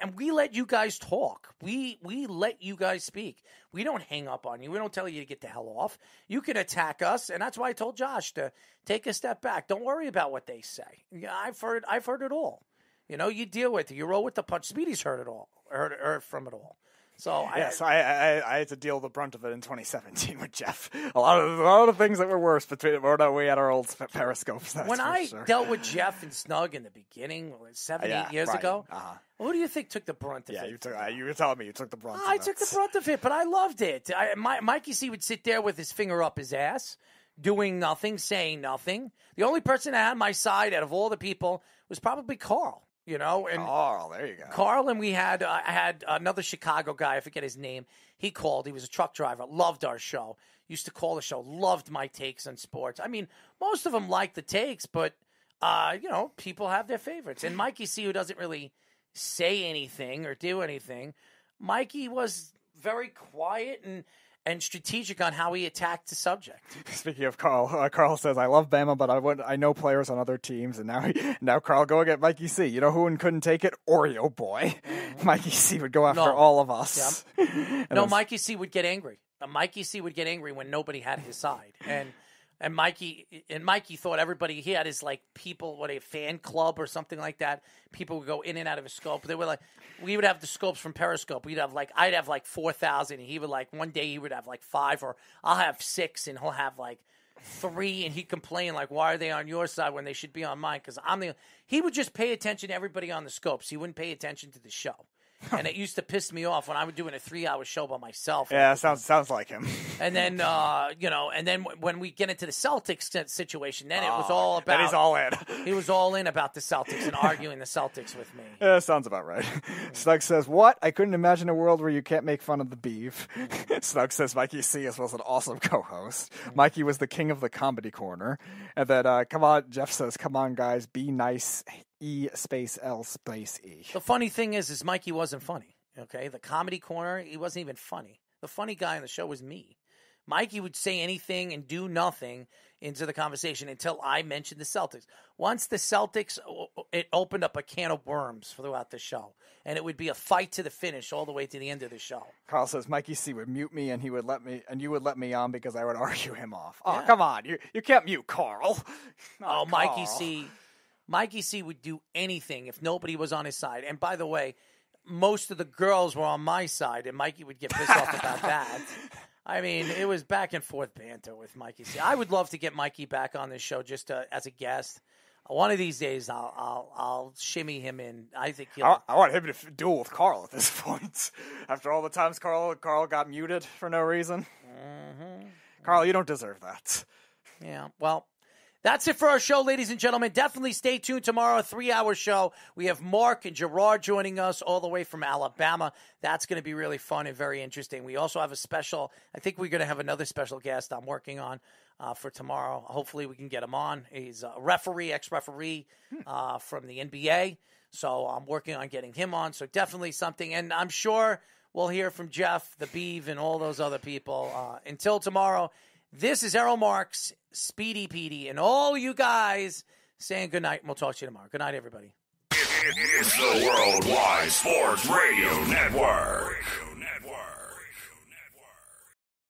And we let you guys talk. We let you guys speak. We don't hang up on you. We don't tell you to get the hell off. You can attack us, and that's why I told Josh to take a step back. Don't worry about what they say. I've heard it all. You deal with it. You roll with the punch. Speedy's heard it all. Heard from it all. So yes, I had to deal with the brunt of it in 2017 with Jeff. A lot of things that were worse between when we had our old periscopes. When I dealt with Jeff and Snug in the beginning, 7-8 years ago, who do you think took the brunt of it? You were telling me you took the brunt. I took the brunt of it, but I loved it. Mikey C would sit there with his finger up his ass, doing nothing, saying nothing. The only person that had my side out of all the people was probably Carl. Carl, there you go. Carl, and I had another Chicago guy, I forget his name. He called. He was a truck driver. Loved our show. Used to call the show. Loved my takes on sports. I mean, most of them like the takes, but people have their favorites. And Mikey C, who doesn't really say anything or do anything, Mikey was very quiet, and strategic on how he attacked the subject. Speaking of Carl, Carl says, I love Bama, but I know players on other teams. And now Carl going at Mikey C. You know who couldn't take it? Oreo Boy. Mikey C would go after all of us. Yep. No, Mikey C would get angry. Mikey C would get angry when nobody had his side. And Mikey thought everybody, he had his like people, a fan club or something like that. People would go in and out of his scope. They were like, we would have the scopes from Periscope. I'd have like 4,000, and he would like, one day he would have like 5, or I'll have 6, and he'll have like 3, and he'd complain like, why are they on your side when they should be on mine? Because he would just pay attention to everybody on the scopes. He wouldn't pay attention to the show. And it used to piss me off when I was doing a 3-hour show by myself. Yeah, sounds like him. And then, and then when we get into the Celtics situation, then it was all about. Then he's all in. He was all in about the Celtics and arguing the Celtics with me. Yeah, sounds about right. Snug says, what? I couldn't imagine a world where you can't make fun of the beef. Snug says, Mikey C. was an awesome co-host. Mikey was the king of the comedy corner. And then, come on, Jeff says, come on, guys, be nice. E_L_E. The funny thing is Mikey wasn't funny. Okay, the comedy corner, he wasn't even funny. The funny guy on the show was me. Mikey would say anything and do nothing into the conversation until I mentioned the Celtics. Once the Celtics, it opened up a can of worms throughout the show, and it would be a fight to the finish all the way to the end of the show. Carl says Mikey C would mute me, and you would let me on because I would argue him off. Oh, yeah. Come on, you can't mute Carl. Carl. Mikey C would do anything if nobody was on his side. And by the way, most of the girls were on my side, and Mikey would get pissed off about that. I mean, it was back and forth banter with Mikey C. I would love to get Mikey back on this show just as a guest. One of these days, I'll shimmy him in. I think I want him to duel with Carl at this point. After all the times Carl got muted for no reason. Mm-hmm. Carl, you don't deserve that. Yeah, well. That's it for our show, ladies and gentlemen. Definitely stay tuned tomorrow, a 3-hour show. We have Mark and Gerard joining us all the way from Alabama. That's going to be really fun and very interesting. We also have a special, I think we're going to have another special guest I'm working on for tomorrow. Hopefully we can get him on. He's a referee, ex-referee from the NBA. So I'm working on getting him on. So definitely something. And I'm sure we'll hear from Jeff, the Beeve, and all those other people. Until tomorrow, this is Errol Marks, Speedy Petey, and all you guys saying good night, and we'll talk to you tomorrow. Good night, everybody. It's the Worldwide Sports Radio Network.